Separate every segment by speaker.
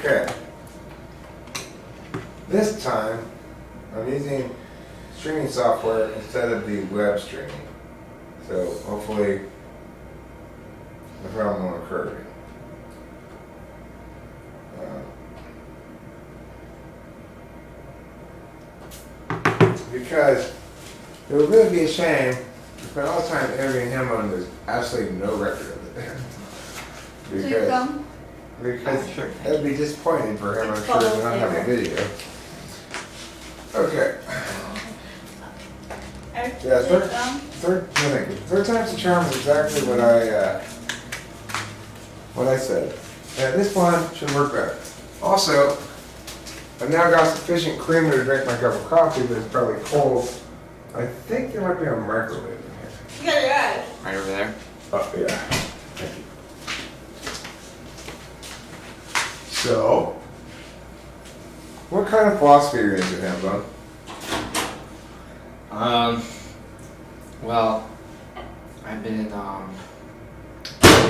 Speaker 1: Okay. This time, I'm using streaming software instead of the web streaming. So hopefully the problem won't occur again. Because it would really be a shame to spend all the time interviewing him when there's absolutely no record of it. Because it would be disappointing for him, I'm sure, to not have a video. Okay. Yeah, third time's the charm is exactly what I said. And this one should work better. Also, I've now got sufficient creamer to drink my cup of coffee, but it's probably cold. I think there might be a microwave in here.
Speaker 2: Yeah.
Speaker 3: Right over there.
Speaker 1: Oh, yeah. Thank you. So, what kind of philosophy are you into, Hambo?
Speaker 3: Well, I've been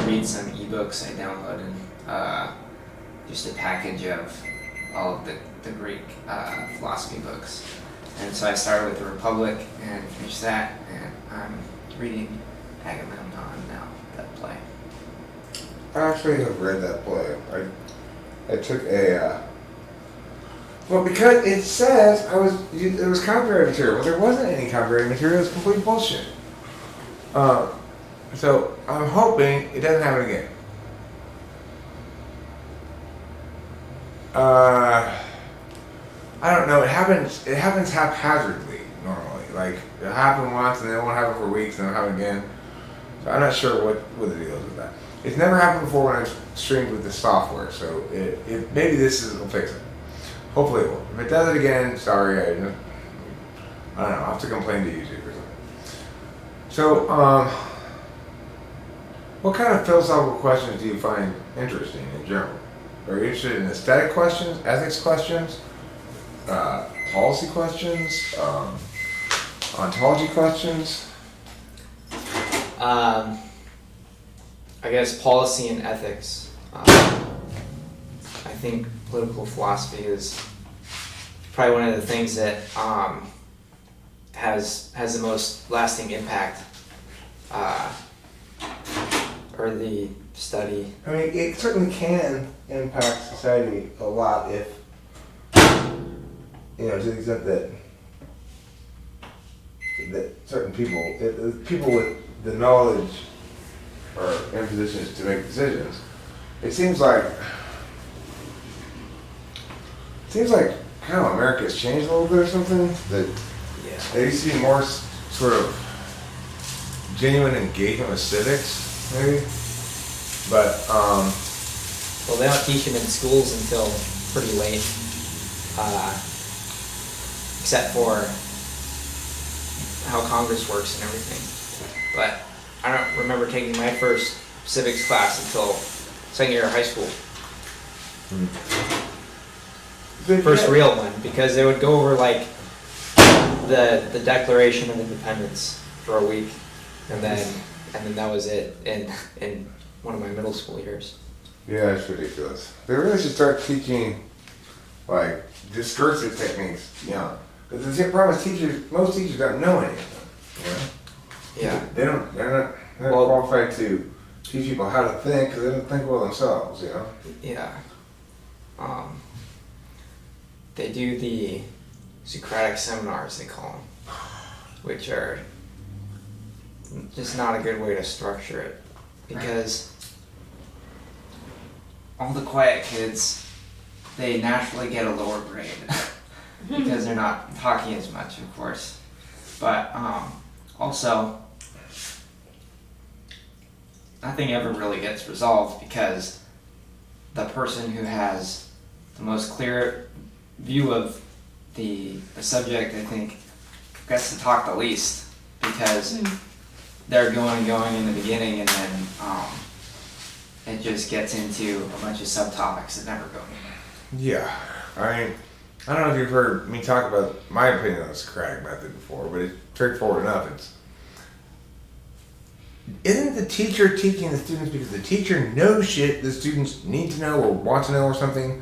Speaker 3: read some ebooks I downloaded, just a package of all of the Greek philosophy books. And so I started with the Republic and finished that, and I'm reading Agamemnon now, that play.
Speaker 1: I actually have read that play. I took a, well, because it says it was copyright material. Well, there wasn't any copyright material. It was complete bullshit. So I'm hoping it doesn't happen again. I don't know. It happens haphazardly normally. Like it happened once, and then it won't happen for weeks, and it'll happen again. So I'm not sure what the deal is with that. It's never happened before when I've streamed with this software, so maybe this will fix it. Hopefully it will. If it does it again, sorry, I don't know. I'll have to complain to YouTube or something. So, what kind of philosophical questions do you find interesting in general? Are you interested in aesthetic questions, ethics questions, policy questions, ontology questions?
Speaker 3: I guess policy and ethics. I think political philosophy is probably one of the things that has the most lasting impact, or the study.
Speaker 1: I mean, it certainly can impact society a lot if, to the extent that certain people with the knowledge are in positions to make decisions. It seems like kind of America has changed a little bit or something. That there used to be more sort of genuine engagement with civics, maybe. But
Speaker 3: well, they don't teach them in schools until pretty late, except for how Congress works and everything. But I don't remember taking my first civics class until second year of high school. First real one, because they would go over like the Declaration of Independence for a week, and then that was it in one of my middle school years.
Speaker 1: Yeah, it's ridiculous. They really should start teaching like discursive techniques young. Because the problem is most teachers don't know any of them.
Speaker 3: Yeah.
Speaker 1: They're not qualified to teach people how to think because they don't think well themselves,
Speaker 3: Yeah. They do the Socratic seminars, they call them, which are just not a good way to structure it, because all the quiet kids, they naturally get a lower grade because they're not talking as much, of course. But also, nothing ever really gets resolved because the person who has the most clear view of the subject, I think, gets to talk the least because they're going in the beginning, and then it just gets into a bunch of subtopics that never go anywhere.
Speaker 1: Yeah, I mean, I don't know if you've heard me talk about my opinion on the Socratic method before, but it's straightforward enough. Isn't the teacher teaching the students because the teacher knows shit the students need to know or want to know or something?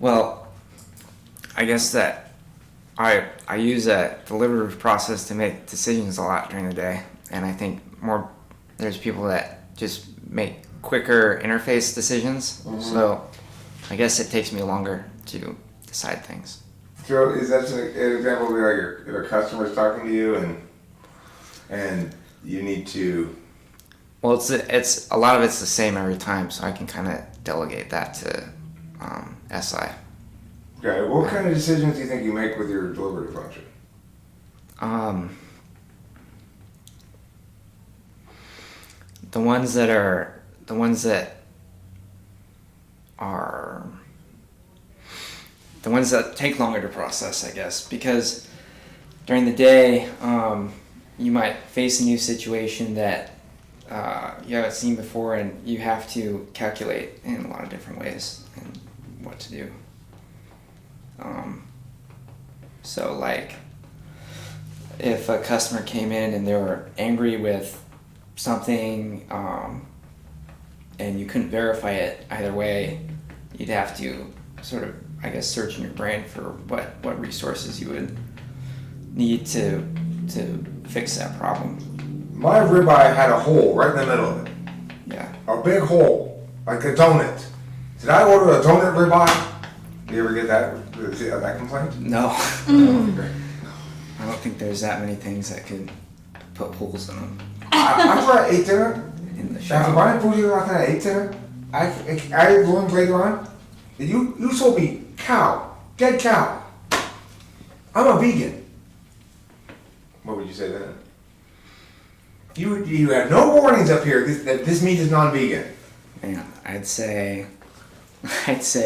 Speaker 4: Well, I guess that I use a deliberative process to make decisions a lot during the day, and I think there's people that just make quicker interface decisions.
Speaker 1: Mhm.
Speaker 4: So I guess it takes me longer to decide things.
Speaker 1: So is that an example of like if a customer's talking to you and you need to?
Speaker 4: Well, it's a lot of it's the same every time, so I can kind of delegate that to SI.
Speaker 1: Okay, what kind of decisions do you think you make with your deliberative function?
Speaker 4: The ones that take longer to process, I guess, because during the day, you might face a new situation that you haven't seen before, and you have to calculate in a lot of different ways and what to do. So like, if a customer came in and they were angry with something, and you couldn't verify it either way, you'd have to sort of, I guess, search in your brain for what resources you would need to fix that problem.
Speaker 1: My ribeye had a hole right in the middle of it.
Speaker 4: Yeah.
Speaker 1: A big hole, like a donut. Did I order a donut ribeye? Do you ever get that complaint?
Speaker 4: No. I don't think there's that many things that could put holes in them.
Speaker 1: After I ate dinner,
Speaker 4: In the
Speaker 1: after
Speaker 4: shop.
Speaker 1: buying food after I ate dinner, I learned later on that you sold me dead cow. I'm a vegan. What would you say then? You had no warnings up here that this meat is non-vegan.
Speaker 4: Man, I'd say it's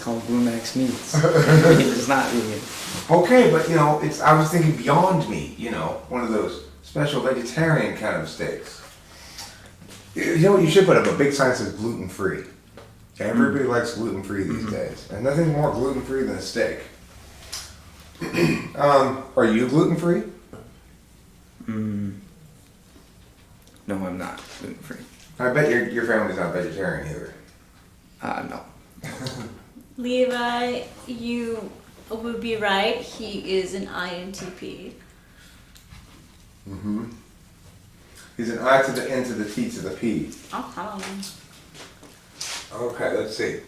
Speaker 4: called Blue Max Meats. It's not vegan.
Speaker 1: Okay, but I was thinking beyond meat. One of those special vegetarian kind of steaks. You know what? You should put up a big sign that says gluten-free. Everybody likes gluten-free these days, and nothing more gluten-free than a steak. Are you gluten-free?
Speaker 4: No, I'm not gluten-free.
Speaker 1: I bet your family's not vegetarian either.
Speaker 4: No.
Speaker 2: Levi, you would be right. He is an INTP.
Speaker 1: Mm-hmm. He's an I to the N to the T to the P.
Speaker 2: Oh, I don't know.
Speaker 1: Okay, let's see.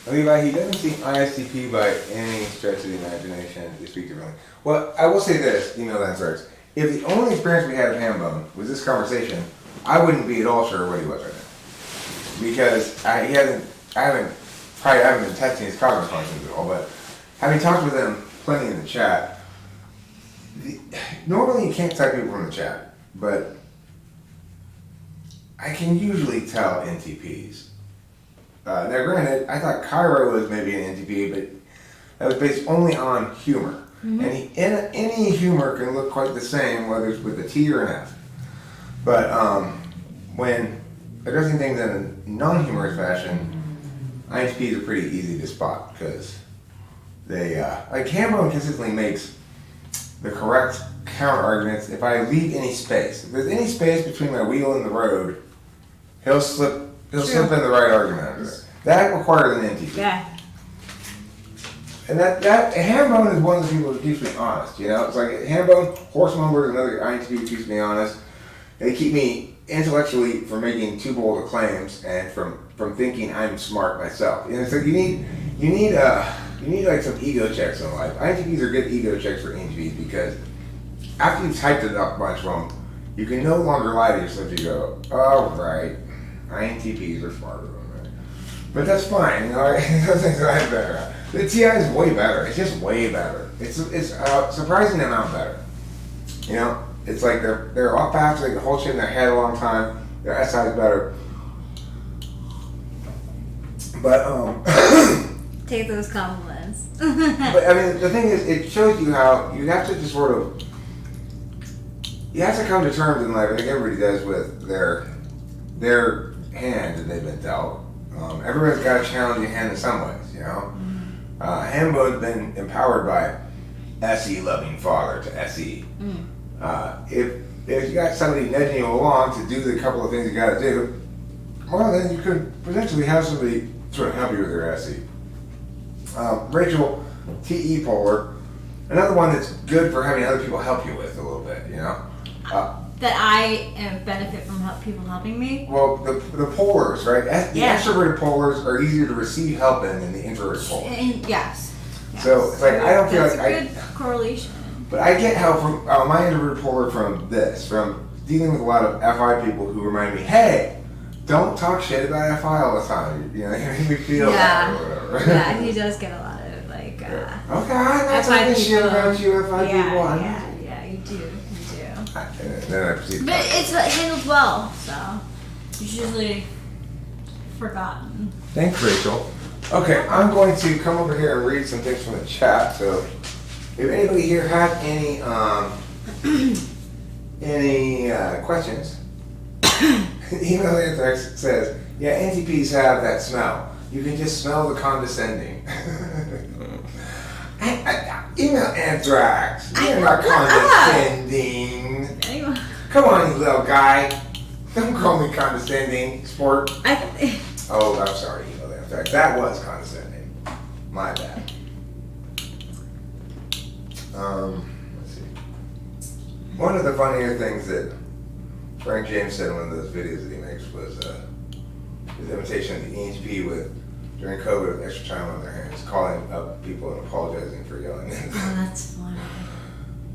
Speaker 1: Levi, he doesn't seem ISTP by any stretch of the imagination, to speak differently. Well, I will say this, email answers. If the only experience we had of Hambone was this conversation, I wouldn't be at all sure what he was right now. Because I haven't been testing his cognitive functions at all, but having talked with him plenty in the chat, normally you can't type people from the chat, but I can usually tell NTPs. Now granted, I thought Cairo was maybe an NTP, but that was based only on humor. Mm-hmm. And any humor can look quite the same, whether it's with a T or an F. But when addressing things in a non-humorous fashion, INTPs are pretty easy to spot because they, like Hambone consistently makes the correct counter arguments if I leave any space. If there's any space between my wheel and the road, he'll slip in the right argument. That requires an NTP.
Speaker 2: Yeah.
Speaker 1: And that Hambone is one of the people who keeps me honest. It's like Hambone, Horsemonger is another INTP who keeps me honest. They keep me intellectually from making too bold of claims and from thinking I'm smart myself. So you need like some ego checks in life. INTPs are good ego checks for NTPs because after you've typed it up a bunch of them, you can no longer lie to yourself. You go, oh right, INTPs are smarter than me. But that's fine. Those things I have better at. The TI is way better. It's just way better. It's surprising amount better. It's like they're off fast. They can hold shit in their head a long time. Their SI is better. But
Speaker 2: Take those compliments.
Speaker 1: but I mean, the thing is, it shows you how you have to just sort of come to terms in life. I think everybody does with their hand that they've been dealt. Everybody's got a challenging hand in some ways, Hambone's been empowered by SE loving father to SE. If you got somebody nudging you along to do the couple of things you got to do, well, then you could potentially have somebody sort of help you with your SE. Rachel, TE Polar, another one that's good for having other people help you with a little bit, you know?
Speaker 2: That I benefit from people helping me.
Speaker 1: Well, the polars, right? The
Speaker 2: Yeah.
Speaker 1: extroverted polars are easier to receive help in than the introverted polars.
Speaker 2: Yes.
Speaker 1: So it's like I don't feel
Speaker 2: That's
Speaker 1: like
Speaker 2: a good correlation.
Speaker 1: but I get help from my introverted polar from dealing with a lot of FI people who remind me, hey, don't talk shit about FI all the time. You know, you make me feel bad or whatever.
Speaker 2: Yeah, he does get a lot of like.
Speaker 1: Okay, I'm not
Speaker 2: FI
Speaker 1: talking shit
Speaker 2: people.
Speaker 1: about you, FI people.
Speaker 2: Yeah, you do.
Speaker 1: And then I proceed.
Speaker 2: But it's handled well, so it's usually forgotten.
Speaker 1: Thanks, Rachel. Okay, I'm going to come over here and read some things from the chat. So, if anybody here has any questions, email Anthrax says, "Yeah, NTPs have that smell. You can just smell the condescending." Email Anthrax. You're not condescending.
Speaker 2: Anyway,
Speaker 1: Come on, you little guy. Don't call me condescending, sport. Oh, I'm sorry, email Anthrax. That was condescending. My bad. Let's see. One of the funnier things that Frank James said in one of those videos that he makes was his imitation of the EHP during COVID with extra time on their hands, calling up people and apologizing for yelling.
Speaker 2: Oh, that's funny.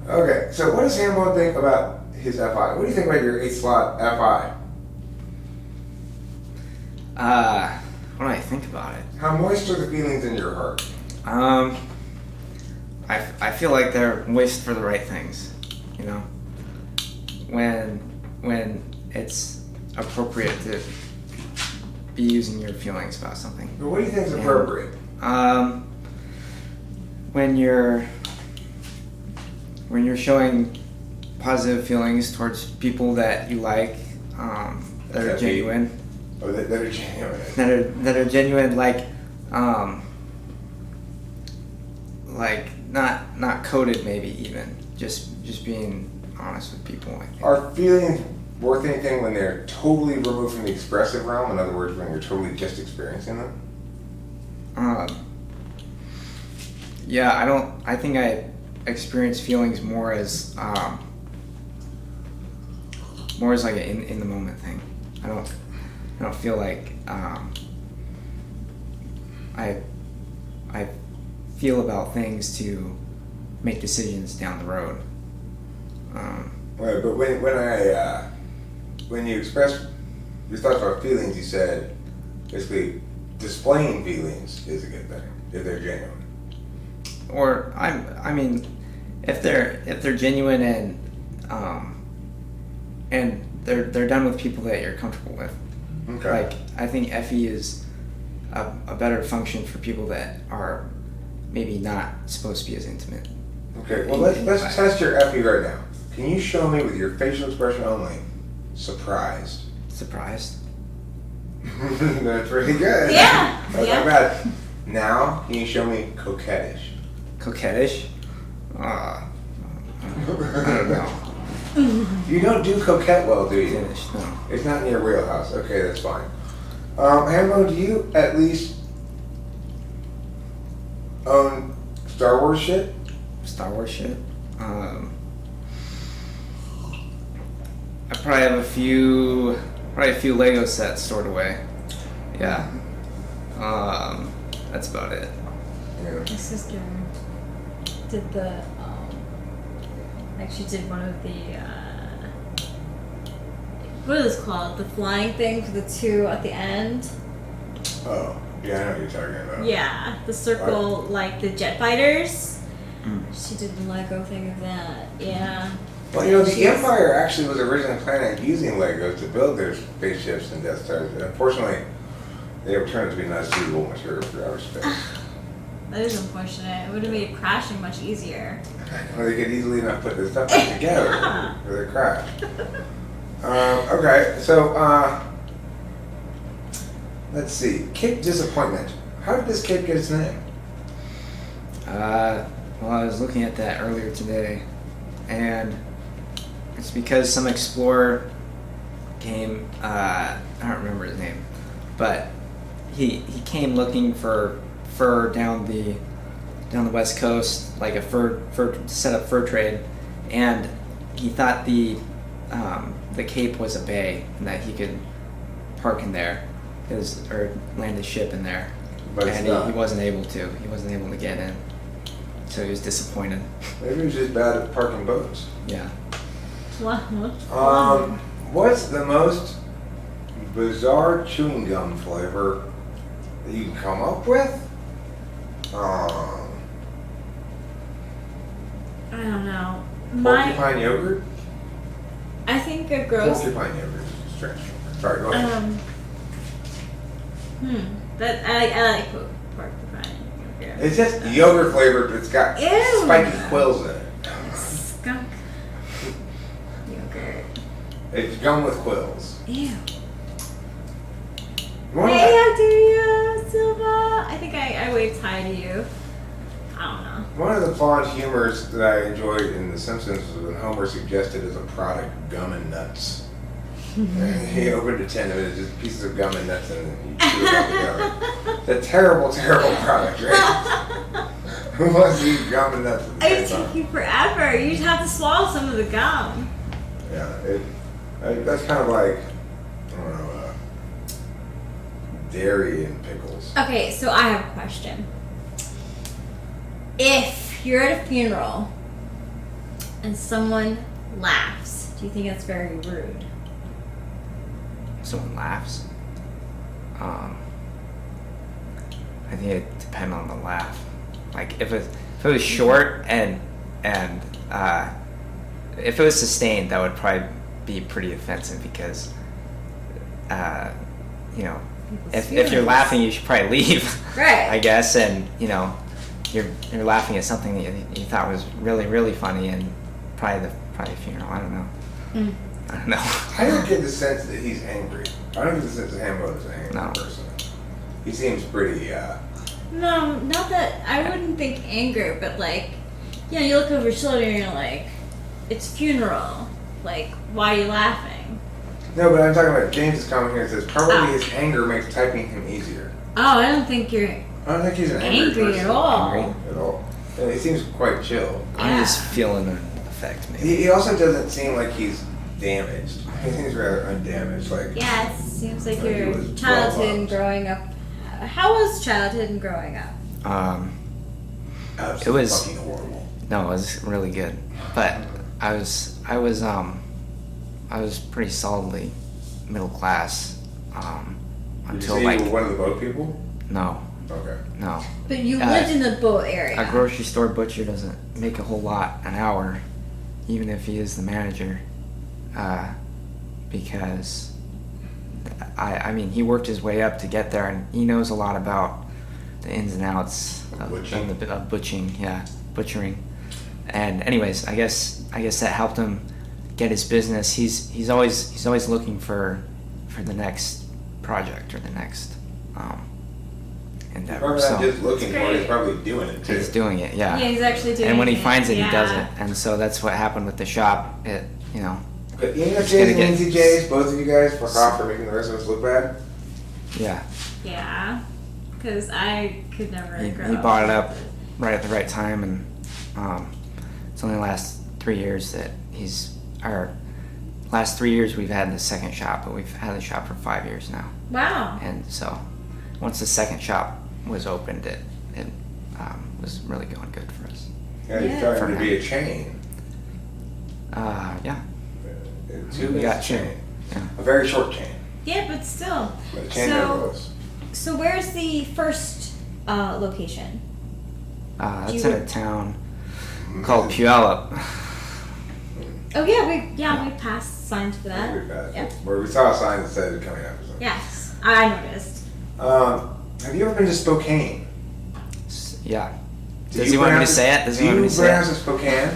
Speaker 1: Okay, so what does Hambone think about his FI? What do you think about your 8-slot FI?
Speaker 4: What do I think about it?
Speaker 1: How moist are the feelings in your heart?
Speaker 4: I feel like they're moist for the right things, you know? When it's appropriate to be using your feelings about something.
Speaker 1: But what do you think is appropriate?
Speaker 4: When you're showing positive feelings towards people that you like, that are genuine.
Speaker 1: Oh, that are genuine.
Speaker 4: That are genuine, like not coded, maybe even just being honest with people. I think.
Speaker 1: Are feelings worth anything when they're totally removed from the expressive realm? In other words, when you're totally just experiencing them?
Speaker 4: Yeah, I think I experience feelings more as like an in the moment thing. I don't feel like I feel about things to make decisions down the road.
Speaker 1: Right, but when you express your thoughts about feelings, you said basically displaying feelings is a good thing if they're genuine.
Speaker 4: Or I mean, if they're genuine and they're done with people that you're comfortable with.
Speaker 1: Okay.
Speaker 4: Like I think FE is a better function for people that are maybe not supposed to be as intimate.
Speaker 1: Okay. Well, let's test your FE right now. Can you show me with your facial expression only? Surprised.
Speaker 4: Surprised?
Speaker 1: That's pretty good.
Speaker 2: Yeah.
Speaker 1: That's not bad. Now, can you show me coquettish?
Speaker 4: Coquettish? I don't know.
Speaker 1: You don't do coquette well, do you?
Speaker 4: Coquettish, no.
Speaker 1: It's not in your wheelhouse. Okay, that's fine. Hambo, do you at least own Star Wars shit?
Speaker 4: Star Wars shit? I probably have a few Lego sets stored away. Yeah. That's about it.
Speaker 1: Yeah.
Speaker 2: My sister did she did one of the what is this called? The flying thing for the two at the end.
Speaker 1: Oh, yeah, I know what you're talking about.
Speaker 2: Yeah, the circle, like the jet fighters.
Speaker 4: Mm.
Speaker 2: She did the Lego thing of that. Yeah.
Speaker 1: Well, you know, the Empire actually was originally planning on using Legos to build their spaceships and Death Stars. And unfortunately, they have turned out to be not suitable material for outer space.
Speaker 2: That is unfortunate. It would have made crashing much easier.
Speaker 1: Well, they could easily enough put this stuff back together for the crash. Okay, so let's see. Cape Disappointment. How did this cape get its name?
Speaker 4: Well, I was looking at that earlier today, and it's because some explorer came, I don't remember his name, but he came looking for fur down the West Coast, like a fur to set up fur trade, and he thought the Cape was a bay and that he could park in there, or land his ship in there.
Speaker 1: But
Speaker 4: and
Speaker 1: it's not.
Speaker 4: he wasn't able to. He wasn't able to get in, so he was disappointed.
Speaker 1: Maybe he was just bad at parking boats.
Speaker 4: Yeah.
Speaker 1: What's the most bizarre chewing gum flavor that you can come up with?
Speaker 2: I don't know.
Speaker 1: Porcupine yogurt?
Speaker 2: I think a gross.
Speaker 1: Porcupine yogurt is strange. Sorry, go ahead.
Speaker 2: That I like porcupine yogurt.
Speaker 1: It's just yogurt flavored, but it's got
Speaker 2: Ew.
Speaker 1: spiky quills in it.
Speaker 2: Skunk yogurt.
Speaker 1: It's gum with quills.
Speaker 2: Ew.
Speaker 1: One of
Speaker 2: Hey,
Speaker 1: the-
Speaker 2: how do you, Silva? I think I waved hi to you. I don't know.
Speaker 1: One of the fond humors that I enjoyed in The Simpsons was when Homer suggested as a product gum and nuts. And he opened a tin of it, just pieces of gum and nuts, and he chewed it all together. It's a terrible, terrible product, right? Who wants to eat gum and nuts at the
Speaker 2: It would
Speaker 1: same
Speaker 2: take
Speaker 1: time?
Speaker 2: you forever. You'd have to swallow some of the gum.
Speaker 1: Yeah, that's kind of like, I don't know, dairy and pickles.
Speaker 2: Okay, so I have a question. If you're at a funeral and someone laughs, do you think that's very rude?
Speaker 4: Someone laughs. I think it depends on the laugh. Like if it was short and if it was sustained, that would probably be pretty offensive because you know, if you're
Speaker 2: feelings.
Speaker 4: laughing, you should probably leave.
Speaker 2: Right.
Speaker 4: I guess, and you know, you're laughing at something that you thought was really, really funny, and probably the funeral. I don't know. I don't know.
Speaker 1: I don't get the sense that he's angry. I don't get the sense that Hambo is an angry
Speaker 4: No.
Speaker 1: person. He seems pretty,
Speaker 2: No, not that. I wouldn't think anger, but like, you know, you look over your shoulder and you're like, it's funeral. Like, why are you laughing?
Speaker 1: No, but I'm talking about James's comment here. It says probably
Speaker 2: Ah.
Speaker 1: his anger makes typing him easier.
Speaker 2: Oh, I don't think you're
Speaker 1: I don't think he's an angry
Speaker 2: angry
Speaker 1: person.
Speaker 2: at all.
Speaker 4: Angry?
Speaker 1: At all. And he seems quite chill.
Speaker 4: I'm
Speaker 2: Yeah.
Speaker 4: just feeling an effect, maybe.
Speaker 1: He also doesn't seem like he's damaged. He seems rather undamaged. Like,
Speaker 2: Yeah, it seems like
Speaker 1: Like he
Speaker 2: your
Speaker 1: was
Speaker 2: childhood
Speaker 1: well
Speaker 2: and growing up. How was childhood and growing up?
Speaker 1: absolutely
Speaker 4: It was-
Speaker 1: fucking horrible.
Speaker 4: No, it was really good, but I was pretty solidly middle class
Speaker 1: Did you
Speaker 4: until
Speaker 1: say
Speaker 4: like
Speaker 1: you were one of the boat people?
Speaker 4: no.
Speaker 1: Okay.
Speaker 2: But you
Speaker 4: Uh,
Speaker 2: lived in the boat area.
Speaker 4: A grocery store butcher doesn't make a whole lot an hour, even if he is the manager, because I mean he worked his way up to get there, and he knows a lot about the ins and outs of butchering. And anyways, I guess that helped him get his business. He's always looking for the next project or the next endeavor.
Speaker 1: Probably
Speaker 4: So
Speaker 1: not just looking for it,
Speaker 2: great.
Speaker 1: he's probably doing it too.
Speaker 4: he's doing it, yeah.
Speaker 2: Yeah, he's actually doing
Speaker 4: And when he
Speaker 2: it.
Speaker 4: finds it, he does
Speaker 2: Yeah.
Speaker 4: it. And so that's what happened with the shop. It, you know,
Speaker 1: But even if
Speaker 4: Just gonna
Speaker 1: Jason
Speaker 4: get-
Speaker 1: and Easy J's, both of you guys, fuck off for making the rest of us look bad.
Speaker 4: yeah.
Speaker 2: Yeah, because I could never
Speaker 4: He
Speaker 2: grow up.
Speaker 4: bought it up right at the right time, and it's only the last 3 years that last 3 years we've had the second shop, but we've had the shop for 5 years now.
Speaker 2: Wow.
Speaker 4: And so once the second shop was opened, it was really going good for us.
Speaker 1: And it's
Speaker 2: Yeah.
Speaker 1: starting
Speaker 4: For
Speaker 1: to be
Speaker 4: him.
Speaker 1: a chain.
Speaker 4: Yeah.
Speaker 1: Two
Speaker 4: We
Speaker 1: is
Speaker 4: got
Speaker 1: a
Speaker 4: two.
Speaker 1: chain.
Speaker 4: Yeah.
Speaker 1: A very short chain.
Speaker 2: Yeah, but still.
Speaker 1: But a chain
Speaker 2: So-
Speaker 1: nevertheless.
Speaker 2: So where's the first location?
Speaker 4: That's
Speaker 2: you-
Speaker 4: in a town called Puyallup.
Speaker 2: Oh yeah, we passed signs for that.
Speaker 1: Pretty fast.
Speaker 2: Yep.
Speaker 1: Where we saw a sign that said it coming up or something.
Speaker 2: Yes, I noticed.
Speaker 1: Have you ever been to Spokane?
Speaker 4: Yeah.
Speaker 1: Do
Speaker 4: Does he want me to
Speaker 1: pronounce
Speaker 4: say it? Does he want me to
Speaker 1: Do you
Speaker 4: say
Speaker 1: pronounce
Speaker 4: it?
Speaker 1: it Spokane?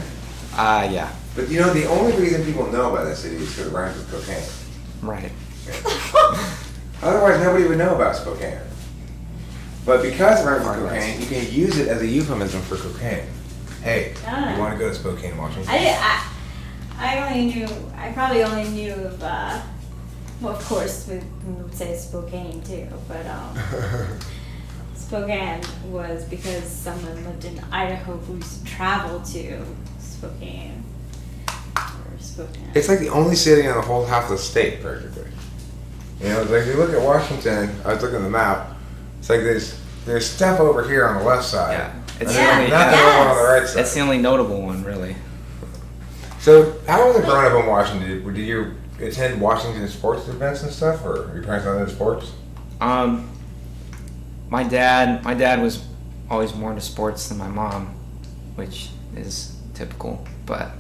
Speaker 4: Yeah.
Speaker 1: But you know, the only reason people know about that city is because it rhymes with cocaine.
Speaker 4: Right.
Speaker 1: Otherwise, nobody would know about Spokane. But because it rhymes with
Speaker 4: Far less.
Speaker 1: cocaine, you can use it as a euphemism for cocaine. Hey,
Speaker 2: Ah.
Speaker 1: you want to go to Spokane, Washington?
Speaker 2: I probably only knew of Well, of course, we would say Spokane too, but Spokane was because someone lived in Idaho who used to travel to Spokane. Or Spokane.
Speaker 1: It's like the only city on the whole half of the state, practically. You know, like if you look at Washington, I was looking at the map, it's like there's stuff over here on the left side.
Speaker 4: Yeah.
Speaker 1: It's
Speaker 4: It's
Speaker 2: Yeah.
Speaker 4: the only,
Speaker 1: nothing over on the right side.
Speaker 4: It's the only notable one, really.
Speaker 1: So, how was it growing up in Washington? Did you attend Washington sports events and stuff, or your parents not into sports?
Speaker 4: My dad was always more into sports than my mom, which is typical. But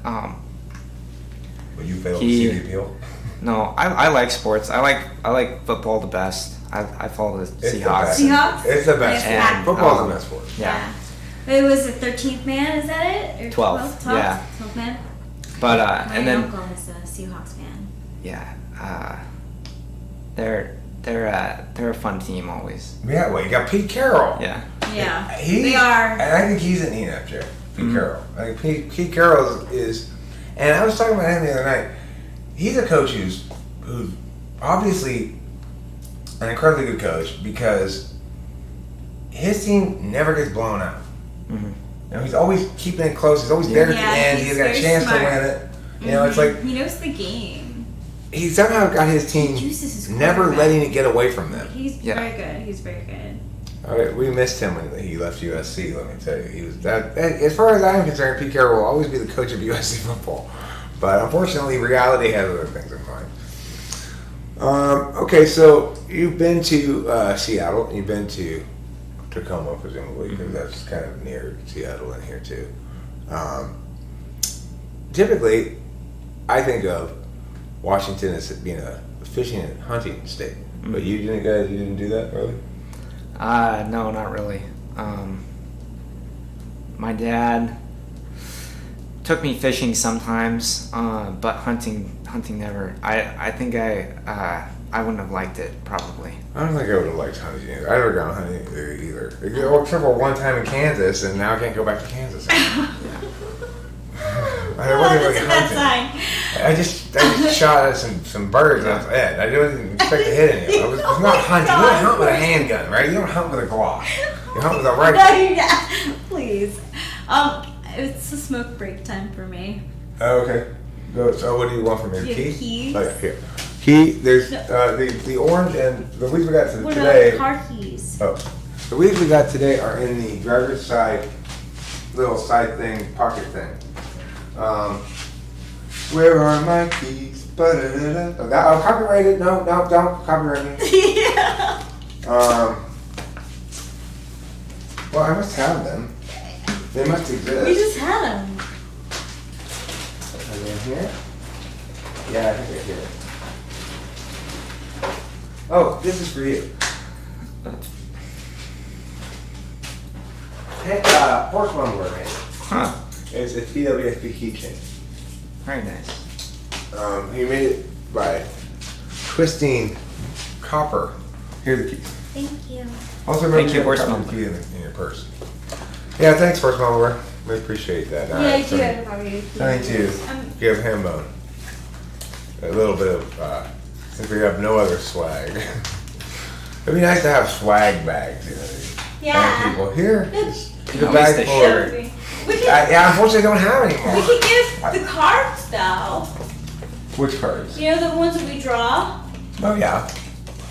Speaker 1: Would you fail
Speaker 4: He-
Speaker 1: to see the appeal?
Speaker 4: no, I like sports. I like football the best. I follow the
Speaker 1: It's the
Speaker 4: Seahawks.
Speaker 1: best.
Speaker 2: Seahawks?
Speaker 1: It's the best.
Speaker 2: Yeah.
Speaker 4: And,
Speaker 1: Football's the best sport.
Speaker 4: Yeah.
Speaker 2: It was the 13th man, is that it? Or
Speaker 4: 12th,
Speaker 2: 12th?
Speaker 4: yeah.
Speaker 2: 12th man?
Speaker 4: But
Speaker 2: My
Speaker 4: and then
Speaker 2: uncle is a Seahawks fan.
Speaker 4: yeah, they're a fun team always.
Speaker 1: Yeah, well, you got Pete Carroll.
Speaker 4: Yeah.
Speaker 2: Yeah.
Speaker 1: He,
Speaker 2: They are.
Speaker 1: And I think he's an ENFJ, Pete
Speaker 4: Mhm.
Speaker 1: Carroll. I think Pete Carroll is, and I was talking about him the other night. He's a coach who's obviously an incredibly good coach because his team never gets blown out.
Speaker 4: Mm-hmm.
Speaker 1: You know, he's always keeping it close. He's always there at
Speaker 2: Yeah,
Speaker 1: the end.
Speaker 2: he's
Speaker 1: He's got a
Speaker 2: very
Speaker 1: chance
Speaker 2: smart.
Speaker 1: to win it. You know, it's like
Speaker 2: He knows the game.
Speaker 1: he somehow got his team
Speaker 2: Juices his
Speaker 1: never
Speaker 2: quarterback.
Speaker 1: letting it get away from them.
Speaker 2: He's
Speaker 4: Yeah.
Speaker 2: very good. He's very good.
Speaker 1: All right, we missed him when he left USC. Let me tell you, he was that. As far as I'm concerned, Pete Carroll will always be the coach of USC football. But unfortunately, reality has other things in mind. Okay, so you've been to Seattle. You've been to Tacoma, presumably, because that's kind of near Seattle and here too. Typically, I think of Washington as being a fishing and hunting state, but you didn't do that, really?
Speaker 4: No, not really. My dad took me fishing sometimes, but hunting never. I think I wouldn't have liked it probably.
Speaker 1: I don't think I would have liked hunting either. I'd never gone hunting either. Except for one time in Kansas, and now I can't go back to Kansas anymore. I
Speaker 2: Oh,
Speaker 1: wasn't
Speaker 2: that's
Speaker 1: really
Speaker 2: a bad
Speaker 1: hunting.
Speaker 2: sign.
Speaker 1: I just shot at some birds and that's it. I didn't expect to hit any of them. It's
Speaker 2: Oh
Speaker 1: not
Speaker 2: my
Speaker 1: hunting. You
Speaker 2: God.
Speaker 1: don't hunt with a handgun, right? You don't hunt with a Glock. You hunt with a
Speaker 2: No,
Speaker 1: rifle.
Speaker 2: yeah, please. It's a smoke break time for me.
Speaker 1: Oh, okay. So what do you want from me?
Speaker 2: Do you have
Speaker 1: Key?
Speaker 2: keys?
Speaker 1: Oh, yeah, here. Key, there's
Speaker 2: No.
Speaker 1: the orange and the weeds we got
Speaker 2: What
Speaker 1: today.
Speaker 2: about car keys?
Speaker 1: Oh, the weeds we got today are in the driver's side little side thing, pocket thing. Where are my keys? Ba-da-da-da. Oh, that, I'll copyright it. No, don't copyright me.
Speaker 2: Yeah.
Speaker 1: Well, I must have them. They must exist.
Speaker 2: We just had them.
Speaker 1: Are they in here? Yeah, I think they're here. Oh, this is for you. Hey, pork lumber, man.
Speaker 4: Huh.
Speaker 1: It's a TWSP keychain.
Speaker 4: Very nice.
Speaker 1: He made it by twisting copper. Here are the keys.
Speaker 2: Thank you.
Speaker 1: Also,
Speaker 4: Thank you,
Speaker 1: remember
Speaker 4: Horse
Speaker 1: to have
Speaker 4: Mama.
Speaker 1: the key in your purse. Yeah, thanks, Horse Mama. We appreciate that.
Speaker 2: Yeah, I do have a copy.
Speaker 1: Thank you. Give him a little bit of, since we have no other swag. It'd be nice to have swag bags, you know.
Speaker 2: Yeah.
Speaker 1: Thank people. Here,
Speaker 2: It's-
Speaker 1: keep a
Speaker 4: At
Speaker 1: bag
Speaker 4: least they
Speaker 1: full.
Speaker 4: should.
Speaker 2: We could,
Speaker 1: Yeah, unfortunately, I don't have
Speaker 2: we
Speaker 1: anymore.
Speaker 2: could give the cards though.
Speaker 1: Which cards?
Speaker 2: You know the ones that we draw.
Speaker 1: Oh yeah,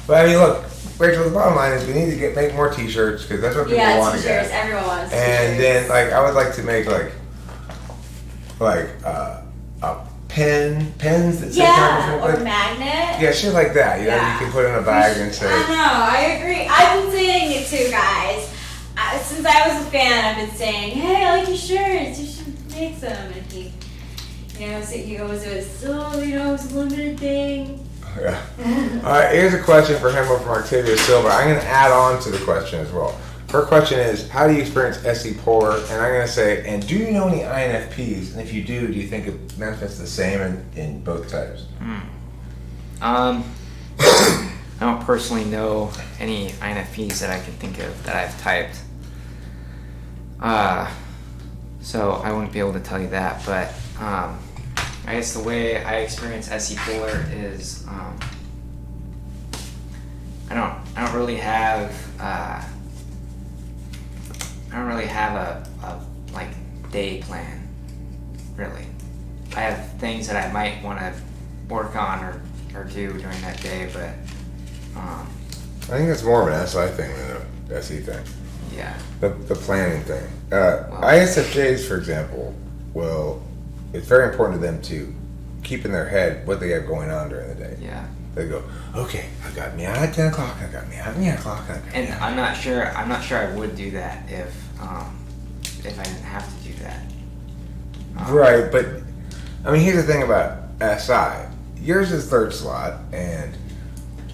Speaker 1: but I mean, look, Rachel. The bottom line is we need to make more T-shirts because that's what people want to
Speaker 2: t-shirts.
Speaker 1: get.
Speaker 2: Everyone wants.
Speaker 1: And then, like, I would like to make like a pens that say
Speaker 2: yeah,
Speaker 1: like,
Speaker 2: or magnet.
Speaker 1: yeah, shit like that. You know,
Speaker 2: Yeah.
Speaker 1: you can put in a bag and say.
Speaker 2: I know. I agree. I've been saying it too, guys. Since I was a fan, I've been saying, "Hey, I like your shirts. You should make some." And he, so he goes, "It's it's a limited thing."
Speaker 1: Yeah. All right. Here's a question for him from Octavia Silva. I'm going to add on to the question as well. Her question is, how do you experience SC Polar? And I'm going to say, and do you know any INFPs? And if you do you think it manifests the same in both types?
Speaker 4: I don't personally know any INFPs that I can think of that I've typed. So I wouldn't be able to tell you that, but I guess the way I experience SC Polar is
Speaker 3: don't really have a like day plan, really. I have things that I might want to work on or do during that day, but
Speaker 1: I think it's more of an SI thing than a SE thing.
Speaker 3: yeah.
Speaker 1: The planning thing. ISFJs, for example, it's very important to them to keep in their head what they have going on during the day.
Speaker 3: Yeah.
Speaker 1: They go, okay, I got me out at 10 o'clock, I got me out at 9 o'clock.
Speaker 3: And I'm not sure I would do that if I didn't have to do that.
Speaker 1: Right, but I mean, here's the thing about SI. Yours is third slot, and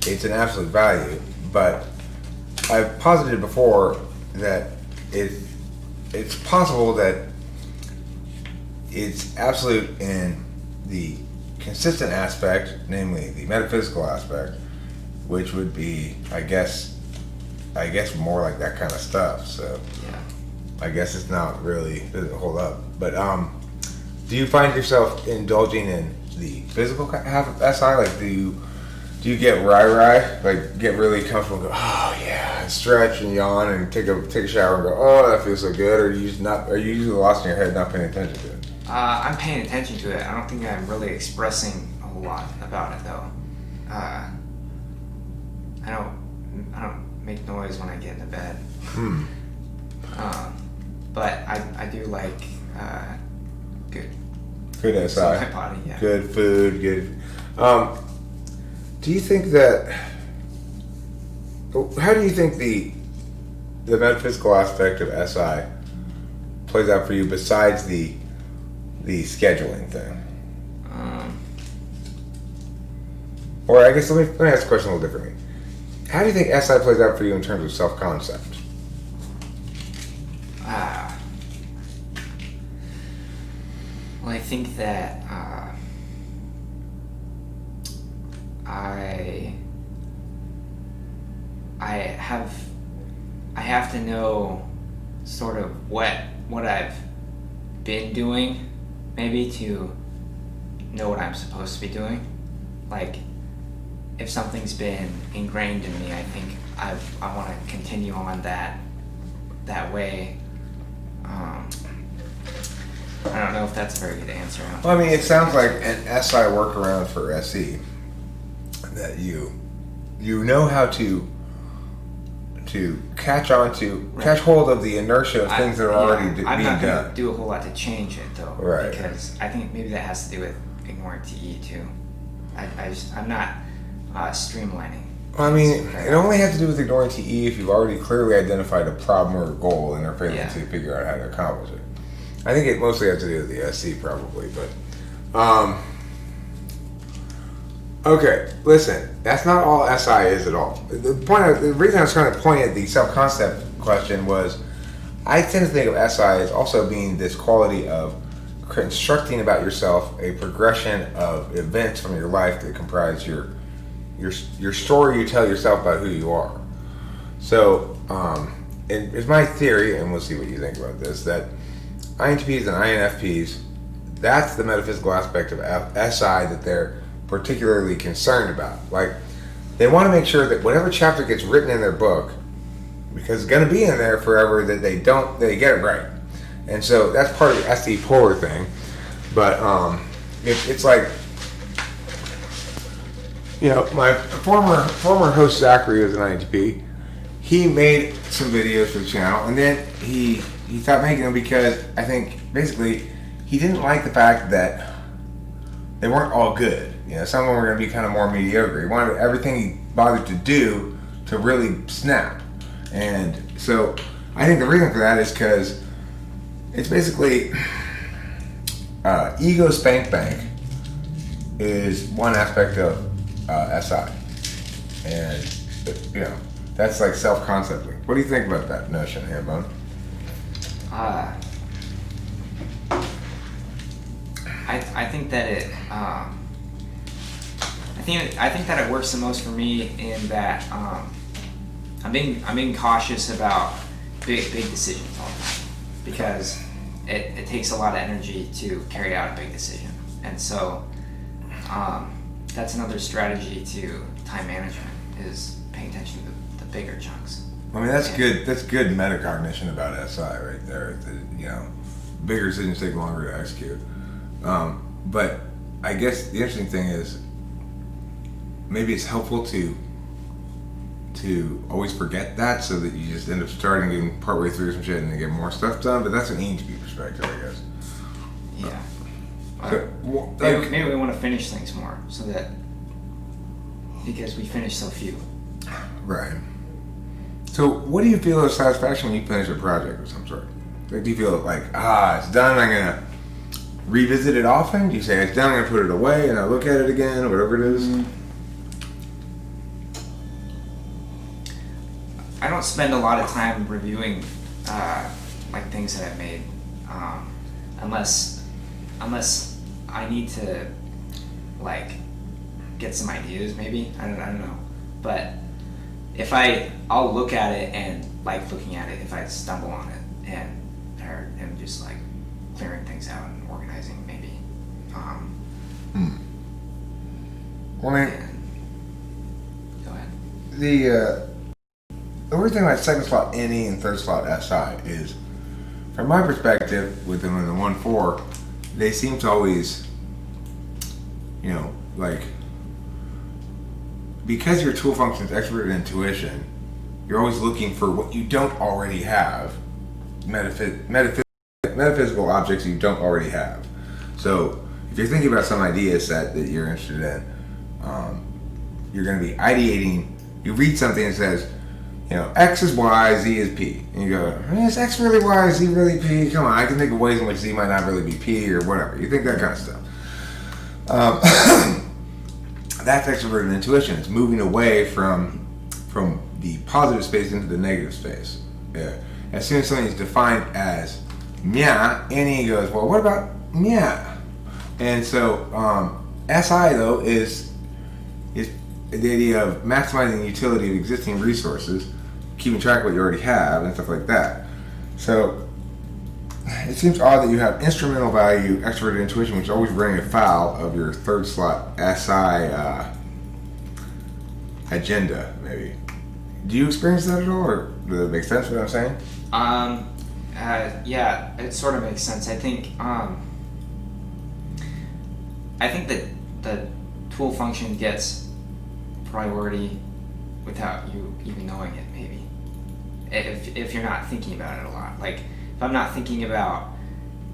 Speaker 1: it's an absolute value. But I've posited before that it's possible that it's absolute in the consistent aspect, namely the metaphysical aspect, which would be, I guess more like that kind of stuff. So
Speaker 3: Yeah.
Speaker 1: I guess it's not really, doesn't hold up. But do you find yourself indulging in the physical half of SI? Like, do you get rah-rah, like get really comfortable and go, oh yeah, and stretch and yawn and take a shower and go, oh, that feels so good? Or are you usually lost in your head, not paying attention to it?
Speaker 3: I'm paying attention to it. I don't think I'm really expressing a whole lot about it though. I don't make noise when I get into bed. But I do like good
Speaker 1: SI.
Speaker 3: my body, yeah.
Speaker 1: Good food, good. Do you think that? How do you think the metaphysical aspect of SI plays out for you, besides the scheduling thing? Or I guess let me ask the question a little differently. How do you think SI plays out for you in terms of self-concept?
Speaker 3: Well, I think that I have to know sort of what I've been doing, maybe, to know what I'm supposed to be doing. Like, if something's been ingrained in me, I think I want to continue on that way. I don't know if that's a very good answer.
Speaker 1: Well, I mean, it sounds like an SI workaround for SE, that you know how to catch hold of the inertia of things that are already being done.
Speaker 3: I'm not going to do a whole lot to change it though,
Speaker 1: right?
Speaker 3: Because I think maybe that has to do with ignoring TE too. I'm not streamlining.
Speaker 1: Well, I mean, it only has to do with ignoring TE if you've already clearly identified a problem or a goal and are failing to figure out how to accomplish it. I think it mostly has to do with the SC probably, but okay, listen, that's not all SI is at all. The reason I was kind of pointing at the self-concept question was, I tend to think of SI as also being this quality of constructing about yourself a progression of events from your life that comprise your story you tell yourself about who you are. So it's my theory, and we'll see what you think about this, that INTPs and INFPs, that's the metaphysical aspect of SI that they're particularly concerned about. Like, they want to make sure that whatever chapter gets written in their book, because it's going to be in there forever, that they get it right. And so that's part of the SE polar thing. But it's like, you know, my former host Zachary was an INTP. He made some videos for the channel, and then he stopped making them because I think basically he didn't like the fact that they weren't all good. You know, some of them were going to be kind of more mediocre. He wanted everything he bothered to do to really snap. And so I think the reason for that is because it's basically ego spank bank is one aspect of SI. And, you know, that's like self-concepting. What do you think about that notion, Hambone?
Speaker 3: I think that it I think that it works the most for me in that I'm being cautious about big decisions all the time, because it takes a lot of energy to carry out a big decision, and so that's another strategy to time management, is paying attention to the
Speaker 4: bigger chunks.
Speaker 1: I mean, that's good. That's good metacognition about SI right there. Bigger decisions take longer to execute. But I guess the interesting thing is maybe it's helpful to always forget that, so that you just end up starting getting partway through some shit and then get more stuff done. But that's an EHP perspective, I guess.
Speaker 4: Yeah.
Speaker 3: Maybe we want to finish things more, so that because we finish so few.
Speaker 1: Right. So, what do you feel is satisfaction when you finish a project of some sort? Like, do you feel like, it's done, I'm gonna revisit it often? Do you say it's done, I'm gonna put it away and I'll look at it again, or whatever it is?
Speaker 4: I don't spend a lot of time reviewing like things that I've made, unless I need to like get some ideas. Maybe I don't know, but if I'll look at it and like looking at it if I stumble on it and am just like clearing things out and organizing maybe.
Speaker 1: Well, I mean,
Speaker 4: Go ahead.
Speaker 1: the weird thing about second slot NE and third slot SI is, from my perspective, with them in the 1-4, they seem to always, like, because your tool function is expert at intuition, you're always looking for what you don't already have, metaphysical objects you don't already have. So if you're thinking about some idea set that you're interested in, you're going to be ideating. You read something that says, X is Y, Z is P. And you go, is X really Y, Z really P? Come on, I can think of ways in which Z might not really be P or whatever. You think that kind of stuff. That's extroverted intuition. It's moving away from the positive space into the negative space. Yeah. As soon as something's defined as mya, NE goes, well, what about mya? And so SI, though, is the idea of maximizing the utility of existing resources, keeping track of what you already have, and stuff like that. So it seems odd that you have instrumental value, extroverted intuition, which is always running afoul of your third slot SI agenda, maybe. Do you experience that at all, or does it make sense what I'm saying?
Speaker 4: Yeah, it sort of makes sense. I think that the tool function gets priority without you even knowing it, maybe. If you're not thinking about it a lot. Like, if I'm not thinking about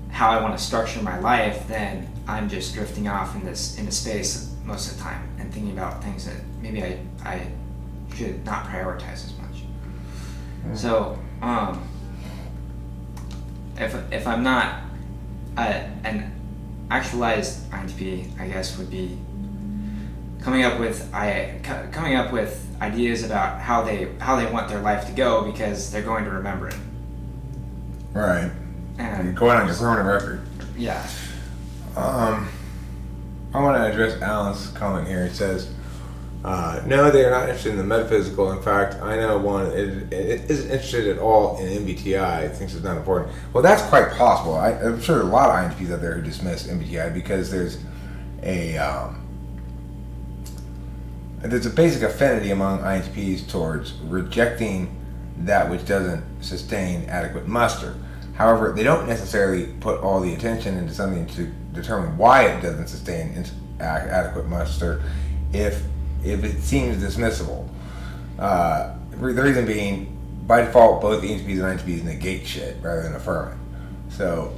Speaker 4: how I want to structure my life, then I'm just drifting off into space most of the time and thinking about things that maybe I should not prioritize as much. So, if I'm not an actualized INTP, I guess would be coming up with ideas about how they want their life to go, because they're going to remember it.
Speaker 1: Right.
Speaker 4: And
Speaker 1: you're going on your permanent record.
Speaker 4: Yeah.
Speaker 1: I want to address Alan's comment here. He says, no, they are not interested in the metaphysical. In fact, I know one it isn't interested at all in MBTI. Thinks it's not important. Well, that's quite possible. I'm sure there are a lot of INTPs out there who dismiss MBTI because there's a basic affinity among INTPs towards rejecting that which doesn't sustain adequate muster. However, they don't necessarily put all the attention into something to determine why it doesn't sustain adequate muster if it seems dismissible. The reason being, by default, both ENTPs and INTPs negate shit rather than affirm it. So,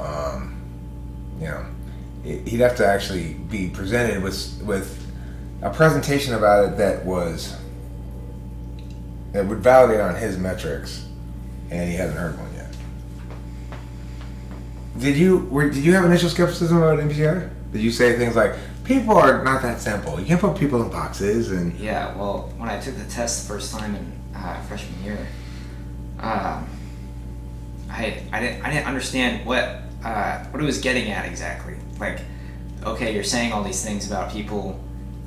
Speaker 1: he'd have to actually be presented with a presentation about it that would validate on his metrics, and he hasn't heard one yet. Did you have initial skepticism about MBTI? Did you say things like, people are not that simple, you can't put people in boxes? And
Speaker 4: yeah, well, when I took the test the first time in freshman year, I didn't understand what it was getting at exactly. Like, okay, you're saying all these things about people.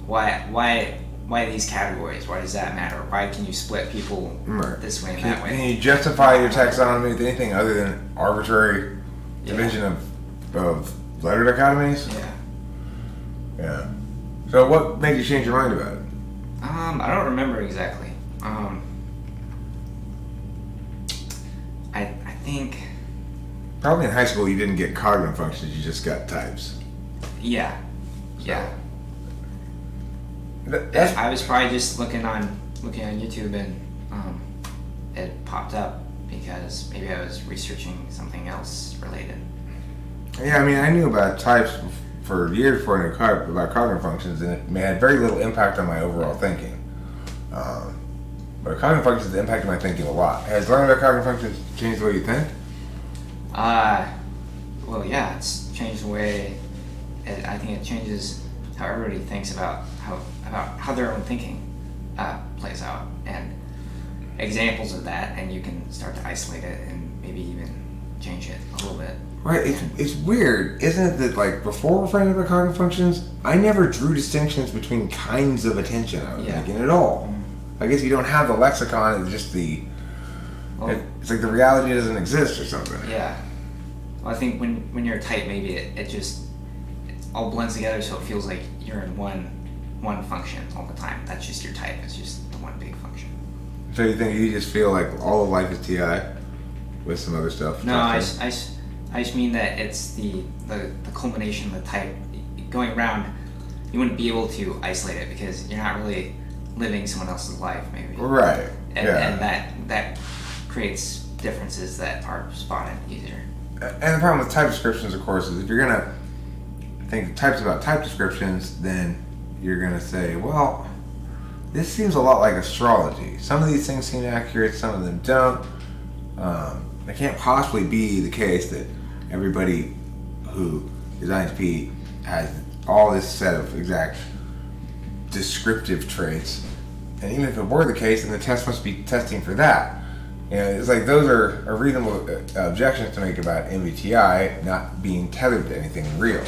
Speaker 4: Why these categories? Why does that matter? Why can you split people this way and that way?
Speaker 1: Can you justify your taxonomy with anything other than arbitrary division of letter dichotomies? Yeah. So what made you change your mind about it?
Speaker 4: I don't remember exactly.
Speaker 3: think,
Speaker 1: Probably in high school you didn't get cognitive functions, you just got types.
Speaker 3: yeah. Yeah.
Speaker 1: That's,
Speaker 3: I was probably just looking on YouTube and it popped up because maybe I was researching something else related.
Speaker 1: yeah, I mean, I knew about types for years before I knew about cognitive functions, and it had very little impact on my overall thinking. But cognitive functions impacted my thinking a lot. Has learning about cognitive functions changed the way you think?
Speaker 3: Well, yeah, it's changed the way. I think it changes how everybody thinks about how their own thinking plays out, and examples of that, and you can start to isolate it and maybe even change it a little bit.
Speaker 1: Right, it's weird, isn't it, that like before we're finding about cognitive functions, I never drew distinctions between kinds of attention I was making at all. I guess you don't have the lexicon, it's just it's like the reality doesn't exist or something.
Speaker 3: Yeah. Well, I think when you're tight, maybe it just all blends together, so it feels like you're in one function all the time. That's just your type. It's just the one big function.
Speaker 1: So you think you just feel like all of life is TI with some other stuff?
Speaker 3: No, I just mean that it's the culmination of the type. Going around, you wouldn't be able to isolate it because you're not really living someone else's life, maybe.
Speaker 1: Right.
Speaker 3: And,
Speaker 1: yeah.
Speaker 3: and that creates differences that are spotted easier.
Speaker 1: And the problem with type descriptions, of course, is if you're gonna think types about type descriptions, then you're gonna say, well, this seems a lot like astrology. Some of these things seem accurate, some of them don't. It can't possibly be the case that everybody who is INTP has all this set of exact descriptive traits. And even if it were the case, then the test must be testing for that. And it's like those are reasonable objections to make about MBTI not being tethered to anything real.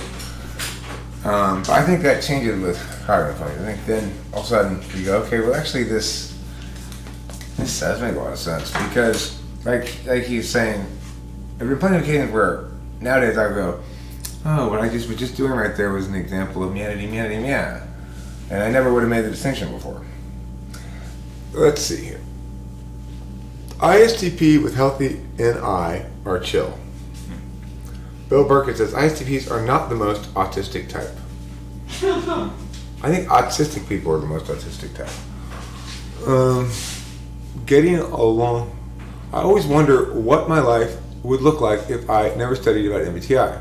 Speaker 1: But I think that changes with cognitive functions. I think then all of a sudden you go, okay, well actually this does make a lot of sense, because like he's saying, there have been plenty of occasions where nowadays I go, oh, what I was just doing right there was an example of meanity, and I never would have made the distinction before. Let's see here. ISTP with healthy NI are chill. Bill Burkett says ISTPs are not the most autistic type. I think autistic people are the most autistic type. Getting along. I always wonder what my life would look like if I never studied about MBTI.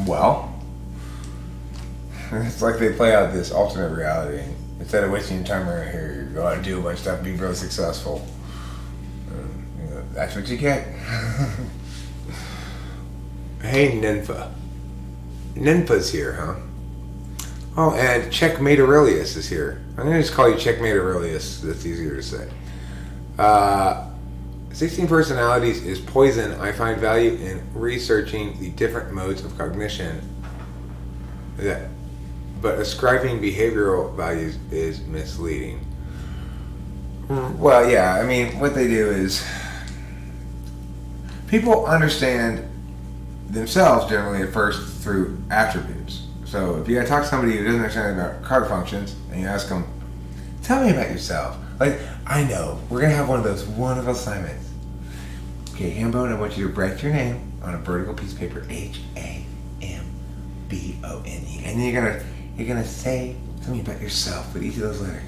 Speaker 1: Well, it's like they play out this alternate reality. Instead of wasting your time around here, you go out and do a bunch of stuff and be really successful. That's what you get. Hey, Ninfa. Ninfa's here, huh? Oh, and Checkmate Aurelius is here. I'm going to just call you Checkmate Aurelius. That's easier to say. 16 personalities is poison. I find value in researching the different modes of cognition. But ascribing behavioral values is misleading. Well, yeah, I mean, what they do is people understand themselves generally at first through attributes. So if you gotta talk to somebody who doesn't understand about cognitive functions and you ask them, tell me about yourself. Like, I know, we're gonna have one of those wonderful assignments. Okay, Hambone, I want you to write your name on a vertical piece of paper, Hambone. And then you're gonna say something about yourself with each of those letters.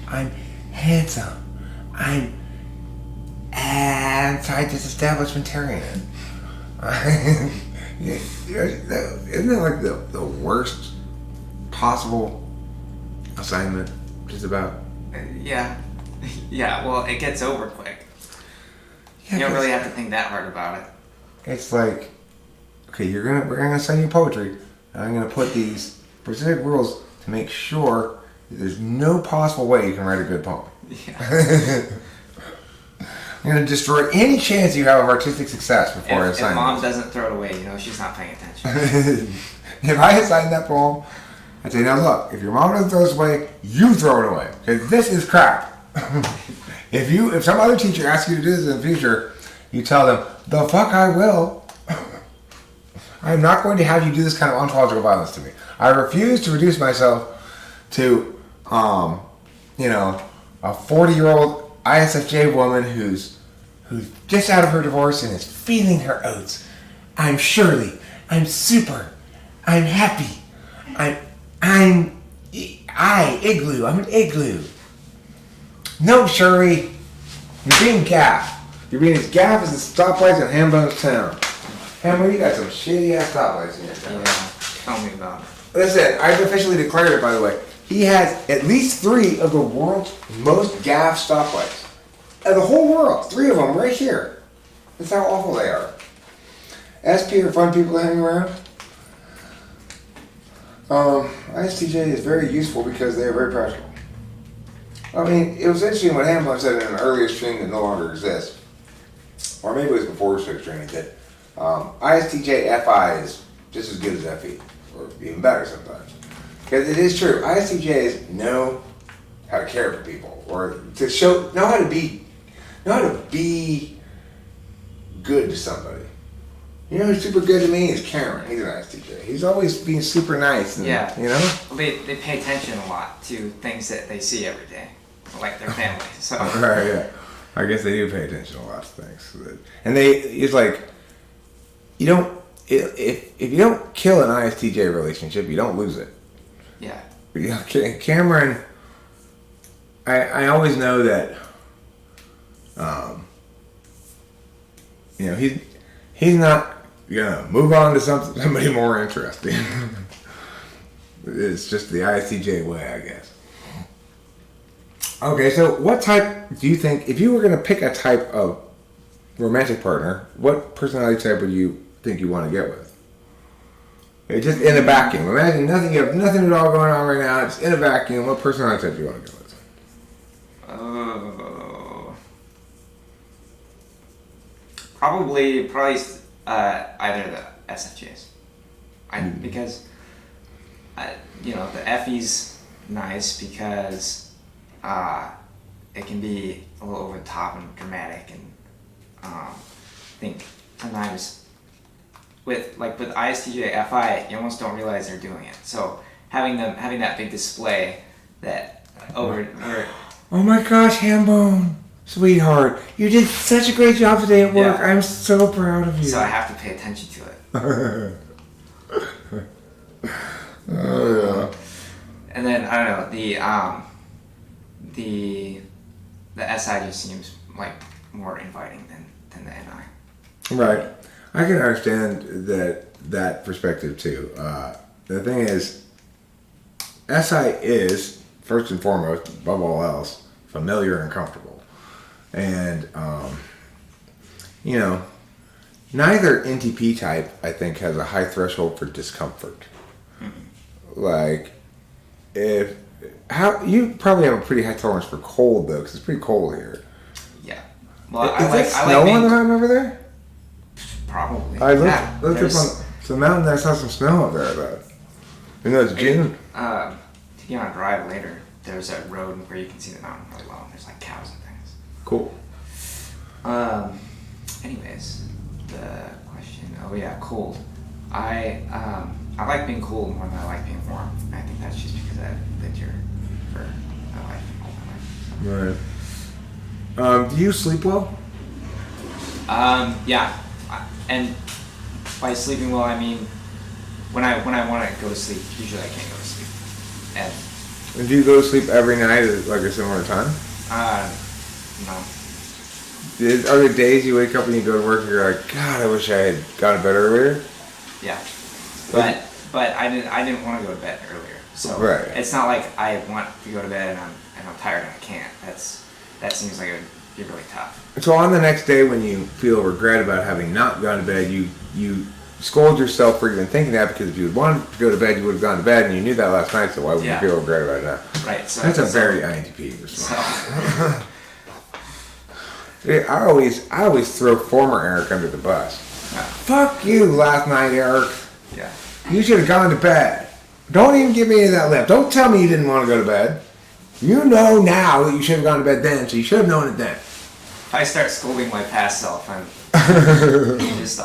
Speaker 1: I'm handsome. I'm anti-disestablishmentarian. Isn't that like the worst possible assignment? Just about.
Speaker 3: Yeah. Well, it gets over quick.
Speaker 1: Yeah,
Speaker 3: You don't really have to think that hard about it.
Speaker 1: It's like, okay, we're gonna assign you poetry, and I'm gonna put these specific rules to make sure that there's no possible way you can write a good poem.
Speaker 3: Yeah.
Speaker 1: I'm gonna destroy any chance you have of artistic success before I assign
Speaker 3: If mom
Speaker 1: it.
Speaker 3: doesn't throw it away, she's not paying attention.
Speaker 1: If I assign that poem, I'd say, now look, if your mom doesn't throw this away, you throw it away, because this is crap. If some other teacher asks you to do this in the future, you tell them, the fuck I will. I'm not going to have you do this kind of ontological violence to me. I refuse to reduce myself to, a 40-year-old ISFJ woman who's who's just out of her divorce and is feeling her oats. I'm Shirley. I'm super. I'm happy. Igloo. I'm an igloo. No, Shirley. You're being Gaff. You're being as Gaff as the stoplights in Hambone's town. Hambo, you got some shitty ass stoplights in your town.
Speaker 4: Yeah, tell me about it.
Speaker 1: Listen, I've officially declared it, by the way. He has at least 3 of the world's most Gaff stoplights. Of the whole world. 3 of them right here. That's how awful they are. SP are fun people to hang around. ISTJ is very useful because they are very practical. I mean, it was interesting what Hamblin said in an earlier stream that no longer exists. Or maybe it was before the stream that ISTJ FI is just as good as FE. Or even better sometimes. Because it is true. ISTJs know how to care for people. Or to know how to be good to somebody. You know who's super good to me is Cameron. He's an ISTJ. He's always being super nice. And,
Speaker 4: yeah.
Speaker 1: You know?
Speaker 4: Well, they pay attention a lot to things that they see every day, like their family. So.
Speaker 1: Right, yeah. I guess they do pay attention to lots of things. And it's like, you don't, if you don't kill an ISTJ relationship, you don't lose it.
Speaker 4: Yeah.
Speaker 1: Cameron, I always know that, he's not gonna move on to somebody more interesting. It's just the ISTJ way, I guess. Okay, so what type do you think, if you were gonna pick a type of romantic partner, what personality type would you think you want to get with? It's just in a vacuum. Imagine you have nothing at all going on right now. It's in a vacuum. What personality type do you want to get with?
Speaker 4: Probably either the SFJs. Because the FE's nice because it can be a little over the top and dramatic, and I think sometimes with ISTJ FI, you almost don't realize they're doing it. So having that big display that where
Speaker 1: oh my gosh, Hambone, sweetheart, you did such a great job today at work.
Speaker 4: Yeah.
Speaker 1: I'm so proud of you.
Speaker 4: So I have to pay attention to it.
Speaker 1: Oh,
Speaker 4: And then I don't know, the SI just seems like more inviting than the NI.
Speaker 1: right. I can understand that perspective too. The thing is, SI is first and foremost, above all else, familiar and comfortable, and neither NTP type I think has a high threshold for discomfort. Mm-hmm. Like, you probably have a pretty high tolerance for cold though, because it's pretty cold here.
Speaker 4: Yeah. Well,
Speaker 1: Is there snow on the mountain over there?
Speaker 4: Probably.
Speaker 1: I looked up on the mountain. I saw some snow up there. I thought. You know, it's June.
Speaker 4: To get on a drive later, there's a road where you can see the mountain really well. And there's like cows and things.
Speaker 1: Cool.
Speaker 4: Anyways, the question. Oh yeah, cold. I like being cold more than I like being warm. And I think that's just because I lived here for my life, all my life.
Speaker 1: Right. Do you sleep well?
Speaker 4: Yeah. And by sleeping well, I mean when I want to go to sleep. Usually, I can't go to sleep.
Speaker 1: And do you go to sleep every night at like a similar time?
Speaker 4: No.
Speaker 1: Are there days you wake up and you go to work and you're like, God, I wish I had gone to bed earlier?
Speaker 4: Yeah. But I didn't want to go to bed earlier. So
Speaker 1: right.
Speaker 4: It's not like I want to go to bed and I'm tired and I can't. That seems like it would be really tough.
Speaker 1: So on the next day when you feel regret about having not gone to bed, you scold yourself for even thinking that, because if you had wanted to go to bed, you would have gone to bed, and you knew that last night, so why would you feel regret about it now?
Speaker 4: Right. So
Speaker 1: that's a very INTP response. I always throw former Eric under the bus.
Speaker 4: Yeah.
Speaker 1: Fuck you last night, Eric.
Speaker 4: Yeah.
Speaker 1: You should have gone to bed. Don't even give me any of that lip. Don't tell me you didn't want to go to bed. You know now that you should have gone to bed then, so you should have known it then.
Speaker 4: If I start scolding my past self, I'm just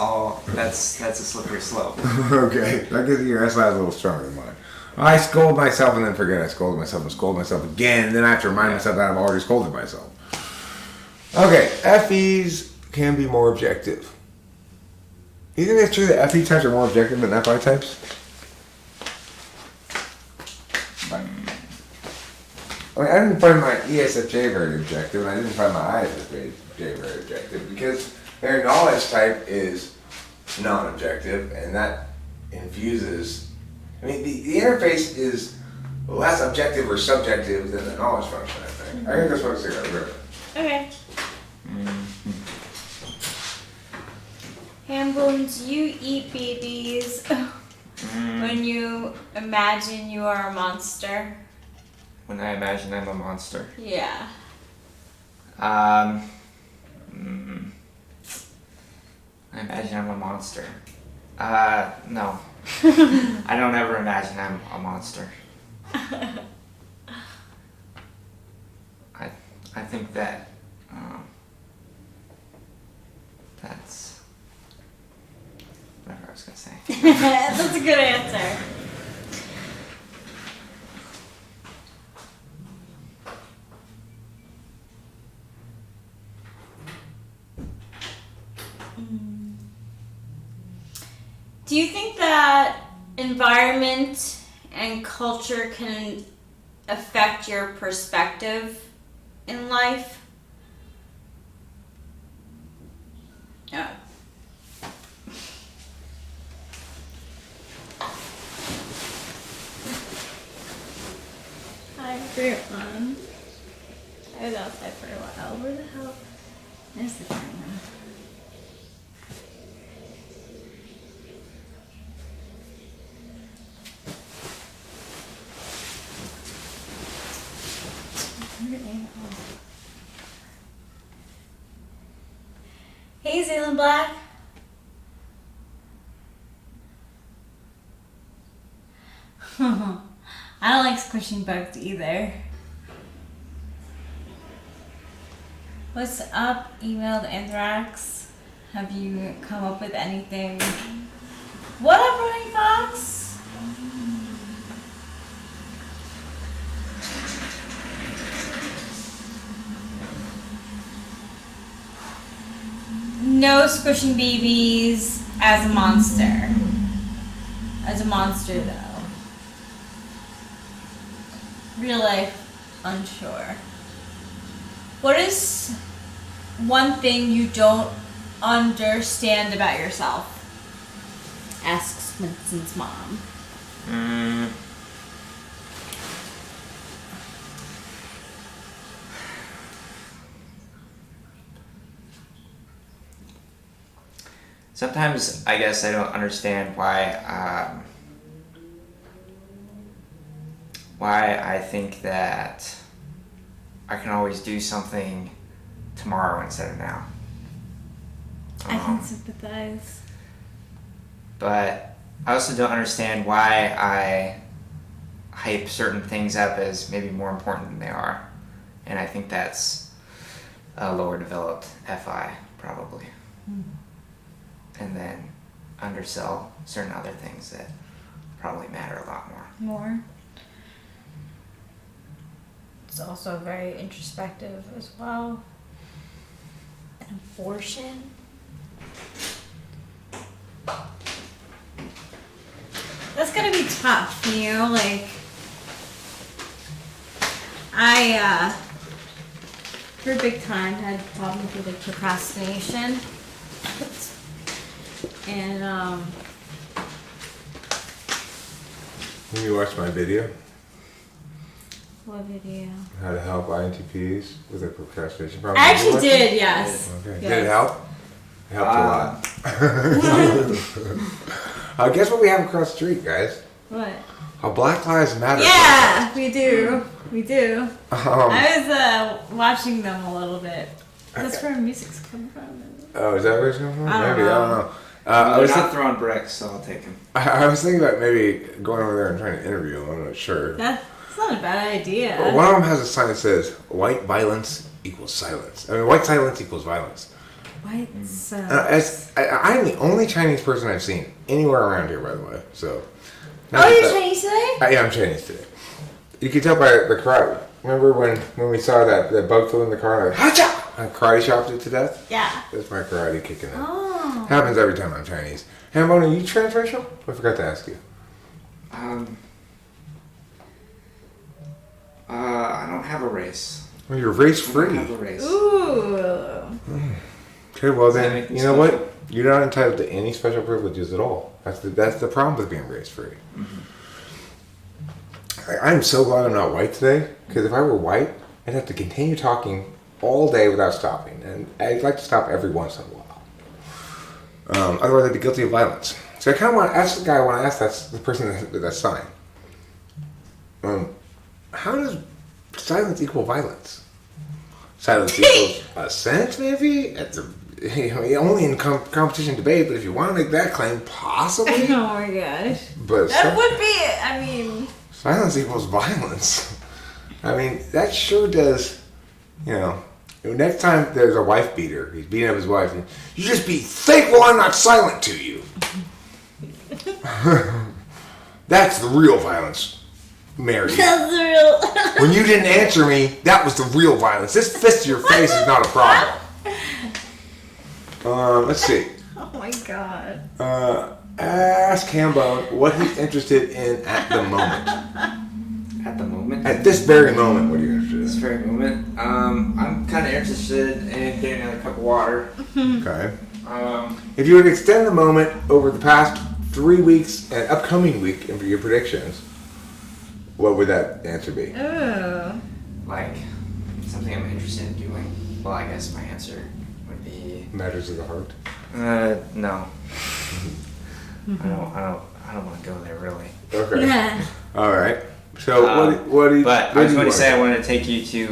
Speaker 4: that's a slippery slope.
Speaker 1: Okay, I guess your SI is a little stronger than mine. I scold myself and then forget I scolded myself and scold myself again, and then I have to remind myself that I've already scolded myself. Okay, FEs can be more objective. You think that's true that FE types are more objective than FI types? I mean, I didn't find my ESFJ very objective, and I didn't find my ISFJ very objective, because their knowledge type is non-objective, and that infuses... I mean, the interface is less objective or subjective than the knowledge function, I think. I think that's what I'm saying.
Speaker 2: Okay. Hambones, you eat babies when you imagine you are a monster.
Speaker 4: When I imagine I'm a monster.
Speaker 2: Yeah.
Speaker 4: I imagine I'm a monster. No. I don't ever imagine I'm a monster. I think that that's whatever I was gonna say.
Speaker 2: That's a good answer. Do you think that environment and culture can affect your perspective in life? Yeah. Hi, everyone. I was outside for a while. Where the hell is the camera? Hey, Zealand Black. I don't like squishing bugs either. What's up, emailed Anthrax? Have you come up with anything? What up, Running Fox? No squishing babies as a monster. As a monster, though. Real life, unsure. What is one thing you don't understand about yourself? Asks Winston's mom.
Speaker 4: Sometimes I guess I don't understand why I think that I can always do something tomorrow instead of now.
Speaker 2: I can sympathize.
Speaker 4: But I also don't understand why I hype certain things up as maybe more important than they are. And I think that's a lower developed FI, probably. And then undersell certain other things that probably matter a lot more.
Speaker 2: It's also very introspective as well. An abortion. That's gonna be tough, you know, like I for a big time had problems with like procrastination. And
Speaker 1: When you watched my video,
Speaker 2: what video?
Speaker 1: how to help INTPs with their procrastination problem.
Speaker 2: I actually did, yes.
Speaker 1: Okay.
Speaker 2: Yes.
Speaker 1: Did it help? It helped a lot. Guess what we have across the street, guys?
Speaker 2: What?
Speaker 1: How Black Lives Matter.
Speaker 2: Yeah, we do. We do.
Speaker 1: I
Speaker 2: I was watching them a little bit. That's where music's coming from.
Speaker 1: Oh, is that where it's coming from?
Speaker 2: I don't
Speaker 1: Maybe,
Speaker 2: know.
Speaker 1: I don't know.
Speaker 4: I was not throwing bricks, so I'll take them.
Speaker 1: I was thinking about maybe going over there and trying to interview him. I'm not sure.
Speaker 2: That's not a bad idea.
Speaker 1: But one of them has a sign that says, white violence equals silence. I mean, white silence equals violence.
Speaker 2: White
Speaker 1: I'm the only Chinese person I've seen anywhere around here, by the way. So.
Speaker 2: Oh, you're Chinese today?
Speaker 1: Yeah, I'm Chinese today. You can tell by the crowd. Remember when we saw that bug flew in the car and I was, Hacha! I karate chopped it to death.
Speaker 2: Yeah.
Speaker 1: That's my karate kicking in.
Speaker 2: Oh.
Speaker 1: Happens every time I'm Chinese. Hambone, are you transracial? I forgot to ask you.
Speaker 3: I don't have a race.
Speaker 1: Well, you're race
Speaker 3: I don't
Speaker 1: free.
Speaker 3: have a race.
Speaker 2: Ooh.
Speaker 1: Okay, well
Speaker 3: Does that
Speaker 1: then,
Speaker 3: make me
Speaker 1: you know what?
Speaker 3: special?
Speaker 1: You're not entitled to any special privileges at all. That's the problem with being race free. I'm so glad I'm not white today, because if I were white, I'd have to continue talking all day without stopping, and I'd like to stop every once in a while. Otherwise, I'd be guilty of violence. So I kind of want to ask the guy I want to ask. That's the person with that sign. How does silence equal violence? Silence equals assent, maybe? Only in competition debate, but if you want to make that claim, possibly.
Speaker 2: Oh my gosh.
Speaker 1: But
Speaker 2: That would be, I mean.
Speaker 1: silence equals violence. I mean, that sure does, next time there's a wife beater, he's beating up his wife, and you just be thankful I'm not silent to you. That's the real violence, Mary.
Speaker 2: That's real.
Speaker 1: When you didn't answer me, that was the real violence. This fist to your face is not a problem. Let's see.
Speaker 2: Oh my god.
Speaker 1: Ask Hambone what he's interested in at the moment.
Speaker 3: At the moment?
Speaker 1: At this very moment, what are you interested in?
Speaker 3: This very moment? I'm kind of interested in getting another cup of water.
Speaker 1: Okay. If you would extend the moment over the past 3 weeks and upcoming week and for your predictions, what would that answer be?
Speaker 2: Ooh.
Speaker 3: Like, something I'm interested in doing. Well, I guess my answer would be...
Speaker 1: Matters of the heart.
Speaker 3: No. I don't want to go there, really.
Speaker 1: Okay. All right. So what do you?
Speaker 3: But
Speaker 1: what
Speaker 3: I was
Speaker 1: do you
Speaker 3: going to
Speaker 1: want?
Speaker 3: say I wanted to take you to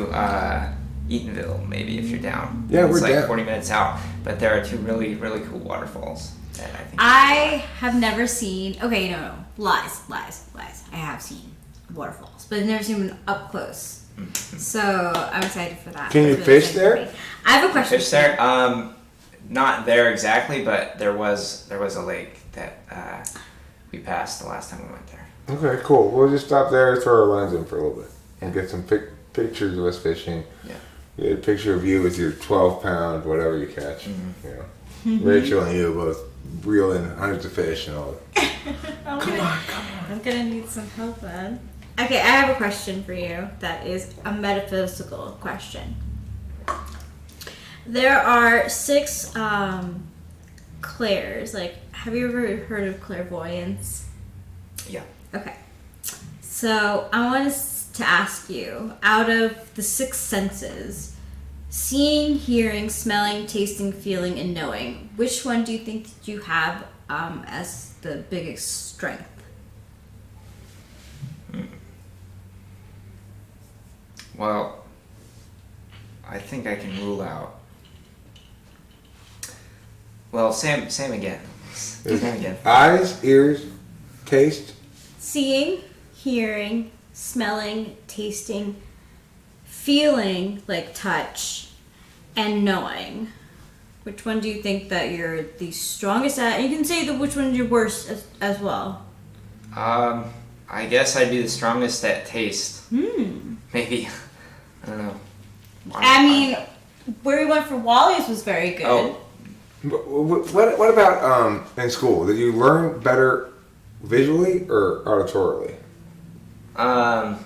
Speaker 3: Eatonville, maybe, if you're down.
Speaker 1: Yeah,
Speaker 3: it's
Speaker 1: we're
Speaker 3: like
Speaker 1: down.
Speaker 3: 40 minutes out, but there are two really, really cool waterfalls that I think.
Speaker 2: I have never seen. Okay, no. Lies. I have seen waterfalls, but I've never seen them up close. So I'm excited for that.
Speaker 1: Can you
Speaker 2: That's really
Speaker 1: fish
Speaker 2: exciting
Speaker 1: there?
Speaker 2: for me. I have a question.
Speaker 3: Fish there? Not there exactly, but there was a lake that we passed the last time we went there.
Speaker 1: Okay, cool. We'll just stop there, throw our lines in for a little bit, and get some pictures of us fishing.
Speaker 3: Yeah.
Speaker 1: Get a picture of you with your 12-pound whatever you catch. Rachel and you both reeling hundreds of fish and all. Come on.
Speaker 2: I'm gonna need some help then. Okay, I have a question for you that is a metaphysical question. There are 6 clairs. Like, have you ever heard of clairvoyance?
Speaker 3: Yeah.
Speaker 2: Okay. So I want to ask you, out of the 6 senses, seeing, hearing, smelling, tasting, feeling, and knowing, which one do you think that you have as the biggest strength?
Speaker 3: Well, I think I can rule out. Well, same again. Same again.
Speaker 1: Eyes, ears, taste.
Speaker 2: Seeing, hearing, smelling, tasting, feeling, like touch, and knowing. Which one do you think that you're the strongest at? And you can say which one you're worst as well.
Speaker 3: I guess I'd be the strongest at taste. Maybe. I don't know.
Speaker 2: I mean, where we went for Wally's was very good.
Speaker 3: Oh.
Speaker 1: What about in school? Did you learn better visually or auditorily?
Speaker 3: Well,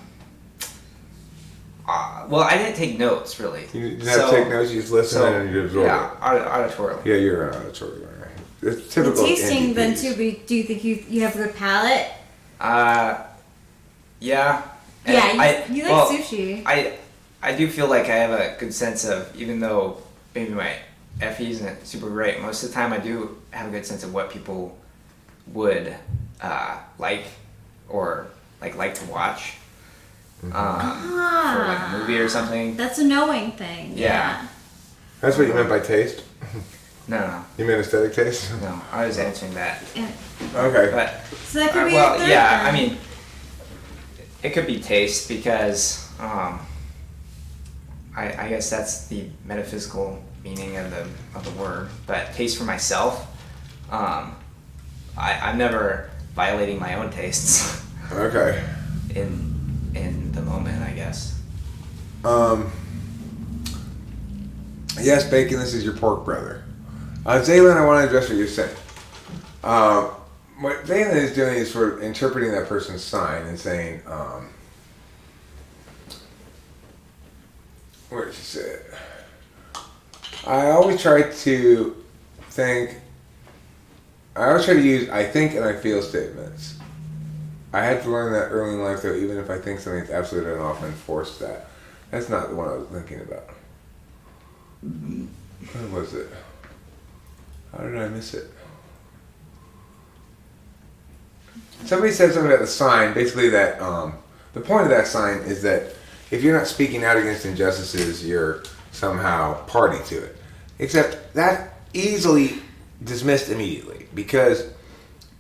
Speaker 3: I didn't take notes really.
Speaker 1: You didn't have to take notes. You just listen and you absorb
Speaker 3: yeah,
Speaker 1: it.
Speaker 3: auditorily.
Speaker 1: Yeah, you're an auditory learner. It's
Speaker 2: The
Speaker 1: typical.
Speaker 2: tasting then
Speaker 1: NDPs.
Speaker 2: too, but do you think you have a good palate?
Speaker 3: Yeah. And
Speaker 2: Yeah, you like sushi.
Speaker 3: I do feel like I have a good sense of, even though maybe my FE isn't super great, most of the time I do have a good sense of what people would like or like to watch for like a movie or something.
Speaker 2: That's a knowing thing.
Speaker 3: Yeah.
Speaker 1: That's what you meant by taste?
Speaker 3: No,
Speaker 1: You meant aesthetic taste?
Speaker 3: no, I was answering that.
Speaker 2: Yeah.
Speaker 1: Okay.
Speaker 3: But
Speaker 2: So that could be
Speaker 3: well,
Speaker 2: a third
Speaker 3: yeah,
Speaker 2: then.
Speaker 3: I mean, it could be taste because I guess that's the metaphysical meaning of the word. But taste for myself, I'm never violating my own tastes
Speaker 1: Okay.
Speaker 3: in the moment, I guess.
Speaker 1: Yes, Bacon, this is your pork brother. Zaylin, I want to address what you're saying. What Zaylin is doing is sort of interpreting that person's sign and saying, where did she say it? I always try to use I think and I feel statements. I had to learn that early in life, though, even if I think something's absolutely, I don't often enforce that. That's not the one I was thinking about. What was it? How did I miss it? Somebody said something about the sign, basically that the point of that sign is that if you're not speaking out against injustices, you're somehow party to it. Except that easily dismissed immediately, because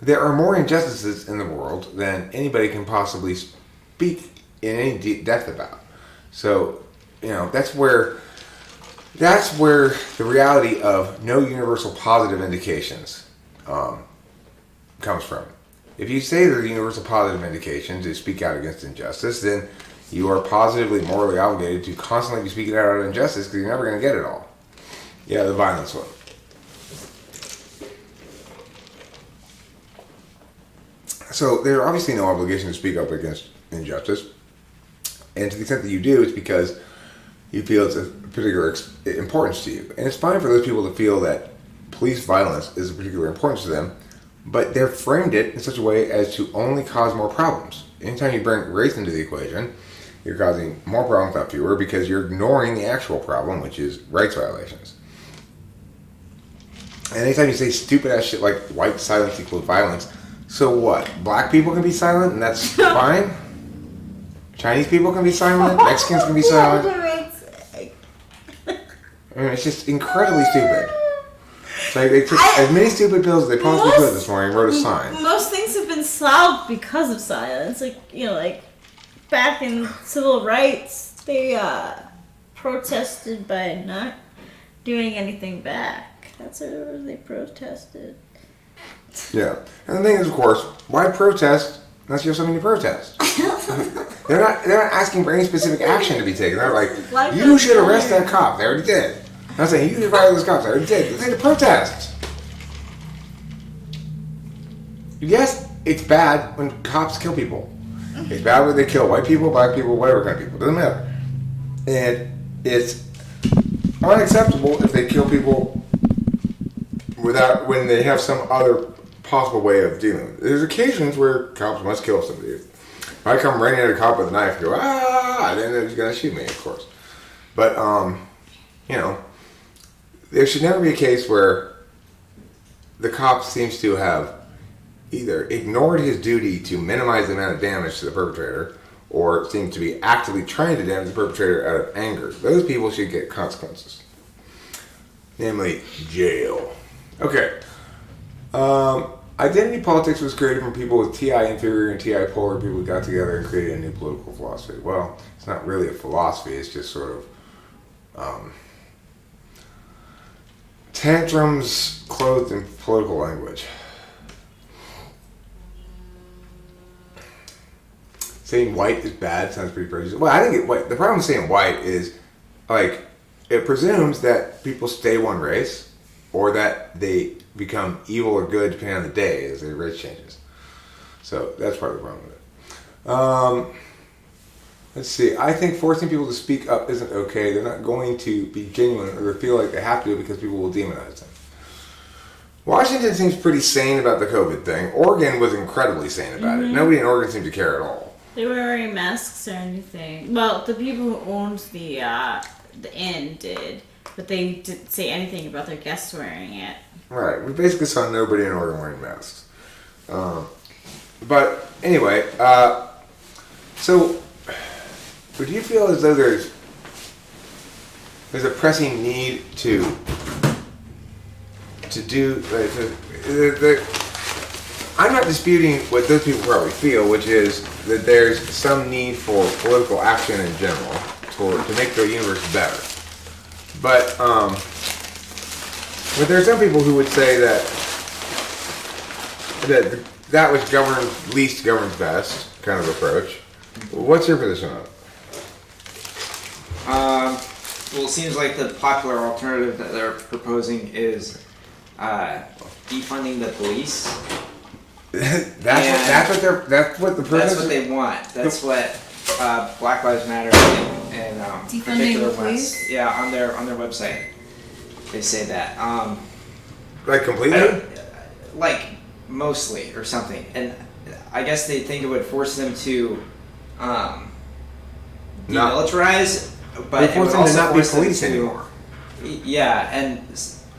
Speaker 1: there are more injustices in the world than anybody can possibly speak in any depth about. So, that's where the reality of no universal positive indications comes from. If you say there's a universal positive indication to speak out against injustice, then you are positively, morally obligated to constantly be speaking out on injustice because you're never going to get it all. Yeah, the violence one. So there's obviously no obligation to speak up against injustice. And to the extent that you do, it's because you feel it's of particular importance to you. And it's fine for those people to feel that police violence is of particular importance to them, but they've framed it in such a way as to only cause more problems. Anytime you bring race into the equation, you're causing more problems, not fewer, because you're ignoring the actual problem, which is rights violations. And anytime you say stupid ass shit like white silence equals violence, so what? Black people can be silent and that's fine? Chinese people can be silent? Mexicans can be silent? I mean, it's just incredibly stupid. It's like they took as many stupid pills as they possibly could this morning and wrote a sign.
Speaker 5: Most things have been solved because of silence. Like back in civil rights, they protested by not doing anything back. That's what they protested.
Speaker 1: Yeah. And the thing is, of course, why protest unless you have something to protest? They're not asking for any specific action to be taken. They're like, you should arrest that cop. They already did. I'm not saying you should fire those cops. They already did. They need to protest. Yes, it's bad when cops kill people. It's bad when they kill white people, black people, whatever kind of people. It doesn't matter. And it's unacceptable if they kill people when they have some other possible way of dealing with it. There's occasions where cops must kill somebody. If I come running at a cop with a knife and go, then they're just going to shoot me, of course. But, there should never be a case where the cop seems to have either ignored his duty to minimize the amount of damage to the perpetrator or seems to be actively trying to damage the perpetrator out of anger. Those people should get consequences. Namely, jail. Okay. Identity politics was created from people with TI inferior and TI polar people who got together and created a new political philosophy. Well, it's not really a philosophy, it's just sort of tantrums clothed in political language. Saying white is bad sounds pretty prejudiced. Well, I think the problem with saying white is, it presumes that people stay one race or that they become evil or good depending on the day as their race changes. So that's part of the problem with it. Let's see. I think forcing people to speak up isn't okay. They're not going to be genuine or feel like they have to because people will demonize them. Washington seems pretty sane about the COVID thing. Oregon was incredibly sane about it. Nobody in Oregon seemed to care at all.
Speaker 5: They weren't wearing masks or anything. Well, the people who owned the inn did, but they didn't say anything about their guests wearing it.
Speaker 1: Right. We basically saw nobody in Oregon wearing masks. But anyway, so do you feel as though there's a pressing need to do I'm not disputing what those people probably feel, which is that there's some need for political action in general to make the universe better. But there are some people who would say that which governs least governs best kind of approach. What's your position on it?
Speaker 4: Well, it seems like the popular alternative that they're proposing is defunding the police.
Speaker 1: That's what the
Speaker 4: That's
Speaker 1: protesters.
Speaker 4: what they want. That's what Black Lives Matter and
Speaker 5: Defunding
Speaker 4: particular
Speaker 5: the police?
Speaker 4: ones. Yeah, on their website, they say that.
Speaker 1: Like
Speaker 4: I
Speaker 1: completely.
Speaker 4: don't, like mostly or something, and I guess they think it would force them to demilitarize, but
Speaker 1: They
Speaker 4: it
Speaker 1: force
Speaker 4: would
Speaker 1: them to
Speaker 4: also
Speaker 1: not be
Speaker 4: force them
Speaker 1: police
Speaker 4: to-
Speaker 1: anymore.
Speaker 4: Yeah, and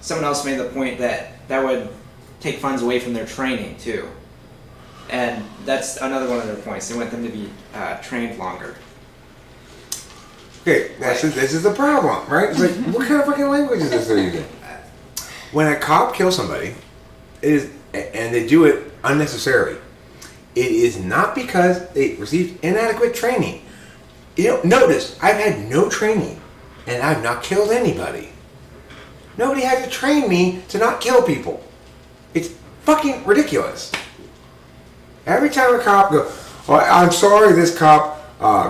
Speaker 4: someone else made the point that would take funds away from their training too, and that's another one of their points. They want them to be trained longer.
Speaker 1: Okay, this is the problem, right? It's like, what kind of fucking language is this they're using? When a cop kills somebody, and they do it unnecessarily, it is not because they received inadequate training. You know, notice, I've had no training, and I've not killed anybody. Nobody had to train me to not kill people. It's fucking ridiculous. Every time a cop goes, well, I'm sorry this cop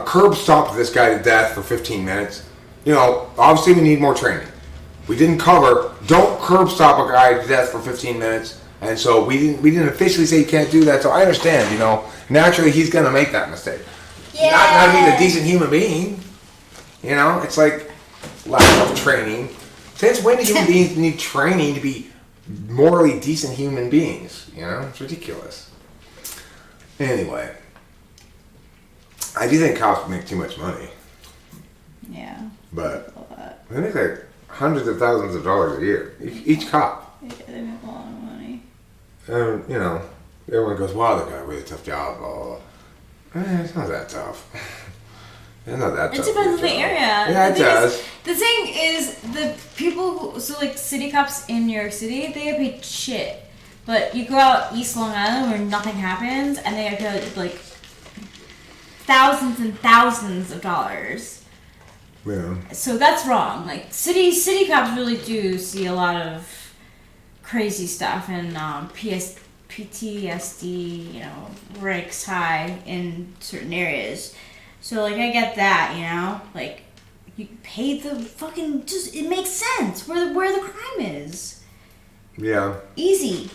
Speaker 1: curb stopped this guy to death for 15 minutes. You know, obviously we need more training. We didn't cover, don't curb stop a guy to death for 15 minutes. And so we didn't officially say you can't do that. So I understand, you know, naturally he's going to make that mistake.
Speaker 2: Yeah.
Speaker 1: Not being a decent human being. You know, it's like lack of training. Since when do human beings need training to be morally decent human beings? You know, it's ridiculous. Anyway, I do think cops make too much money,
Speaker 5: Yeah.
Speaker 1: but
Speaker 5: A lot.
Speaker 1: they make like hundreds of thousands of dollars a year. Each cop.
Speaker 5: Yeah, they make a lot of money.
Speaker 1: And, you know, everyone goes, wow, they got a really tough job. Blah, blah, blah. It's not that tough. It's not that
Speaker 5: It
Speaker 1: tough.
Speaker 5: depends on the
Speaker 1: job.
Speaker 5: area.
Speaker 1: Yeah, it does.
Speaker 5: The thing is, the people who, so like city cops in New York City, they get paid shit. But you go out East Long Island where nothing happens, and they get paid like thousands and thousands of dollars.
Speaker 1: Yeah.
Speaker 5: So that's wrong. Like city cops really do see a lot of crazy stuff, and PTSD, you know, ranks high in certain areas. So like I get that, you know, like you pay the fucking just it makes sense where the crime is.
Speaker 1: Yeah.
Speaker 5: Easy.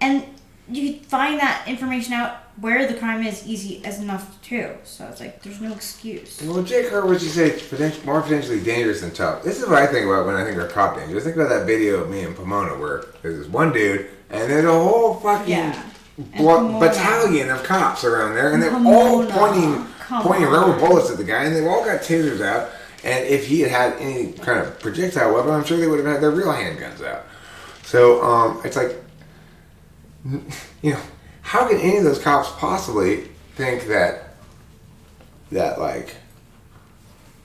Speaker 5: And you can find that information out where the crime is easy as enough too. So it's like there's no excuse.
Speaker 1: Well, Jake Herbert, you say it's more potentially dangerous than tough. This is what I think about when I think of cop dangerous. Think about that video of me in Pomona where there's this one dude and there's a whole fucking
Speaker 5: Yeah. And Pomona.
Speaker 1: battalion of cops around there, and they're all pointing rubber bullets at the guy, and they've all got tasers out. And if he had had any kind of projectile weapon, I'm sure they would have had their real handguns out. So it's like, you know, how can any of those cops possibly think that like,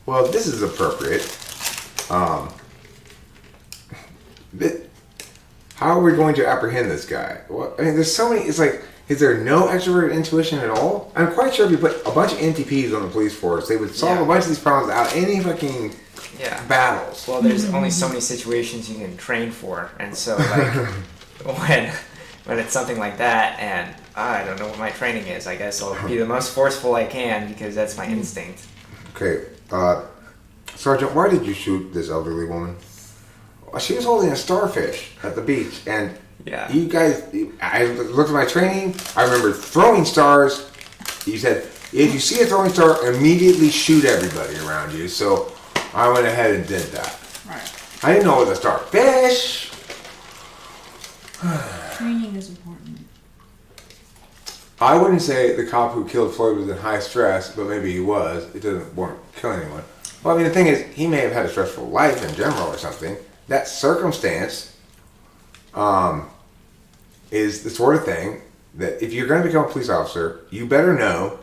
Speaker 1: well, this is appropriate. How are we going to apprehend this guy? Well, I mean, there's so many. It's like, is there no extroverted intuition at all? I'm quite sure if you put a bunch of NTPs on the police force, they would solve a bunch of these problems without any fucking battles.
Speaker 4: Well, there's only so many situations you can train for, and so like when it's something like that, and I don't know what my training is, I guess I'll be the most forceful I can because that's my instinct.
Speaker 1: Okay, Sergeant, why did you shoot this elderly woman? She was holding a starfish at the beach, and you guys, I looked at my training, I remember throwing stars. You said, if you see a throwing star, immediately shoot everybody around you, so I went ahead and did that.
Speaker 5: Right.
Speaker 1: I didn't know it was a starfish.
Speaker 5: Training is important.
Speaker 1: I wouldn't say the cop who killed Floyd was in high stress, but maybe he was. It doesn't warrant killing anyone. Well, I mean, the thing is, he may have had a stressful life in general or something. That circumstance is the sort of thing that if you're going to become a police officer, you better know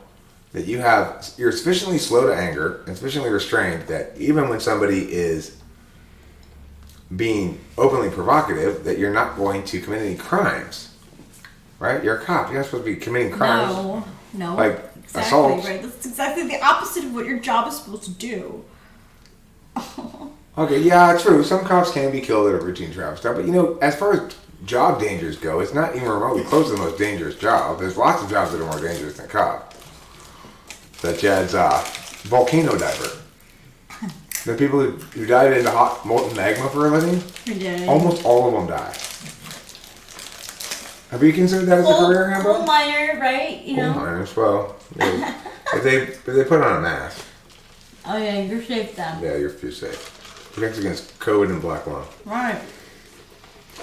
Speaker 1: that you're sufficiently slow to anger and sufficiently restrained that even when somebody is being openly provocative, that you're not going to commit any crimes. Right? You're a cop. You're not supposed to be committing crimes.
Speaker 5: No.
Speaker 1: Like
Speaker 5: exactly,
Speaker 1: assaults.
Speaker 5: right? That's exactly the opposite of what your job is supposed to do.
Speaker 1: Okay, yeah, true. Some cops can be killed at a routine traffic stop, but you know, as far as job dangers go, it's not even remotely close to the most dangerous job. There's lots of jobs that are more dangerous than cop, such as volcano diver. The people who dive into hot molten magma for a living,
Speaker 5: Yeah.
Speaker 1: almost all of them die. Have you considered that as a career,
Speaker 5: Coal
Speaker 1: Hambo?
Speaker 5: miner, right? You
Speaker 1: Coal
Speaker 5: know.
Speaker 1: miners, well, yeah. if they put on a mask,
Speaker 5: Oh yeah, you're safe then.
Speaker 1: yeah, you're safe. Protects against COVID and black lung.
Speaker 5: Right.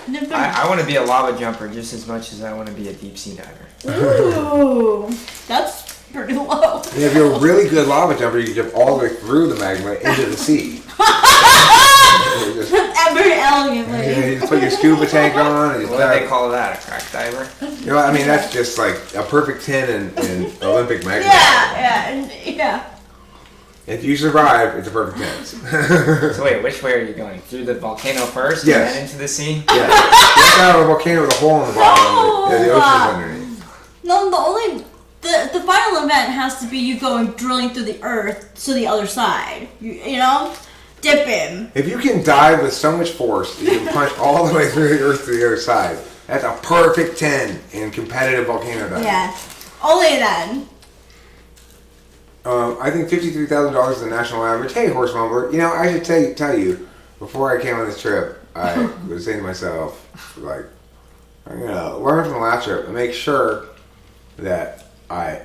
Speaker 4: I want to be a lava jumper just as much as I want to be a deep sea diver.
Speaker 5: Ooh, that's pretty low.
Speaker 1: And if you're a really good lava jumper, you can jump all the way through the magma into the sea. You just,
Speaker 5: Very elegantly.
Speaker 1: you just put your scuba tank on and you
Speaker 4: What do they call that? A crack diver?
Speaker 1: You know, I mean, that's just like a perfect 10 in Olympic magma.
Speaker 5: Yeah.
Speaker 1: If you survive, it's a perfect 10.
Speaker 4: So wait, which way are you going? Through the volcano first
Speaker 1: Yes.
Speaker 4: and then into the sea?
Speaker 1: Yeah. It's out of a volcano with a hole in the bottom.
Speaker 5: No!
Speaker 1: Yeah, the ocean's underneath.
Speaker 5: No, the final event has to be you going drilling through the earth to the other side. You know, dipping.
Speaker 1: If you can dive with so much force, you can punch all the way through the earth to the other side. That's a perfect 10 in competitive volcano diving.
Speaker 5: Yeah, only then.
Speaker 1: I think $53,000 is the national average. Hey, horse mumbler, you know, I should tell you, before I came on this trip, I was saying to myself, like, I'm gonna learn from the last trip and make sure that I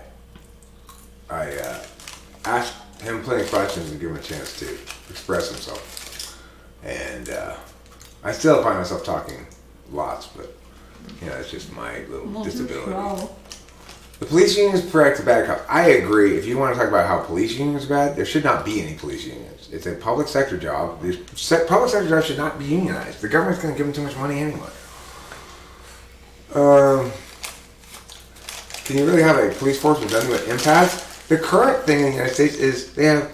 Speaker 1: ask him plenty of questions and give him a chance to express himself. And I still find myself talking lots, but you know, it's just my little disability. The police union is correct to bad cops. I agree. If you want to talk about how police unions are bad, there should not be any police unions. It's a public sector job. The public sector job should not be unionized. The government's going to give them too much money anyway. Can you really have a police force with nothing but empaths? The current thing in the United States is they have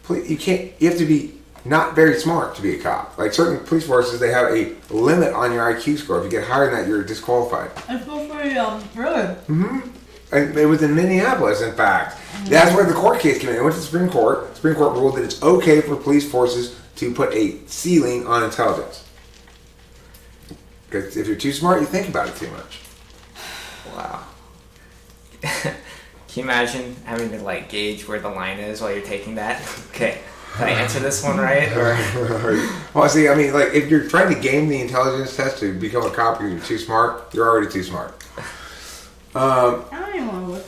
Speaker 1: you have to be not very smart to be a cop. Like certain police forces, they have a limit on your IQ score. If you get higher than that, you're disqualified.
Speaker 5: It's supposed to be really.
Speaker 1: And it was in Minneapolis, in fact. That's where the court case came in. It went to the Supreme Court. The Supreme Court ruled that it's okay for police forces to put a ceiling on intelligence. Because if you're too smart, you think about it too much.
Speaker 4: Wow. Can you imagine having to like gauge where the line is while you're taking that? Okay, did I answer this one right? Or
Speaker 1: Well, see, I mean, like, if you're trying to game the intelligence test to become a cop because you're too smart, you're already too smart.
Speaker 5: I don't even want to look.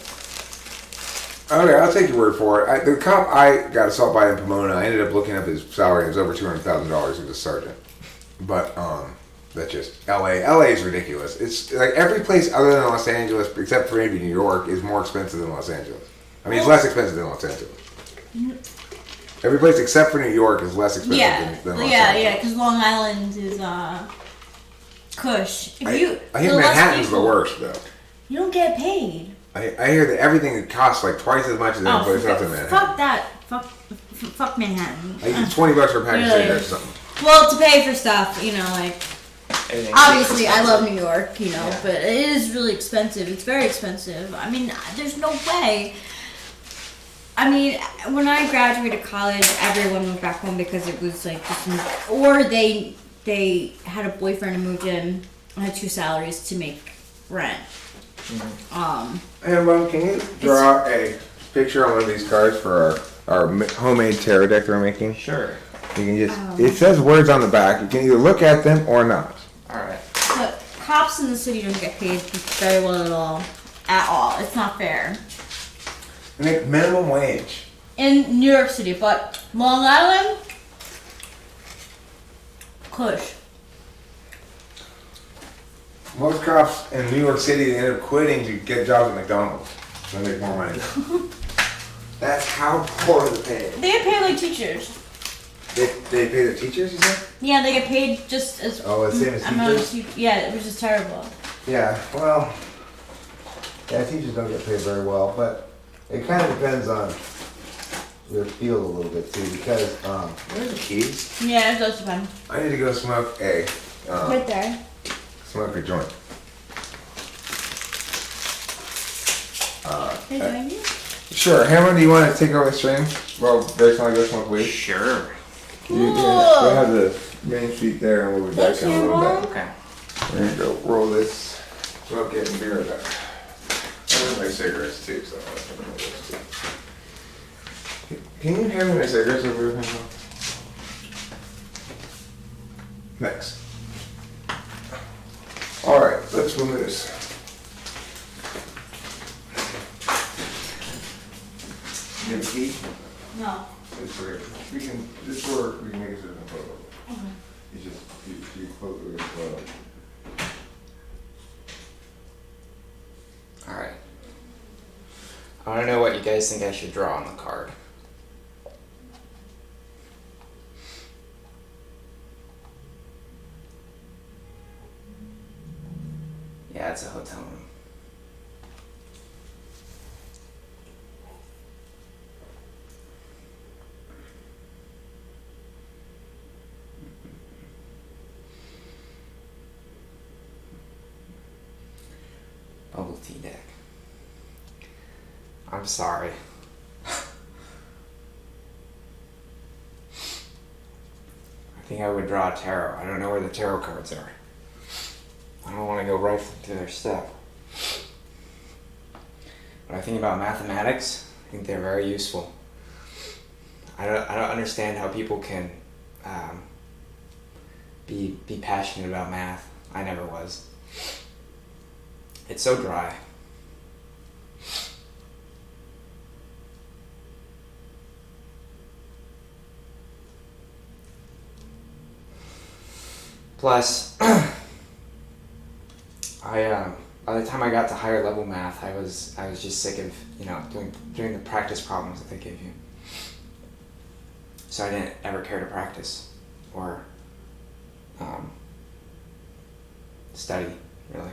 Speaker 1: Okay, I'll take your word for it. The cop I got assaulted by in Pomona, I ended up looking up his salary. It was over $200,000. He was a sergeant. But that's just LA. LA is ridiculous. It's like every place other than Los Angeles, except for maybe New York, is more expensive than Los Angeles. I mean, it's less expensive than Los Angeles. Every place except for New York is less expensive than Los Angeles.
Speaker 5: Yeah, because Long Island is cush. If
Speaker 1: I
Speaker 5: you
Speaker 1: hear
Speaker 5: the less
Speaker 1: Manhattan's the
Speaker 5: people-
Speaker 1: worst, though.
Speaker 5: You don't get paid.
Speaker 1: I hear that everything costs like twice as much as any place else in Manhattan.
Speaker 5: Fuck that. Fuck Manhattan.
Speaker 1: Like $20 for a pack of
Speaker 5: Really?
Speaker 1: cigarettes or something.
Speaker 5: Well, to pay for stuff, you know, like
Speaker 4: everything.
Speaker 5: obviously I love New York, you know,
Speaker 4: Yeah.
Speaker 5: but it is really expensive. It's very expensive. I mean, there's no way. I mean, when I graduated college, everyone moved back home because it was like just, or they had a boyfriend and moved in and had 2 salaries to make rent.
Speaker 1: Hey, Mom, can you draw a picture on one of these cards for our homemade tarot deck we're making?
Speaker 4: Sure.
Speaker 1: You can just, it says words on the back. You can either look at them or not.
Speaker 4: Alright.
Speaker 5: But cops in the city don't get paid very well at all. At all. It's not fair.
Speaker 1: They make minimum wage.
Speaker 5: In New York City, but Long Island, cush.
Speaker 1: Most cops in New York City they end up quitting to get jobs at McDonald's. They make more money. That's how poor the pay.
Speaker 5: They get paid like teachers.
Speaker 1: They pay the teachers, you said?
Speaker 5: Yeah, they get paid just as.
Speaker 1: Oh, the same as teachers?
Speaker 5: Yeah, which is terrible.
Speaker 1: Yeah, well, yeah, teachers don't get paid very well, but it kind of depends on their field a little bit too, because, where's the keys?
Speaker 5: Yeah, it does depend.
Speaker 1: I need to go smoke
Speaker 5: Right there.
Speaker 1: smoke a joint.
Speaker 5: Hey, join you?
Speaker 1: Sure, Hammer, do you want to take over the stream? Well, Grace, want to go smoke weed?
Speaker 4: Sure.
Speaker 1: You have the main street there, and we'll be back in a little bit.
Speaker 4: Okay.
Speaker 1: We're gonna go roll this, smoke it, and be right back. I have my cigarettes too, so I'll roll those too. Can you hand me my cigarettes over here, Hammer? Next. All right, let's move this. You have a key?
Speaker 2: No.
Speaker 1: It's weird. We can, this door, we can make it so it's photo.
Speaker 2: Okay.
Speaker 1: It's just, you close it with a photo.
Speaker 4: Alright. I want to know what you guys think I should draw on the card. Yeah, it's a hotel room. Bubble tea deck. I'm sorry. I think I would draw a tarot. I don't know where the tarot cards are. I don't want to go right to their stuff. When I think about mathematics, I think they're very useful. I don't understand how people can be passionate about math. I never was. It's so dry. Plus, by the time I got to higher level math, I was just sick of doing the practice problems that they give you. So I didn't ever care to practice or study really.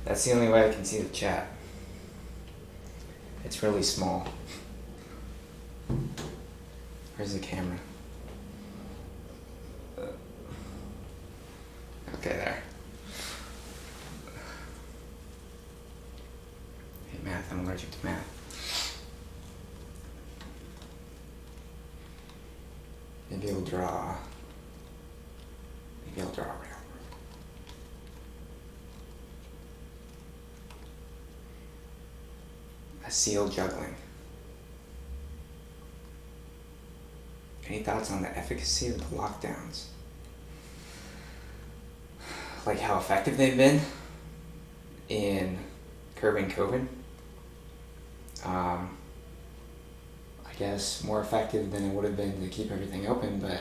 Speaker 4: That's the only way I can see the chat. It's really small. Where's the camera? Okay, there. Hey, math, I'm allergic to math. Maybe I'll draw. Maybe I'll draw a railroad. A seal juggling. Any thoughts on the efficacy of the lockdowns? Like how effective they've been in curbing COVID? I guess more effective than it would have been to keep everything open, but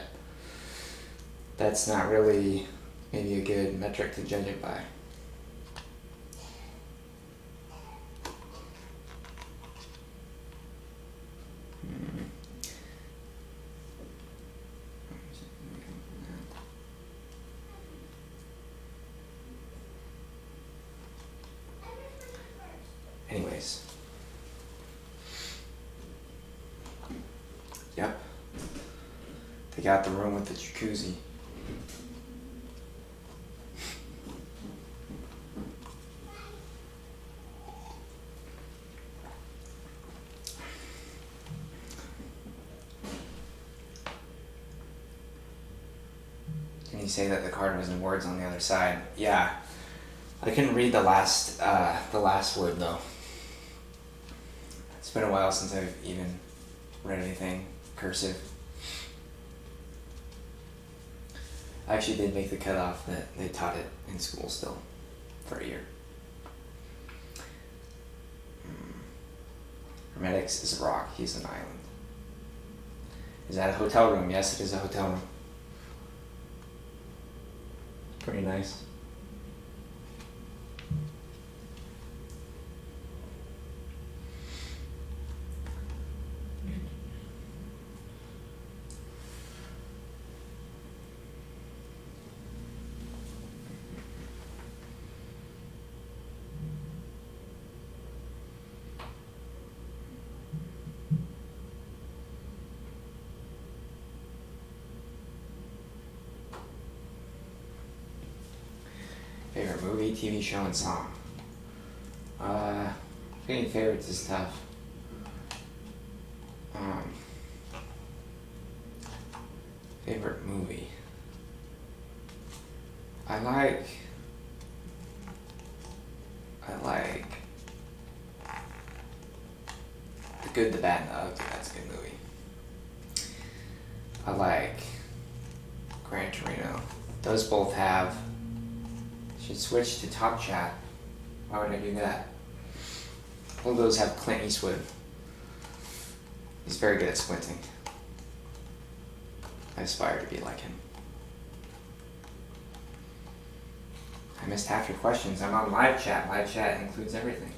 Speaker 4: that's not really maybe a good metric to judge it by. Anyways. Yep. They got the room with the jacuzzi. Can you say that the card was in words on the other side? Yeah. I couldn't read the last word though. It's been a while since I've even read anything cursive. I actually did make the cutoff that they taught it in school still for a year. Hermetics is a rock, he's an island. Is that a hotel room? Yes, it is a hotel room. Pretty nice. Favorite movie, TV show, and song? Picking favorites is tough. Favorite movie? I like The Good, the Bad, and the Ugly. That's a good movie.
Speaker 3: I like Gran Torino. Those both have. Should switch to Top Chat. Why would I do that? All those have Clint Eastwood. He's very good at squinting. I aspire to be like him. I missed half your questions. I'm on live chat. Live chat includes everything.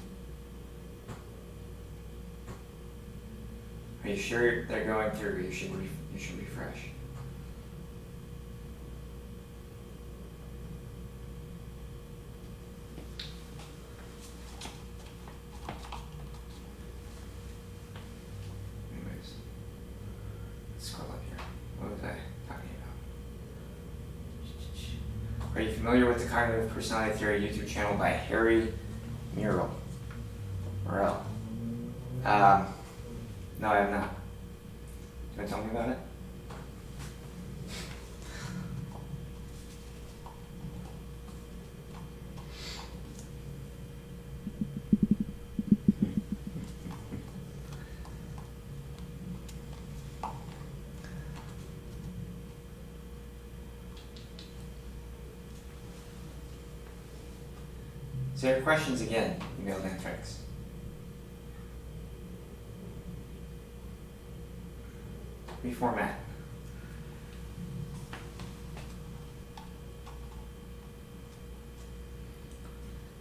Speaker 3: Are you sure they're going through? You should refresh. Anyways, let's scroll up here. What was I talking about? Are you familiar with the Cognitive Personality Theory YouTube channel by Harry Murrell? No, I am not. Do you want to tell me about it? So your questions again, email Nantrix. Reformat.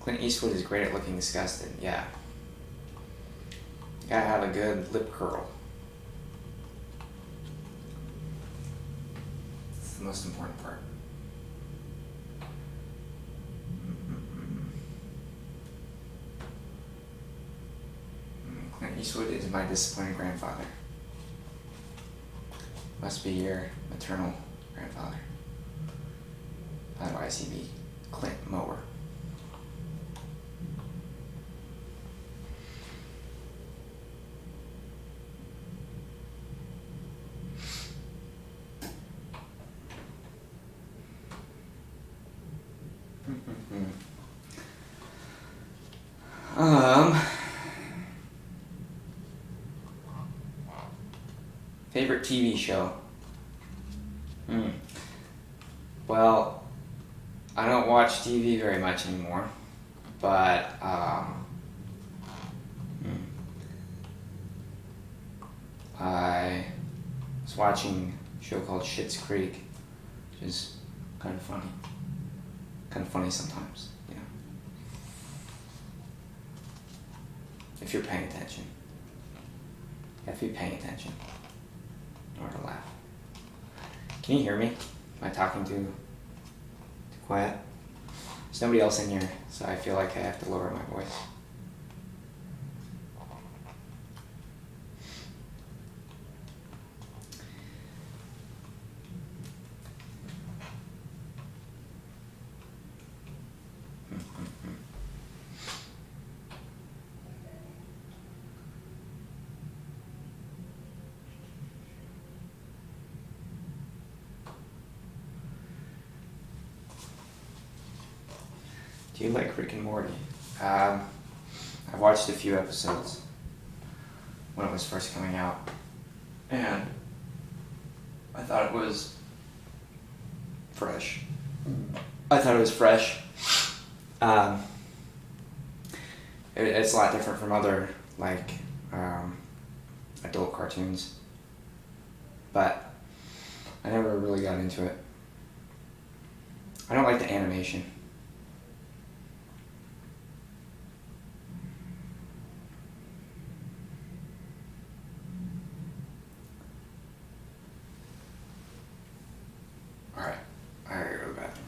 Speaker 3: Clint Eastwood is great at looking disgusted, yeah. You gotta have a good lip curl. It's the most important part. Clint Eastwood is my disappointed grandfather. Must be your maternal grandfather. Otherwise he'd be Clint Mower. Favorite TV show? Well, I don't watch TV very much anymore, but I was watching a show called Schitt's Creek, which is kind of funny. Kind of funny sometimes, you know. If you're paying attention. You have to be paying attention in order to laugh. Can you hear me? Am I talking too quiet? There's nobody else in here, so I feel like I have to lower my voice. Do you like Rick and Morty? I've watched a few episodes when it was first coming out, and I thought it was fresh. It's a lot different from other adult cartoons, but I never really got into it. I don't like the animation. Alright, I gotta go to the bathroom.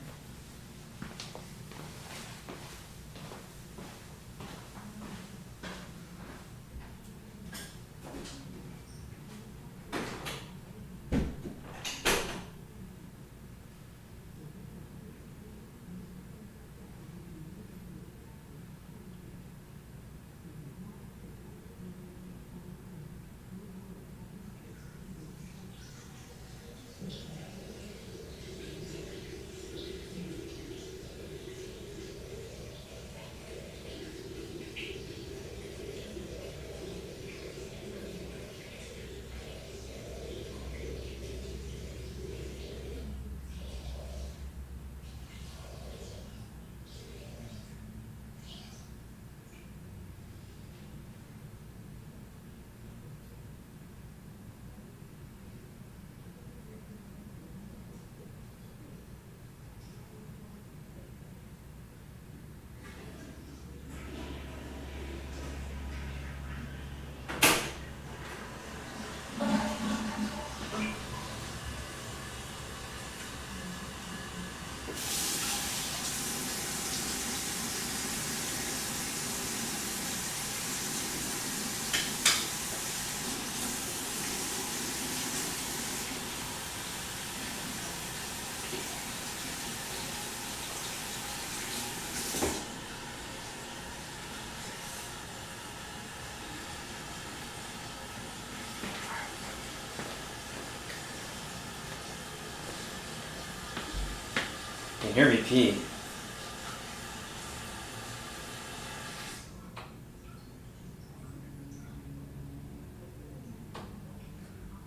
Speaker 3: hear me pee.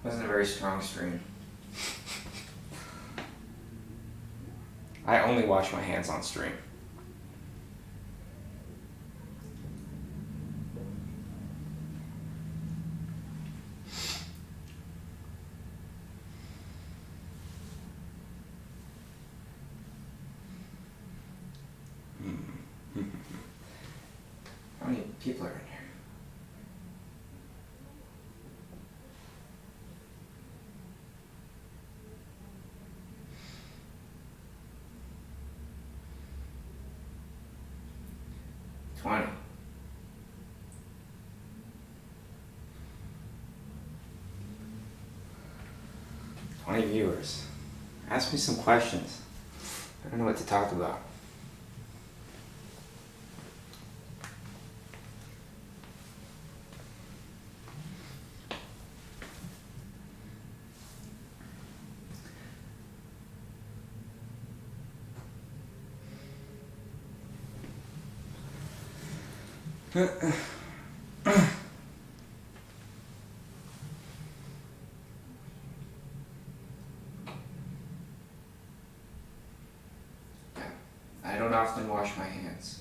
Speaker 3: Wasn't a very strong stream. I only wash my hands on stream. How many people are in here? $20. Viewers. Ask me some questions. I don't know what to talk about. I don't often wash my hands,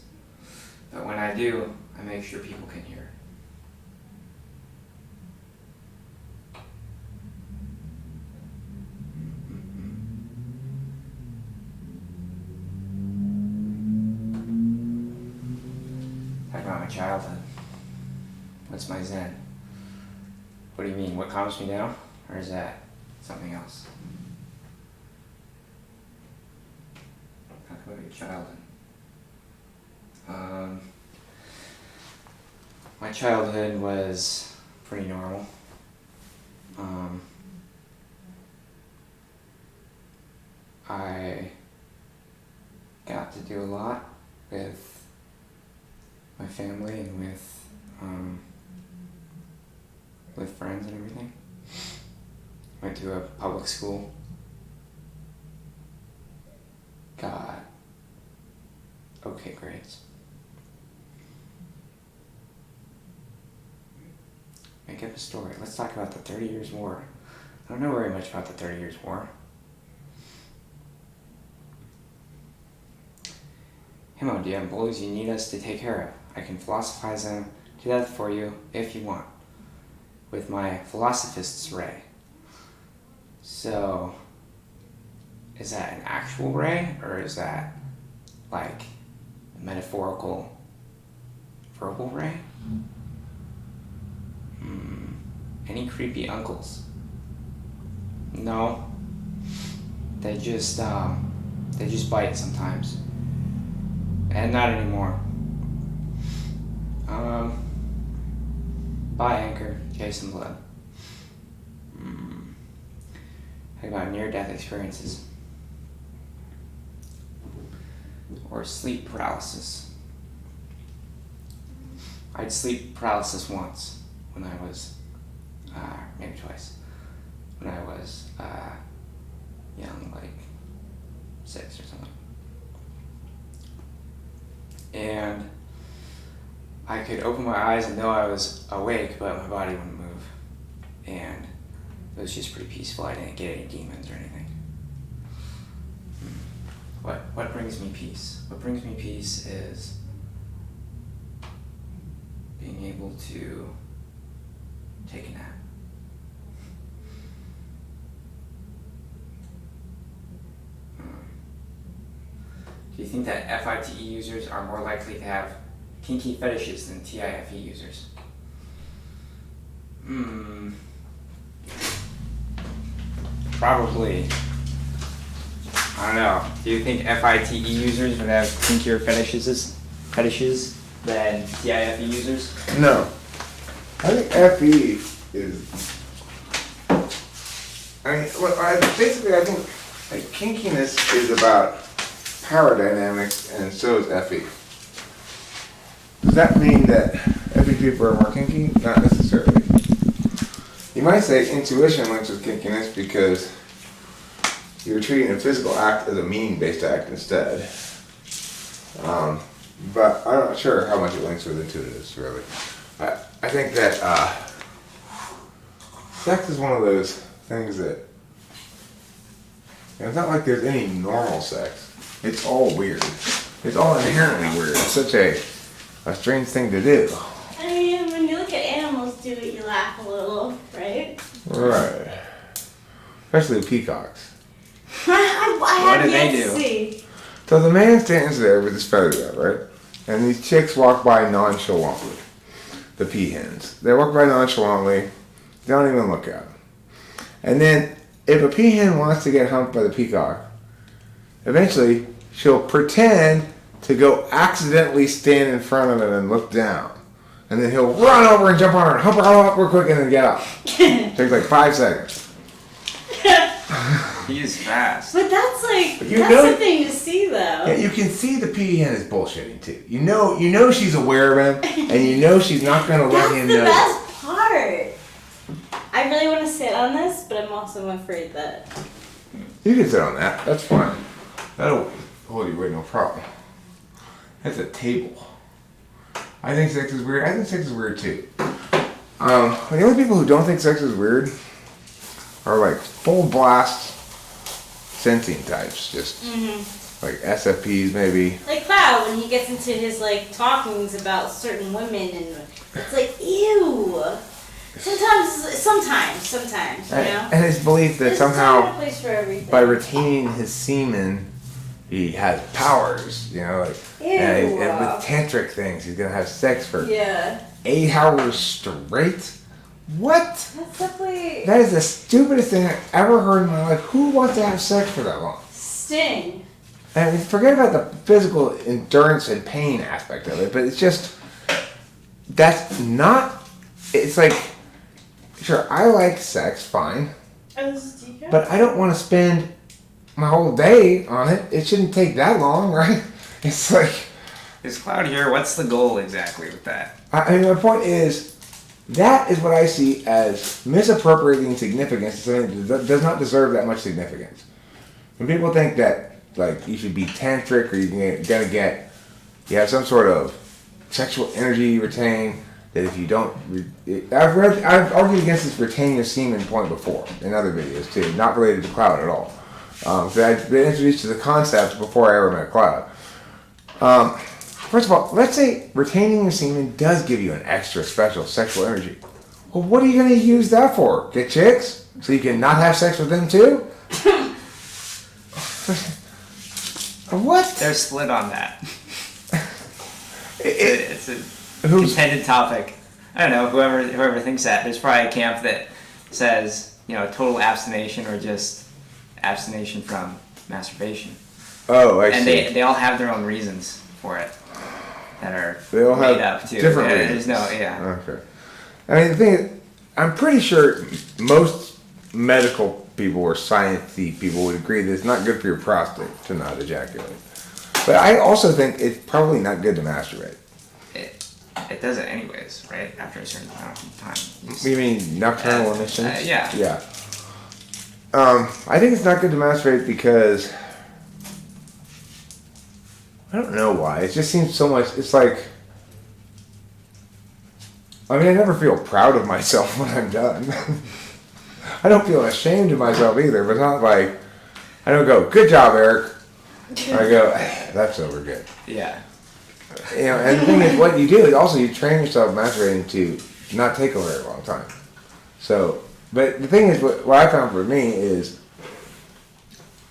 Speaker 3: but when I do, I make sure people can hear. Talk about my childhood. What's my zen? What do you mean? What calms me down? Or is that something else? Talk about your childhood. My childhood was pretty normal. I got to do a lot with my family and with friends and everything. Went to a public school. Got okay grades. Make up a story. Let's talk about the 30 Years' War. I don't know very much about the 30 Years' War. Himo, do you have blues you need us to take care of? I can philosophize them to death for you if you want, with my philosophist's ray. So, is that an actual ray, or is that like a metaphorical verbal ray? Any creepy uncles? No. They just bite sometimes. And not anymore. Bye, Anchor. Jason Blood. How about near-death experiences? Or sleep paralysis? I had sleep paralysis once when I was, maybe twice, when I was young, like 6 or something. And I could open my eyes and know I was awake, but my body wouldn't move. And it was just pretty peaceful. I didn't get any demons or anything. What brings me peace? What brings me peace is being able to take a nap. Do you think that FITE users are more likely to have kinky fetishes than TIFE users? Probably. I don't know. Do you think FITE users would have kinkier fetishes than TIFE users?
Speaker 1: No. I think FE is. Basically, I think like kinkiness is about power dynamics, and so is FE. Does that mean that FE people are more kinky? Not necessarily. You might say intuition links with kinkiness because you're treating a physical act as a meaning-based act instead. But I'm not sure how much it links with intuitives, really. I think that sex is one of those things that, it's not like there's any normal sex. It's all weird. It's all inherently weird. It's such a strange thing to do.
Speaker 5: I mean, when you look at animals do it, you laugh a little, right?
Speaker 1: Right. Especially peacocks.
Speaker 5: I
Speaker 3: What
Speaker 5: have
Speaker 3: do
Speaker 5: yet
Speaker 3: they
Speaker 5: to
Speaker 3: do?
Speaker 5: see.
Speaker 1: So the man stands there with his photograph, right? And these chicks walk by nonchalantly. The peahens. They walk by nonchalantly. Don't even look at them. And then, if a peahen wants to get humped by the peacock, eventually she'll pretend to go accidentally stand in front of him and look down. And then he'll run over and jump on her and hump her all up real quick and then get up. Takes like 5 seconds.
Speaker 3: He's fast.
Speaker 5: But that's like,
Speaker 1: you
Speaker 5: that's
Speaker 1: know-
Speaker 5: something to see though.
Speaker 1: Yeah, you can see the peahen is bullshitting too. You know she's aware of him, and you know she's not going to let
Speaker 5: That's
Speaker 1: him
Speaker 5: the
Speaker 1: know.
Speaker 5: best part. I really want to sit on this, but I'm also afraid that.
Speaker 1: You can sit on that. That's fine. That'll hold you weight, no problem. That's a table. I think sex is weird. I think sex is weird too. The only people who don't think sex is weird are like full blast sensing types, just like SFPs maybe.
Speaker 5: Like Cloud, when he gets into his like talkings about certain women, and it's like, ew. Sometimes, you know.
Speaker 1: And his belief that
Speaker 5: There's a time and a
Speaker 1: somehow
Speaker 5: place for everything.
Speaker 1: by retaining his semen, he has powers, you know, like and
Speaker 5: Ew.
Speaker 1: with tantric things, he's gonna have sex for
Speaker 5: Yeah.
Speaker 1: 8 hours straight. What?
Speaker 5: That's definitely
Speaker 1: That is the stupidest thing I've ever heard in my life. Who wants to have sex for that long?
Speaker 5: Sting.
Speaker 1: I mean, forget about the physical endurance and pain aspect of it, but it's just, that's not, it's like, sure, I like sex, fine, but I don't want to spend my whole day on it. It shouldn't take that long, right? It's like,
Speaker 3: Is Cloud here? What's the goal exactly with that?
Speaker 1: I mean, my point is, that is what I see as misappropriating significance to something that does not deserve that much significance. When people think that, like, you should be tantric or you have some sort of sexual energy you retain, that if you don't, I've argued against this retain your semen point before in other videos too, not related to Cloud at all. So I've been introduced to the concept before I ever met Cloud. First of all, let's say retaining your semen does give you an extra special sexual energy. Well, what are you going to use that for? Get chicks? So you can not have sex with them too? What?
Speaker 3: They're split on that.
Speaker 1: It-
Speaker 3: It's a
Speaker 1: Who's-
Speaker 3: contended topic. I don't know, whoever thinks that. There's probably a camp that says, total abstination or just abstination from masturbation.
Speaker 1: Oh, I
Speaker 3: And
Speaker 1: see.
Speaker 3: they all have their own reasons for it that are
Speaker 1: They all
Speaker 3: made
Speaker 1: have
Speaker 3: up too.
Speaker 1: different
Speaker 3: Yeah,
Speaker 1: reasons.
Speaker 3: There's no, yeah.
Speaker 1: Okay. I mean, the thing is, I'm pretty sure most medical people or science-y people would agree that it's not good for your prostate to not ejaculate. But I also think it's probably not good to masturbate.
Speaker 3: It does it anyways, right? After a certain amount of time. You just-
Speaker 1: You mean nocturnal emissions?
Speaker 3: yeah.
Speaker 1: Yeah. I think it's not good to masturbate because I don't know why. It just seems so much. It's like, I mean, I never feel proud of myself when I'm done. I don't feel ashamed of myself either. But it's not like I don't go, "Good job, Eric." I go, "That's over good."
Speaker 3: Yeah.
Speaker 1: And the thing is, what you do is also you train yourself masturbating to not take a very long time. So, but the thing is, what I found for me is,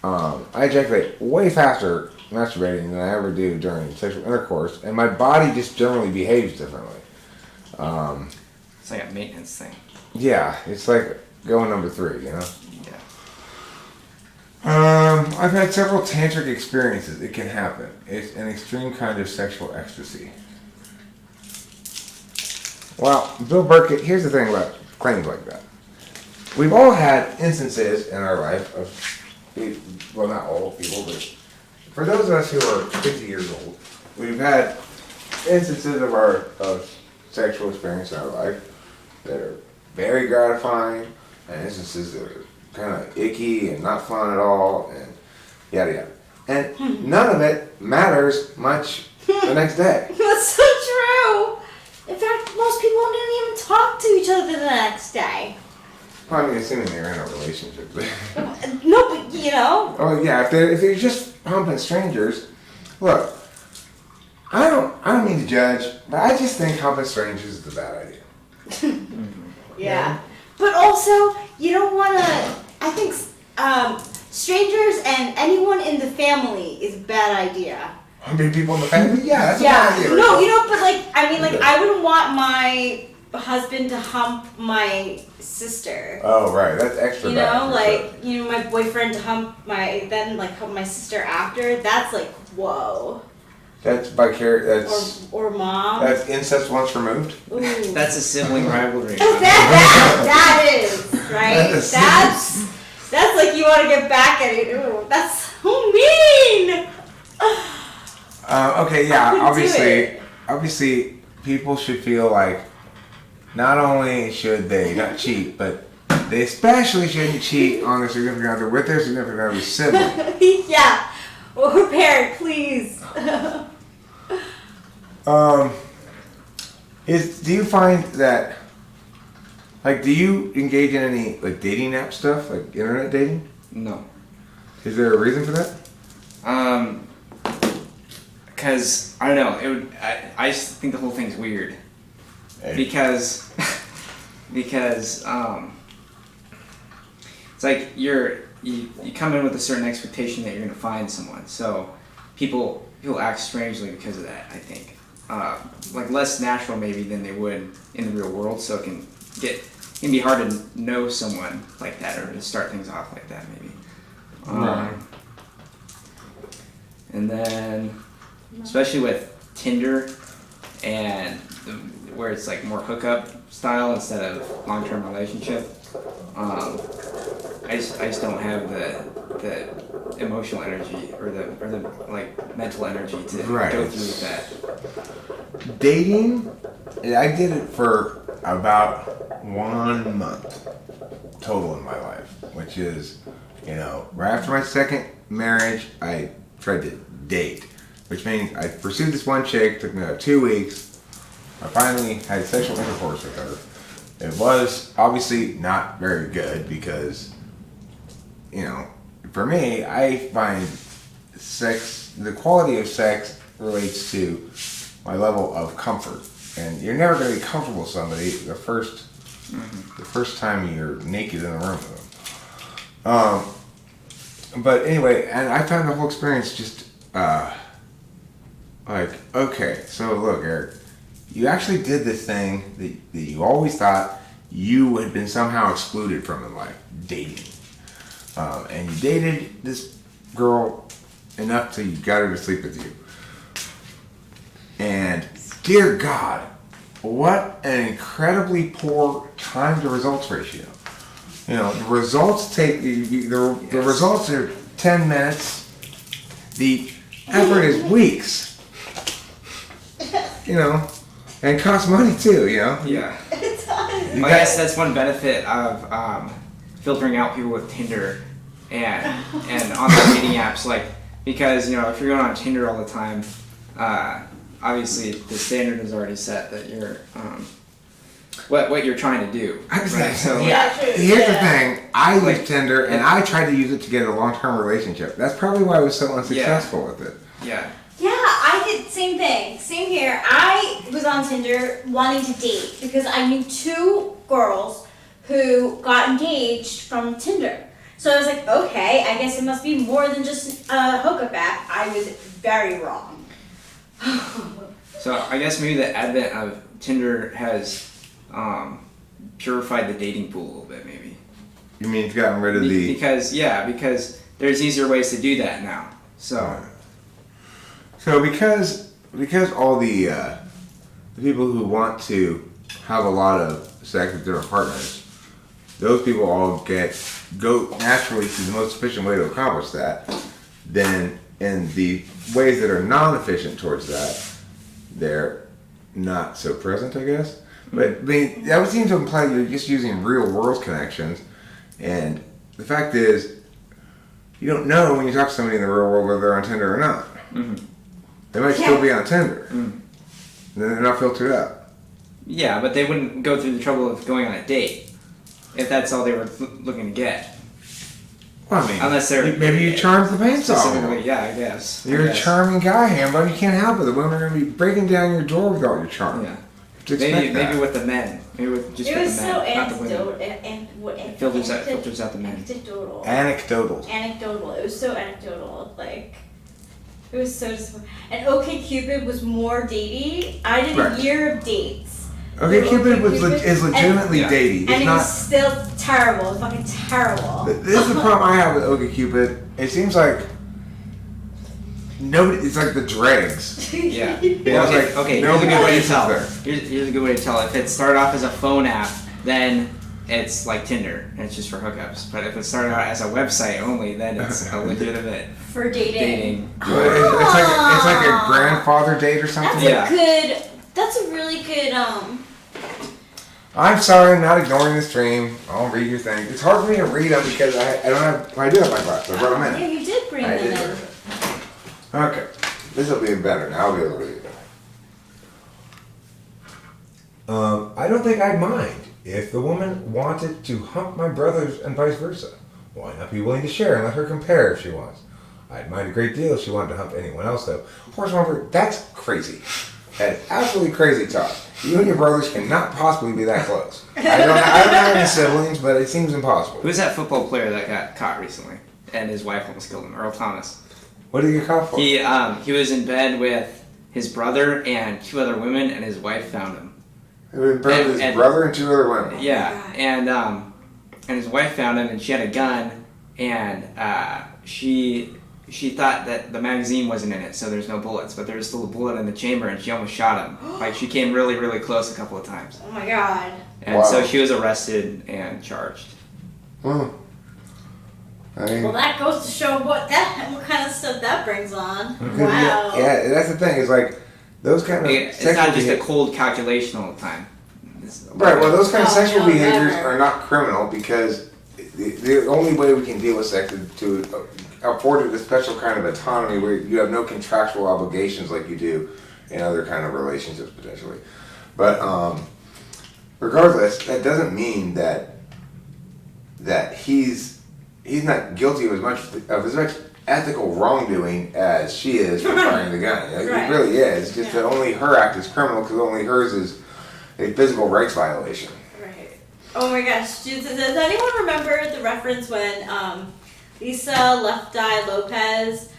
Speaker 1: I ejaculate way faster masturbating than I ever do during sexual intercourse, and my body just generally behaves differently.
Speaker 3: It's like a maintenance thing.
Speaker 1: Yeah, it's like going number 3, you know?
Speaker 3: Yeah.
Speaker 1: I've had several tantric experiences. It can happen. It's an extreme kind of sexual ecstasy. Well, Bill Burkett, here's the thing about claims like that. We've all had instances in our life of, well, not all people, but for those of us who are 50 years old, we've had instances of sexual experience in our life that are very gratifying, and instances that are kind of icky and not fun at all, and yada yada. And none of it matters much the next day.
Speaker 2: That's so true. In fact, most people didn't even talk to each other the next day.
Speaker 1: Well, I mean, assuming they're in a relationship.
Speaker 2: No, but you know.
Speaker 1: Oh yeah, if they're just pumping strangers, look, I don't mean to judge, but I just think humping strangers is a bad idea.
Speaker 2: Yeah. But also, you don't want to. I think strangers and anyone in the family is a bad idea.
Speaker 1: Humping people in the family? Yeah, that's a bad idea.
Speaker 2: No,
Speaker 1: right?
Speaker 2: you know, but like, I mean, like, I wouldn't want my husband to hump my sister.
Speaker 1: Oh right, that's extra
Speaker 2: You
Speaker 1: bad.
Speaker 2: know, like, you know, my boyfriend to hump my sister after. That's like, whoa.
Speaker 1: That's vicarious.
Speaker 2: Or mom.
Speaker 1: That's incest once removed.
Speaker 2: Ooh.
Speaker 4: That's a sibling rivalry.
Speaker 2: that is right.
Speaker 1: That is
Speaker 2: That's like you want to get back at it. Ooh, that's so mean.
Speaker 1: Okay,
Speaker 2: I
Speaker 1: yeah,
Speaker 2: couldn't do
Speaker 1: obviously, people should feel like not only should they not cheat, but they especially shouldn't cheat on their significant other with their significant other's sibling.
Speaker 2: Yeah. Or parent, please.
Speaker 1: Do you find that, like, do you engage in any, like, dating app stuff, like internet dating?
Speaker 4: No.
Speaker 1: Is there a reason for that?
Speaker 4: Because I don't know. It would. I just think the whole thing's weird.
Speaker 1: Hey.
Speaker 4: Because it's like you come in with a certain expectation that you're gonna find someone. So people act strangely because of that. I think like less natural maybe than they would in the real world. So it can be hard to know someone like that or to start things off like that maybe.
Speaker 1: Right.
Speaker 4: And then especially with Tinder and where it's like more hookup style instead of long-term relationship. I just don't have the emotional energy or the like mental energy to
Speaker 1: Right.
Speaker 4: go through with that.
Speaker 1: Dating, I did it for about 1 month total in my life, which is, right after my second marriage, I tried to date, which means I pursued this one chick, took me about 2 weeks. I finally had sexual intercourse with her. It was obviously not very good because, for me, I find the quality of sex relates to my level of comfort. And you're never going to be comfortable with somebody the first time you're naked in the room with them. But anyway, and I found the whole experience just okay, so look, Eric, you actually did this thing that you always thought you had been somehow excluded from in life, dating. And you dated this girl enough till you got her to sleep with you. And dear God, what an incredibly poor time to results ratio. The results take the results are 10 minutes. The effort is weeks. And costs money too.
Speaker 4: Yeah.
Speaker 2: It does.
Speaker 4: I guess that's one benefit of filtering out people with Tinder and on the dating apps, like because if you're going on Tinder all the time, obviously the standard is already set that you're what you're trying to do. Right? So
Speaker 1: Here's the thing. I use Tinder and I tried to use it to get a long-term relationship. That's probably why I was so unsuccessful with it.
Speaker 4: Yeah.
Speaker 2: Yeah, I did the same thing. Same here. I was on Tinder wanting to date because I knew 2 girls who got engaged from Tinder. So I was like, okay, I guess it must be more than just a hookup app. I was very wrong.
Speaker 4: So I guess maybe the advent of Tinder has purified the dating pool a little bit, maybe.
Speaker 1: You mean it's gotten rid of
Speaker 4: because there's easier ways to do that now. So
Speaker 1: because all the people who want to have a lot of sex with different partners, those people all go naturally to the most efficient way to accomplish that. Then in the ways that are non-efficient towards that, they're not so present, I guess. But that would seem to imply you're just using real world connections, and the fact is, you don't know when you talk to somebody in the real world whether they're on Tinder or not.
Speaker 4: Mm-hmm.
Speaker 1: They might still be on Tinder.
Speaker 4: Mm.
Speaker 1: And then they're not filtered out.
Speaker 4: Yeah, but they wouldn't go through the trouble of going on a date if that's all they were looking to get.
Speaker 1: Well, I mean,
Speaker 4: Unless they're
Speaker 1: maybe you charmed the pants off
Speaker 4: specifically,
Speaker 1: them.
Speaker 4: yeah, I guess.
Speaker 1: You're a charming guy, Hambo. You can't help it. The women are going to be breaking down your door with all your charm.
Speaker 4: Yeah.
Speaker 1: To expect that.
Speaker 4: Maybe with the men. Maybe with just
Speaker 2: It
Speaker 4: with
Speaker 2: was
Speaker 4: the
Speaker 2: so
Speaker 4: men, not the women.
Speaker 2: anecdotal.
Speaker 4: Filters out the men.
Speaker 2: Anecdotal.
Speaker 1: Anecdotal.
Speaker 2: Anecdotal. It was so anecdotal. Like, it was so disappointing. And OkCupid was more datey. I did
Speaker 1: Right.
Speaker 2: a year of dates.
Speaker 1: Okay,
Speaker 2: with
Speaker 1: Cupid
Speaker 2: OkCupid,
Speaker 1: is legitimately
Speaker 4: and-
Speaker 1: datey.
Speaker 2: And
Speaker 1: It's
Speaker 2: it
Speaker 1: not.
Speaker 2: was still terrible. Fucking terrible.
Speaker 1: This is the problem I have with OkCupid. It seems like nobody. It's like the dregs.
Speaker 4: Yeah.
Speaker 1: Yeah, it's like
Speaker 4: Okay, here's a
Speaker 1: nobody
Speaker 4: good way to
Speaker 1: places
Speaker 4: tell.
Speaker 1: there.
Speaker 4: Here's a good way to tell. If it started off as a phone app, then it's like Tinder, and it's just for hookups. But if it started out as a website only, then it's a legitimate
Speaker 2: For dating.
Speaker 4: dating.
Speaker 1: It's like a grandfather date or something.
Speaker 2: That's
Speaker 4: Yeah.
Speaker 2: that's a really good,
Speaker 1: I'm sorry, I'm not ignoring the stream. I'll read your thing. It's hard for me to read them because I don't have. I do have my glasses. I brought them
Speaker 2: yeah,
Speaker 1: in.
Speaker 2: you did bring
Speaker 1: I
Speaker 2: them
Speaker 1: did.
Speaker 2: in.
Speaker 1: Okay, this will be better now. I'll be able to read it. I don't think I'd mind if the woman wanted to hump my brothers and vice versa. Why not be willing to share and let her compare if she wants? I'd mind a great deal if she wanted to hump anyone else, though. Horse that's crazy. That's absolutely crazy talk. You and your brothers cannot possibly be that close. I don't have any siblings, but it seems impossible.
Speaker 4: Who's that football player that got caught recently, and his wife almost killed him? Earl Thomas.
Speaker 1: What did you get caught for?
Speaker 4: He was in bed with his brother and 2 other women, and his wife found him.
Speaker 1: It was his brother and 2 other women.
Speaker 4: Yeah, and his wife found him, and she had a gun, and she thought that the magazine wasn't in it, so there's no bullets, but there was still a bullet in the chamber, and she almost shot him. Like, she came really, really close a couple of times.
Speaker 2: Oh my god.
Speaker 4: And so she was arrested and charged.
Speaker 1: Hmm. I mean,
Speaker 2: Well, that goes to show what kind of stuff that brings on.
Speaker 1: because
Speaker 2: Wow.
Speaker 1: yeah, that's the thing. It's like those kind of
Speaker 4: It's
Speaker 1: sexual
Speaker 4: not just a
Speaker 1: behavior-
Speaker 4: cold calculation all the time.
Speaker 1: Right. Well, those kind of
Speaker 2: Oh,
Speaker 1: sexual
Speaker 2: no,
Speaker 1: behaviors
Speaker 2: never.
Speaker 1: are not criminal because the only way we can deal with sex is to afford it a special kind of autonomy where you have no contractual obligations like you do in other kind of relationships potentially. But regardless, that doesn't mean that he's not guilty of as much ethical wrongdoing as she is for firing the gun. Like,
Speaker 2: Right.
Speaker 1: It really is. It's just that only her act is criminal because only hers is a physical rights violation.
Speaker 2: Right. Oh my gosh. Does anyone remember the reference when Lisa Left Eye Lopez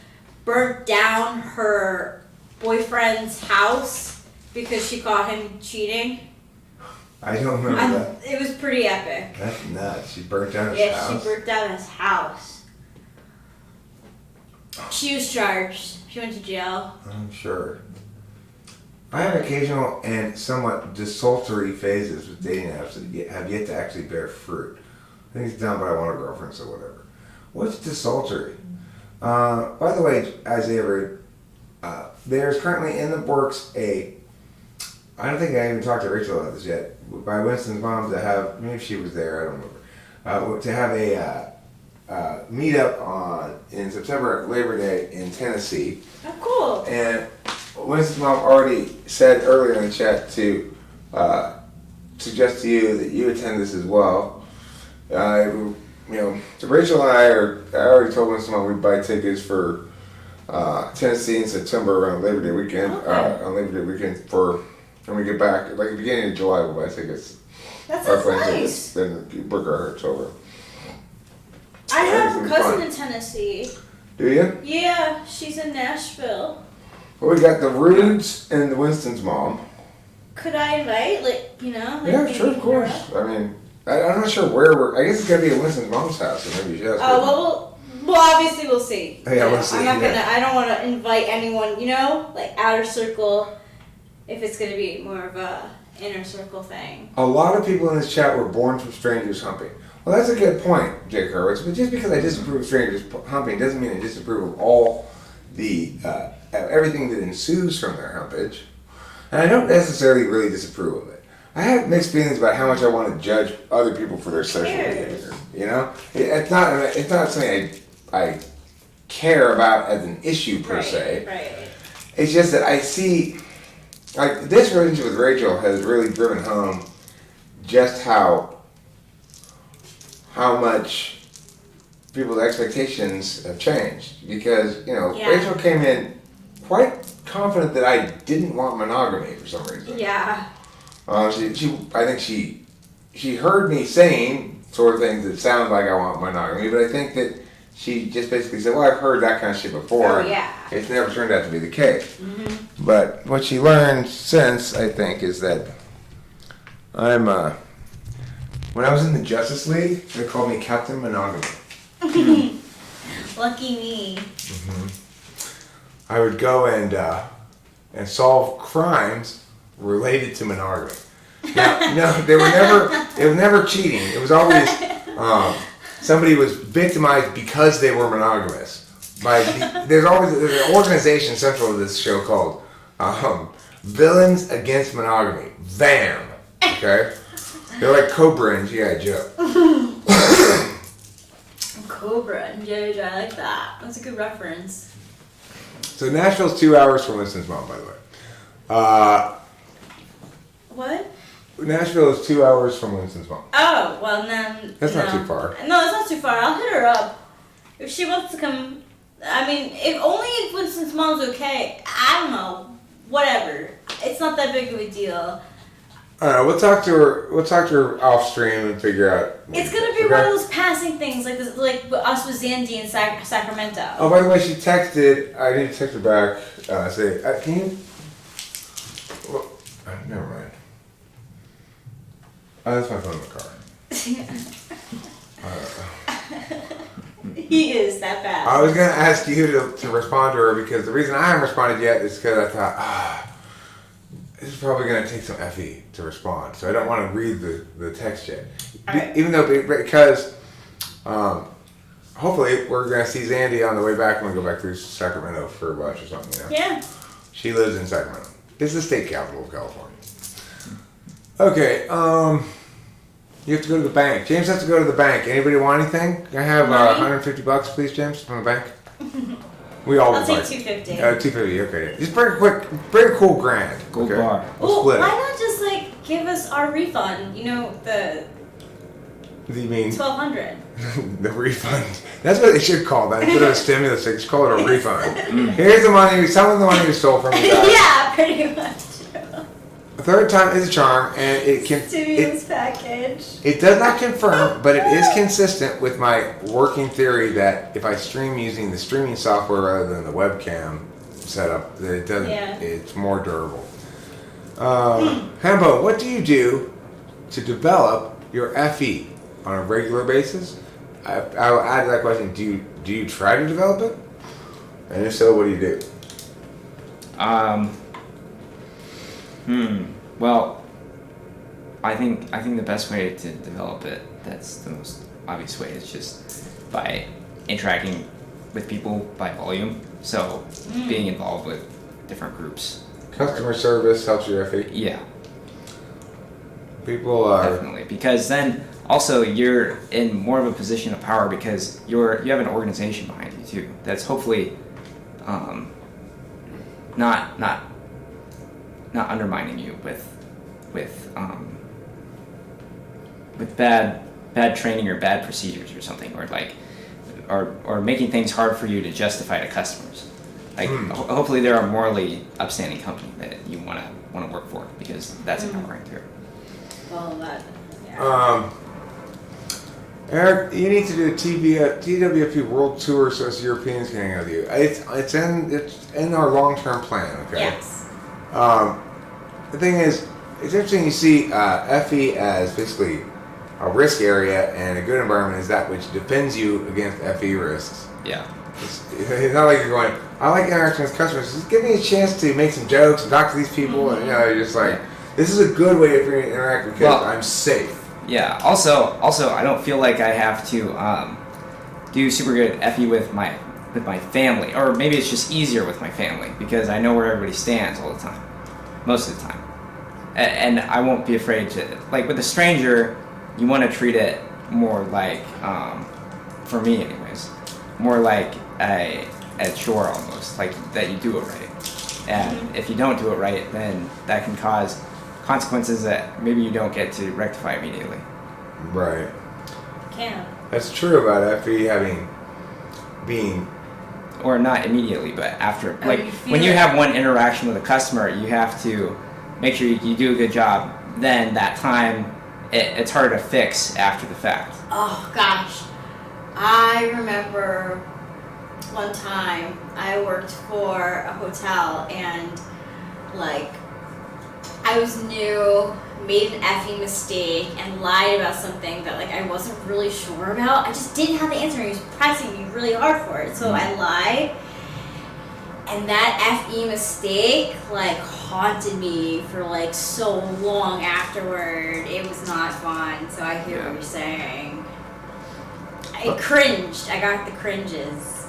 Speaker 2: burnt down her boyfriend's house because she caught him cheating?
Speaker 1: I don't remember that.
Speaker 2: It was pretty epic.
Speaker 1: That's nuts. She burnt down his
Speaker 2: Yeah,
Speaker 1: house.
Speaker 2: she burnt down his house. She was charged. She went to jail.
Speaker 1: I'm sure. I have occasional and somewhat desultory phases with dating apps that have yet to actually bear fruit. I think it's dumb, but I want a girlfriend, so whatever. What's desultory? By the way, Isaiah, there's currently in the works I don't think I even talked to Rachel about this yet, by Winston's mom to have, maybe she was there, I don't remember, to have a meetup in September at Labor Day in Tennessee.
Speaker 2: Oh, cool.
Speaker 1: And Winston's mom already said earlier in the chat to suggest to you that you attend this as well. So Rachel and I already told Winston's mom we'd buy tickets for Tennessee in September around Labor Day weekend.
Speaker 2: Okay.
Speaker 1: On Labor Day weekend for when we get back, like the beginning of July, we'll buy tickets.
Speaker 2: That
Speaker 1: Our
Speaker 2: sounds
Speaker 1: plane
Speaker 2: nice.
Speaker 1: tickets. Then you book our hotel.
Speaker 2: I have a
Speaker 1: It's gonna be
Speaker 2: cousin
Speaker 1: fun.
Speaker 2: in Tennessee.
Speaker 1: Do you?
Speaker 2: Yeah, she's in Nashville.
Speaker 1: Well, we got the Rudes and the Winston's mom.
Speaker 2: Could I invite,
Speaker 1: Yeah,
Speaker 2: maybe
Speaker 1: sure, of course. I mean, I'm not sure where I guess it's gotta be at Winston's mom's house, or maybe she has.
Speaker 2: Oh, well, obviously we'll see.
Speaker 1: Yeah, we'll see,
Speaker 2: I'm not
Speaker 1: yeah.
Speaker 2: I don't want to invite anyone, like outer circle, if it's going to be more of a inner circle thing.
Speaker 1: A lot of people in this chat were born from strangers humping. Well, that's a good point, Jake Hurwitz. But just because I disapprove of strangers humping doesn't mean I disapprove of all the everything that ensues from their humpage. And I don't necessarily really disapprove of it. I have mixed feelings about how much I want to judge other people for their sexual
Speaker 2: Cheers.
Speaker 1: behavior. You know, it's not something I care about as an issue per se.
Speaker 2: Right.
Speaker 1: It's just that I see, like, this relationship with Rachel has really driven home just how much people's expectations have changed. Because, you know,
Speaker 2: Yeah.
Speaker 1: Rachel came in quite confident that I didn't want monogamy for some reason.
Speaker 2: Yeah.
Speaker 1: I think she heard me saying sort of things that sound like I want monogamy, but I think that she just basically said, well, I've heard that kind of shit before.
Speaker 2: Oh, yeah.
Speaker 1: It's never turned out to be the case. But what she learned since, I think, is that when I was in the Justice League, they called me Captain Monogamy.
Speaker 2: Lucky me.
Speaker 1: I would go and solve crimes related to monogamy. Now, no, it was never cheating. It was always somebody was victimized because they were monogamous. There's an organization central to this show called Villains Against Monogamy. VAM. Okay? They're like Cobra and G.I. Joe.
Speaker 2: Cobra and G.I. Joe, I like that. That's a good reference.
Speaker 1: So Nashville's 2 hours from Winston-Salem, by the way.
Speaker 2: What?
Speaker 1: Nashville is 2 hours from Winston-Salem.
Speaker 2: Oh, well then...
Speaker 1: That's not too far.
Speaker 2: No, it's not too far. I'll hit her up. If she wants to come... I mean, if Winston-Salem's okay, I don't know. Whatever. It's not that big of a deal.
Speaker 1: I don't know. We'll talk to her off stream and figure out.
Speaker 2: It's gonna be one of those passing things, like us with Zandy in Sacramento.
Speaker 1: Oh, by the way, she texted. I need to text her back. Say, can you? Well, never mind. Oh, that's my phone in the car.
Speaker 2: He is that bad.
Speaker 1: I was gonna ask you to respond to her because the reason I haven't responded yet is because I thought, this is probably going to take some effie to respond, so I don't want to read the text yet.
Speaker 2: Right.
Speaker 1: Even though, because hopefully we're going to see Zandy on the way back when we go back through Sacramento for lunch or something. You know?
Speaker 2: Yeah.
Speaker 1: She lives in Sacramento. It's the state capital of California. Okay, you have to go to the bank. James has to go to the bank. Anybody want anything? Can I have $150, please, James, from the bank? We all
Speaker 2: I'll
Speaker 1: would
Speaker 2: take
Speaker 1: like
Speaker 2: $250.
Speaker 1: $250. Okay, just bring a cool grand.
Speaker 3: Gold
Speaker 1: okay?
Speaker 3: bar.
Speaker 1: We'll
Speaker 2: Well,
Speaker 1: split
Speaker 2: why
Speaker 1: it.
Speaker 2: not just give us our refund? You know, the
Speaker 1: What do you mean?
Speaker 2: $1,200.
Speaker 1: The refund. That's what they should call that. Instead of a stimulus, they should call it a refund. Here's the money. Some of the money you stole from me.
Speaker 2: Yeah, pretty much.
Speaker 1: The third time is a charm, and
Speaker 2: Stimulus package.
Speaker 1: it does not confirm, but it is consistent with my working theory that if I stream using the streaming software rather than the webcam setup, that it doesn't.
Speaker 2: Yeah.
Speaker 1: It's more durable. Hambo, what do you do to develop your FE on a regular basis? I will add to that question. Do you try to develop it? And if so, what do you do?
Speaker 3: Well, I think the best way to develop it, that's the most obvious way, is just by interacting with people by volume. So being involved with different groups.
Speaker 1: Customer service helps your FE.
Speaker 3: Yeah,
Speaker 1: People are.
Speaker 3: definitely. Because then also you're in more of a position of power because you have an organization behind you too. That's hopefully not undermining you with bad training or bad procedures or something, or making things hard for you to justify to customers. Hopefully they're a morally upstanding company that you want to work for, because that's empowering too.
Speaker 2: Well, that. Yeah.
Speaker 1: Eric, you need to do a TWFP World Tour so us Europeans can hang out with you. It's in our long-term plan. Okay.
Speaker 2: Yes.
Speaker 1: The thing is, it's interesting you see FE as basically a risk area, and a good environment is that which defends you against FE risks.
Speaker 3: Yeah.
Speaker 1: It's not like you're going, I like interaction with customers. Just give me a chance to make some jokes and talk to these people, and you're just like, this is a good way for me to interact because I'm safe.
Speaker 3: Yeah. Also, I don't feel like I have to do super good FE with my family, or maybe it's just easier with my family because I know where everybody stands all the time, most of the time, and I won't be afraid to, like with a stranger, you want to treat it more like, for me anyways, more like a chore almost, like that you do it right. And if you don't do it right, then that can cause consequences that maybe you don't get to rectify immediately.
Speaker 1: Right.
Speaker 2: Can.
Speaker 1: That's true about FE being.
Speaker 3: Or not immediately, but after.
Speaker 2: Oh,
Speaker 3: Like
Speaker 2: you feel
Speaker 3: when you
Speaker 2: it.
Speaker 3: have one interaction with a customer, you have to make sure you do a good job. Then that time, it's harder to fix after the fact.
Speaker 2: Oh gosh, I remember one time I worked for a hotel and like I was new, made an effing mistake and lied about something that like I wasn't really sure about. I just didn't have the answer and he was pressing me really hard for it. So I lied. And that FE mistake like haunted me for like so long afterward. It was not fun. So I hear what you're saying. I cringed. I got the cringes.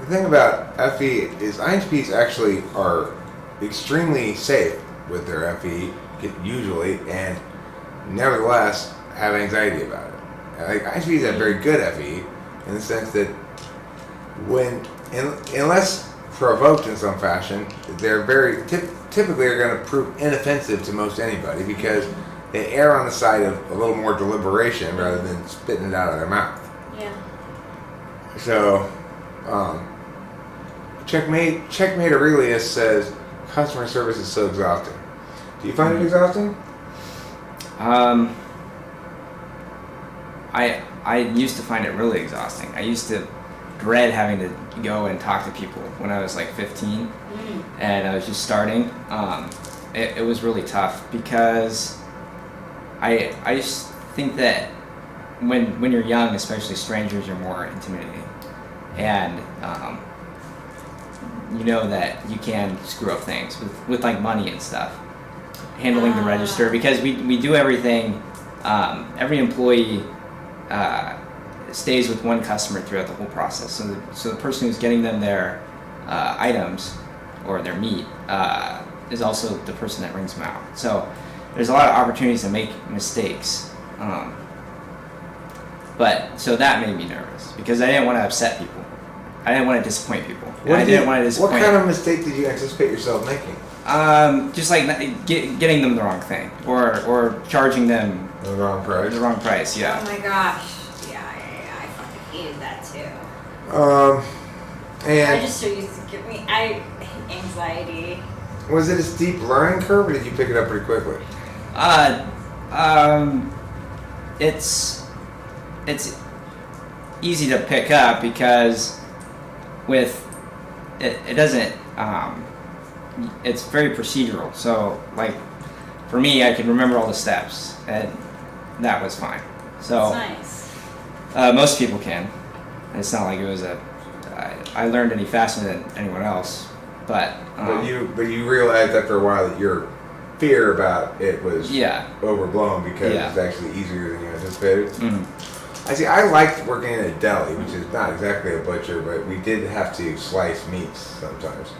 Speaker 1: The thing about FE is INTPs actually are extremely safe with their FE, usually, and nevertheless have anxiety about it. Like, INTPs have very good FE in the sense that unless provoked in some fashion, they're very typically are going to prove inoffensive to most anybody because they err on the side of a little more deliberation rather than spitting it out of their mouth.
Speaker 2: Yeah.
Speaker 1: So, Checkmate Aurelius says customer service is so exhausting. Do you find it exhausting?
Speaker 3: I used to find it really exhausting. I used to dread having to go and talk to people when I was like 15 and I was just starting. It was really tough because I just think that when you're young, especially strangers are more intimidating. And you know that you can screw up things with like money and stuff. Handling the register because we do everything. Every employee stays with one customer throughout the whole process. So the person who's getting them their items or their meat is also the person that rings them out. So there's a lot of opportunities to make mistakes. But so that made me nervous because I didn't want to upset people. I didn't want to disappoint people.
Speaker 1: What kind of mistake did you anticipate yourself making?
Speaker 3: Just like getting them the wrong thing or charging them
Speaker 1: The wrong price.
Speaker 3: the wrong price. Yeah.
Speaker 2: Oh my gosh. Yeah, I fucking hated that too. I
Speaker 1: And
Speaker 2: just so used to give me anxiety.
Speaker 1: was it a steep learning curve, or did you pick it up pretty quickly?
Speaker 3: It's easy to pick up because with it doesn't it's very procedural. So like for me, I can remember all the steps and that was fine. So
Speaker 2: That's nice.
Speaker 3: most people can. It's not like it was I learned any faster than anyone else, but
Speaker 1: But you realized after a while that your fear about it was overblown because it's actually easier than you anticipated. I see. I liked working in a deli, which is not exactly a butcher, but we did have to slice meats sometimes.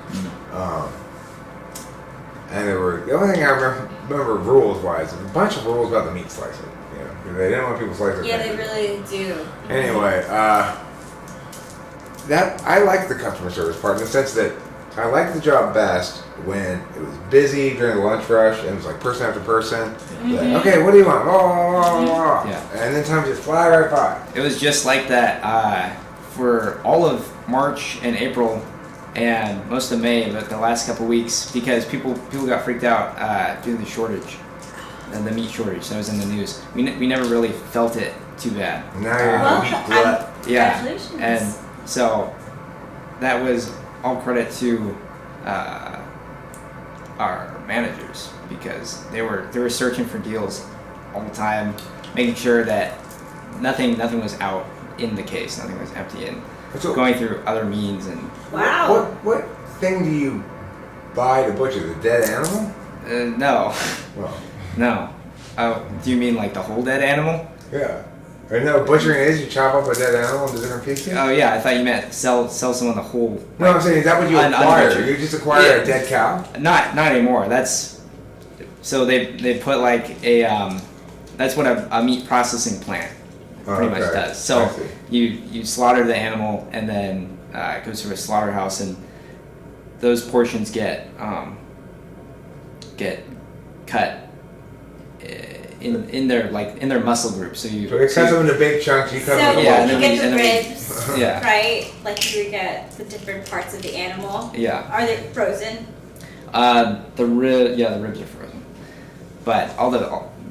Speaker 1: And the only thing I remember rules-wise, there's a bunch of rules about the meat slicing. You know, 'cause they didn't want people slicing.
Speaker 2: Yeah, they really do.
Speaker 1: Anyway, that I liked the customer service part in the sense that I liked the job best when it was busy during the lunch rush and it was like person after person. Like, okay, what do you want? Oh,
Speaker 3: Yeah.
Speaker 1: And then time just fly right by.
Speaker 3: it was just like that for all of March and April and most of May, but the last couple weeks because people got freaked out due to the shortage, the meat shortage that was in the news. We never really felt it too bad.
Speaker 1: Now you're in the meat glut.
Speaker 3: Yeah,
Speaker 2: Congratulations.
Speaker 3: and so that was all credit to our managers because they were searching for deals all the time, making sure that nothing was out in the case, nothing was empty, and
Speaker 1: So,
Speaker 3: going through other means and
Speaker 2: Wow.
Speaker 1: What thing do you buy to butcher? The dead animal?
Speaker 3: no,
Speaker 1: Well,
Speaker 3: no. Do you mean like the whole dead animal?
Speaker 1: yeah. I know butchering is you chop up a dead animal into different pieces.
Speaker 3: Oh yeah, I thought you meant sell someone the whole.
Speaker 1: No, I'm saying is that what you acquire? You just acquire a dead cow?
Speaker 3: Not anymore. That's so they put like a that's what a meat processing plant pretty much does.
Speaker 1: I
Speaker 3: So
Speaker 1: see.
Speaker 3: you slaughter the animal, and then it goes through a slaughterhouse, and those portions get cut in their muscle group. So you
Speaker 1: So it cuts them into big chunks. You
Speaker 2: So
Speaker 1: cut them into
Speaker 3: Yeah,
Speaker 2: you
Speaker 3: and
Speaker 1: little
Speaker 2: get
Speaker 3: then
Speaker 2: the
Speaker 3: we-
Speaker 2: ribs,
Speaker 3: yeah.
Speaker 2: right? Like you would get the different parts of the animal.
Speaker 3: Yeah.
Speaker 2: Are they frozen?
Speaker 3: The ribs are frozen, but all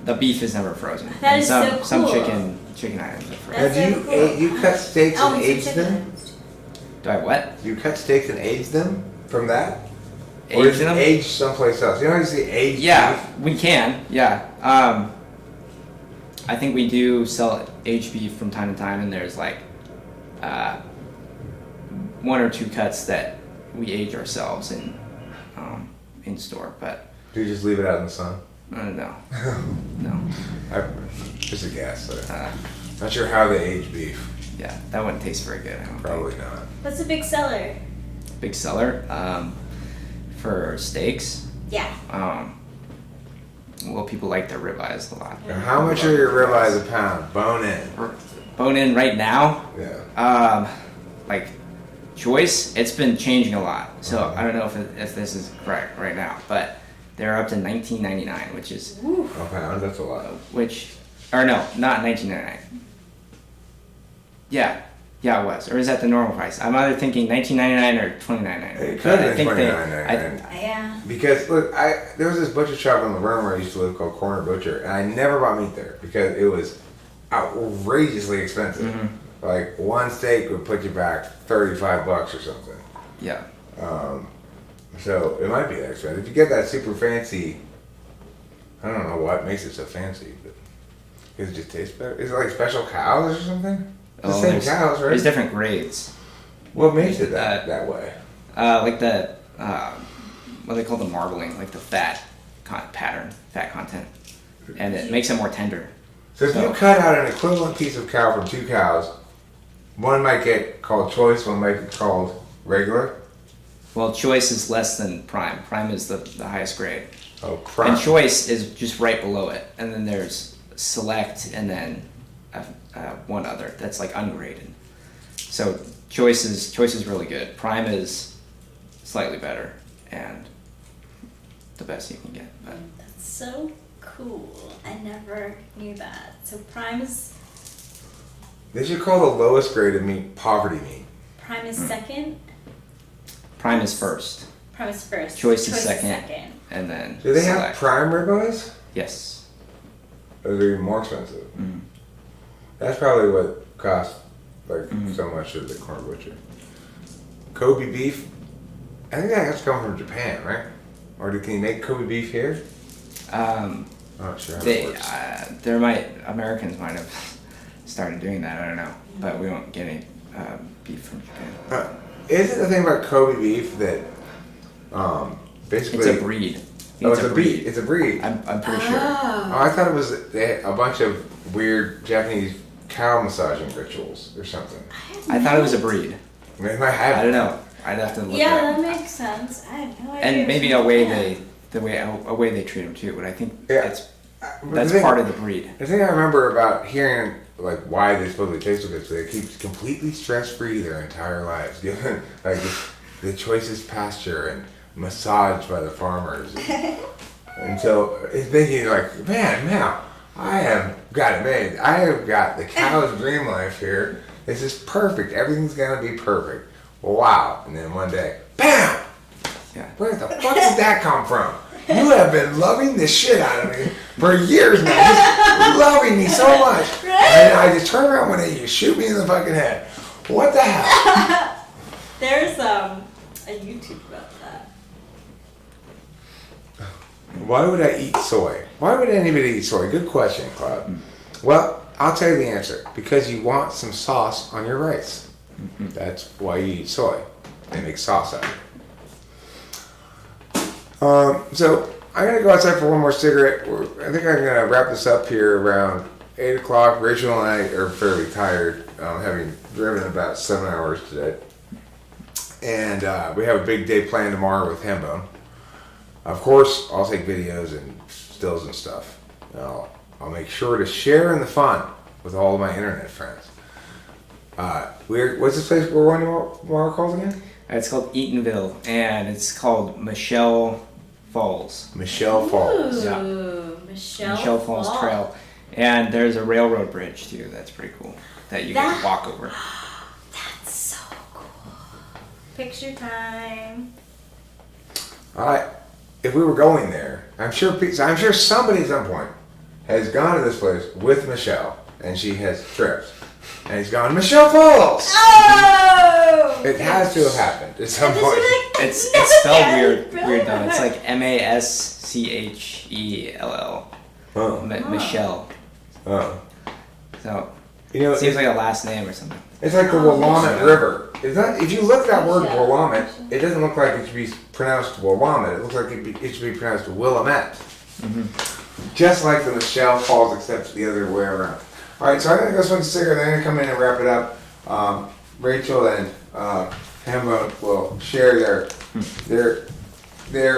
Speaker 3: the beef is never frozen.
Speaker 2: That
Speaker 3: And
Speaker 2: is
Speaker 3: some
Speaker 2: so cool.
Speaker 3: chicken items are
Speaker 1: Now,
Speaker 3: frozen.
Speaker 2: That's
Speaker 1: do
Speaker 2: so
Speaker 1: you
Speaker 2: cool.
Speaker 1: you cut steaks
Speaker 2: Oh,
Speaker 1: and
Speaker 2: it's
Speaker 1: age
Speaker 2: chicken.
Speaker 1: them?
Speaker 3: Do I what?
Speaker 1: Do you cut steaks and age them from that? Or
Speaker 3: Age
Speaker 1: is it
Speaker 3: them?
Speaker 1: aged someplace else? You know how you say aged
Speaker 3: Yeah,
Speaker 1: beef?
Speaker 3: we can. Yeah. I think we do sell aged beef from time to time, and there's like one or two cuts that we age ourselves in store, but
Speaker 1: Do you just leave it out in the sun?
Speaker 3: no.
Speaker 1: Just a guess.
Speaker 3: Uh,
Speaker 1: Not sure how they age beef.
Speaker 3: yeah, that wouldn't taste very good. I don't
Speaker 1: Probably
Speaker 3: think.
Speaker 1: not.
Speaker 2: What's a big seller?
Speaker 3: Big seller for steaks.
Speaker 2: Yeah.
Speaker 3: Well, people like their ribeyes a lot.
Speaker 1: Now, how much are your ribeyes a pound? Bone in.
Speaker 3: Bone in right now,
Speaker 1: Yeah.
Speaker 3: like choice, it's been changing a lot. So I don't know if this is correct right now, but they're up to $19.99, which is
Speaker 1: A pound? That's a lot.
Speaker 3: or no, not $19.99. Yeah, it was. Or is that the normal price? I'm either thinking $19.99 or $29.99.
Speaker 1: It could have been
Speaker 3: I think
Speaker 1: $29.99.
Speaker 2: Yeah.
Speaker 1: Because look, there was this butcher shop in Laverne where I used to live called Corner Butcher, and I never bought meat there because it was outrageously expensive.
Speaker 3: Mm-hmm.
Speaker 1: Like one steak would put you back $35 or something.
Speaker 3: Yeah.
Speaker 1: So it might be that expensive. If you get that super fancy, I don't know what makes it so fancy, but does it just taste better? Is it like special cows or something? It's the same
Speaker 3: there's,
Speaker 1: cows, right?
Speaker 3: There's different grades.
Speaker 1: What makes it that way?
Speaker 3: Like the what they call the marbling, like the fat content, and it makes it more tender.
Speaker 1: So if you cut out an equivalent piece of cow from two cows, one might get called choice, one might get called regular.
Speaker 3: Well, choice is less than prime. Prime is the highest grade.
Speaker 1: Oh, prime.
Speaker 3: And choice is just right below it. And then there's select, and then one other that's like ungraded. So choice is really good. Prime is slightly better and the best you can get. But
Speaker 2: That's so cool. I never knew that. So prime is
Speaker 1: They should call the lowest grade of meat poverty meat.
Speaker 2: prime is second.
Speaker 3: prime is first,
Speaker 2: Prime is first.
Speaker 3: Choice is second. and then
Speaker 1: Do they have
Speaker 3: select.
Speaker 1: prime ribeyes?
Speaker 3: Yes.
Speaker 1: Or are they even more expensive?
Speaker 3: Mhm.
Speaker 1: That's probably what costs like
Speaker 3: Mhm.
Speaker 1: so much at the corner butcher. Kobe beef, I think that has to come from Japan, right? Or can you make Kobe beef here?
Speaker 3: Um,
Speaker 1: I'm not sure how
Speaker 3: they
Speaker 1: that works.
Speaker 3: Americans might have started doing that. I don't know, but we won't get any beef from Japan.
Speaker 1: Isn't the thing about Kobe beef that basically
Speaker 3: It's a breed.
Speaker 1: Oh, it's a breed. It's a breed.
Speaker 3: I'm pretty sure.
Speaker 1: Oh, I thought it was they had a bunch of weird Japanese cow massaging rituals or something.
Speaker 3: I thought it was a breed.
Speaker 1: They might have.
Speaker 3: I don't know. I'd have to look
Speaker 2: Yeah,
Speaker 3: it up.
Speaker 2: that makes sense. I have no idea.
Speaker 3: And maybe a way they treat them too. But I think
Speaker 1: Yeah.
Speaker 3: that's
Speaker 1: The thing-
Speaker 3: part of the breed.
Speaker 1: The thing I remember about hearing like why they supposedly taste so good, so they keep completely stress free their entire lives, given like the choicest pasture and massaged by the farmers. And so it's thinking like, man, I have got it made. I have got the cow's dream life here. This is perfect. Everything's gonna be perfect. Wow. And then one day, bam!
Speaker 3: Yeah.
Speaker 1: Where the fuck did that come from? You have been loving the shit out of me for years now. Just loving me so much. And I just turn around one day, you shoot me in the fucking head. What the hell?
Speaker 2: There's a YouTube about that.
Speaker 1: Why would I eat soy? Why would anybody eat soy? Good question, Claude. Well, I'll tell you the answer. Because you want some sauce on your rice. That's why you eat soy. They make sauce out of it. So I'm gonna go outside for one more cigarette. I think I'm gonna wrap this up here around 8 o'clock. Rachel and I are fairly tired, having driven about 7 hours today. And we have a big day planned tomorrow with Hambone. Of course, I'll take videos and stills and stuff. I'll I'll make sure to share in the fun with all of my internet friends. What's this place we're going tomorrow called again?
Speaker 4: It's called Eatonville, and it's called Michelle Falls.
Speaker 1: Michelle Falls.
Speaker 4: Yeah.
Speaker 2: Ooh, Michelle
Speaker 4: Falls Trail. And there's a railroad bridge, too. That's pretty cool. That you can walk over.
Speaker 2: That's so cool. Picture time.
Speaker 1: If we were going there, I'm sure somebody at some point has gone to this place with Michelle, and she has trips, and he's gone, Michelle Falls.
Speaker 2: Oh!
Speaker 1: It has to have happened at some
Speaker 2: And then
Speaker 1: point.
Speaker 2: she's like,
Speaker 4: It's
Speaker 2: "No,
Speaker 4: spelled
Speaker 2: yeah,
Speaker 4: weird though. It's like Maschellel.
Speaker 1: Oh.
Speaker 4: Michelle.
Speaker 1: Oh.
Speaker 4: So
Speaker 1: You know,
Speaker 4: it seems like a last name or something.
Speaker 1: it's like the Willamette
Speaker 4: Michelle.
Speaker 1: River. If you look at that word
Speaker 2: Michelle.
Speaker 1: Willamette, it doesn't look like it should be pronounced Willamette. It looks like it should be pronounced Willamette.
Speaker 4: Mm-hmm.
Speaker 1: Just like the Michelle Falls, except the other way around. All right, so I'm gonna go smoke a cigarette. They're gonna come in and wrap it up. Rachel and Hamba will share their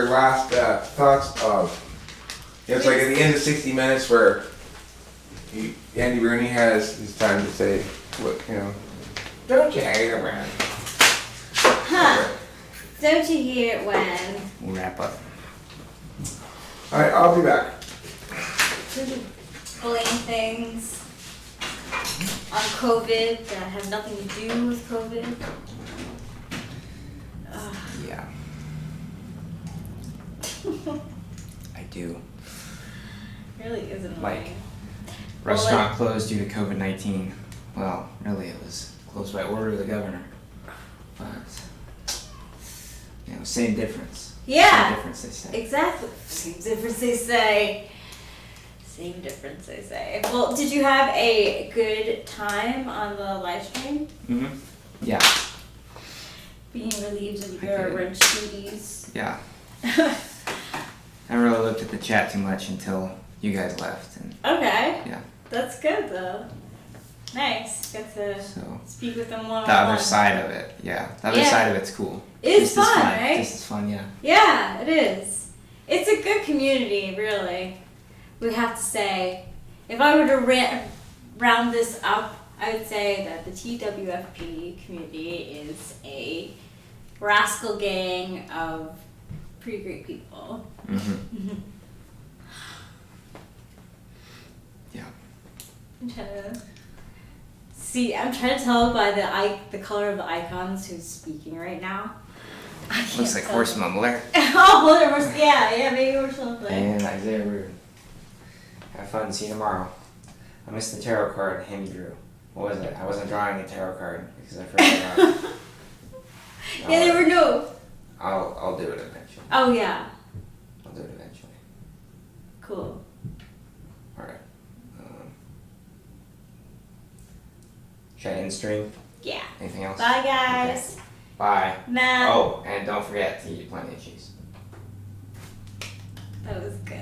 Speaker 1: last thoughts of. It's like at the end of 60 Minutes where Andy Rooney has his time to say, "What Don't you hate it, man?"
Speaker 2: Huh. Don't you hear it when?
Speaker 4: We'll wrap up.
Speaker 1: All right, I'll be back.
Speaker 2: Blame things on COVID that have nothing to do with COVID. Ugh.
Speaker 4: Yeah. I do.
Speaker 2: Really is annoying.
Speaker 4: Like, Restaurant closed due to COVID-19. Well, really it was closed by order of the governor. But, same difference.
Speaker 2: Yeah.
Speaker 4: Same difference, they say.
Speaker 2: Exactly. Same difference they say. Same difference they say. Well, did you have a good time on the live stream?
Speaker 4: Mm-hmm. Yeah.
Speaker 2: Being relieved of
Speaker 4: I
Speaker 2: your
Speaker 4: did.
Speaker 2: wrench duties?
Speaker 4: Yeah. I really looked at the chat too much until you guys left. And
Speaker 2: Okay.
Speaker 4: yeah.
Speaker 2: That's good though. Nice. Got to
Speaker 4: So
Speaker 2: speak with them one
Speaker 4: the other side of it, yeah. The other
Speaker 2: Yeah.
Speaker 4: side of it's cool.
Speaker 2: It's
Speaker 4: Just as
Speaker 2: fun, right?
Speaker 4: Just as fun, yeah.
Speaker 2: Yeah, it is. It's a good community, really. We have to say, if I were to round this up, I would say that the TWFP community is a rascal gang of pretty great people.
Speaker 4: Mm-hmm. Yeah.
Speaker 2: I'm trying to see. I'm trying to tell by the color of the icons who's speaking right now. I can't
Speaker 4: Looks like
Speaker 2: tell.
Speaker 4: Horse Mumbler
Speaker 2: Oh, yeah, maybe Horse Mumbler.
Speaker 4: and Isaiah Rude. Have fun. See you tomorrow. I missed the tarot card Hammy drew. What was it? I wasn't drawing a tarot card because I forgot.
Speaker 2: Yeah, there were no.
Speaker 4: I'll do it eventually.
Speaker 2: Oh yeah,
Speaker 4: I'll do it eventually.
Speaker 2: cool.
Speaker 4: All right. Should I end stream?
Speaker 2: Yeah.
Speaker 4: Anything else?
Speaker 2: Bye guys.
Speaker 4: Okay. Bye.
Speaker 2: Nah,
Speaker 4: Oh, and don't forget to eat plenty of cheese.
Speaker 2: that was good.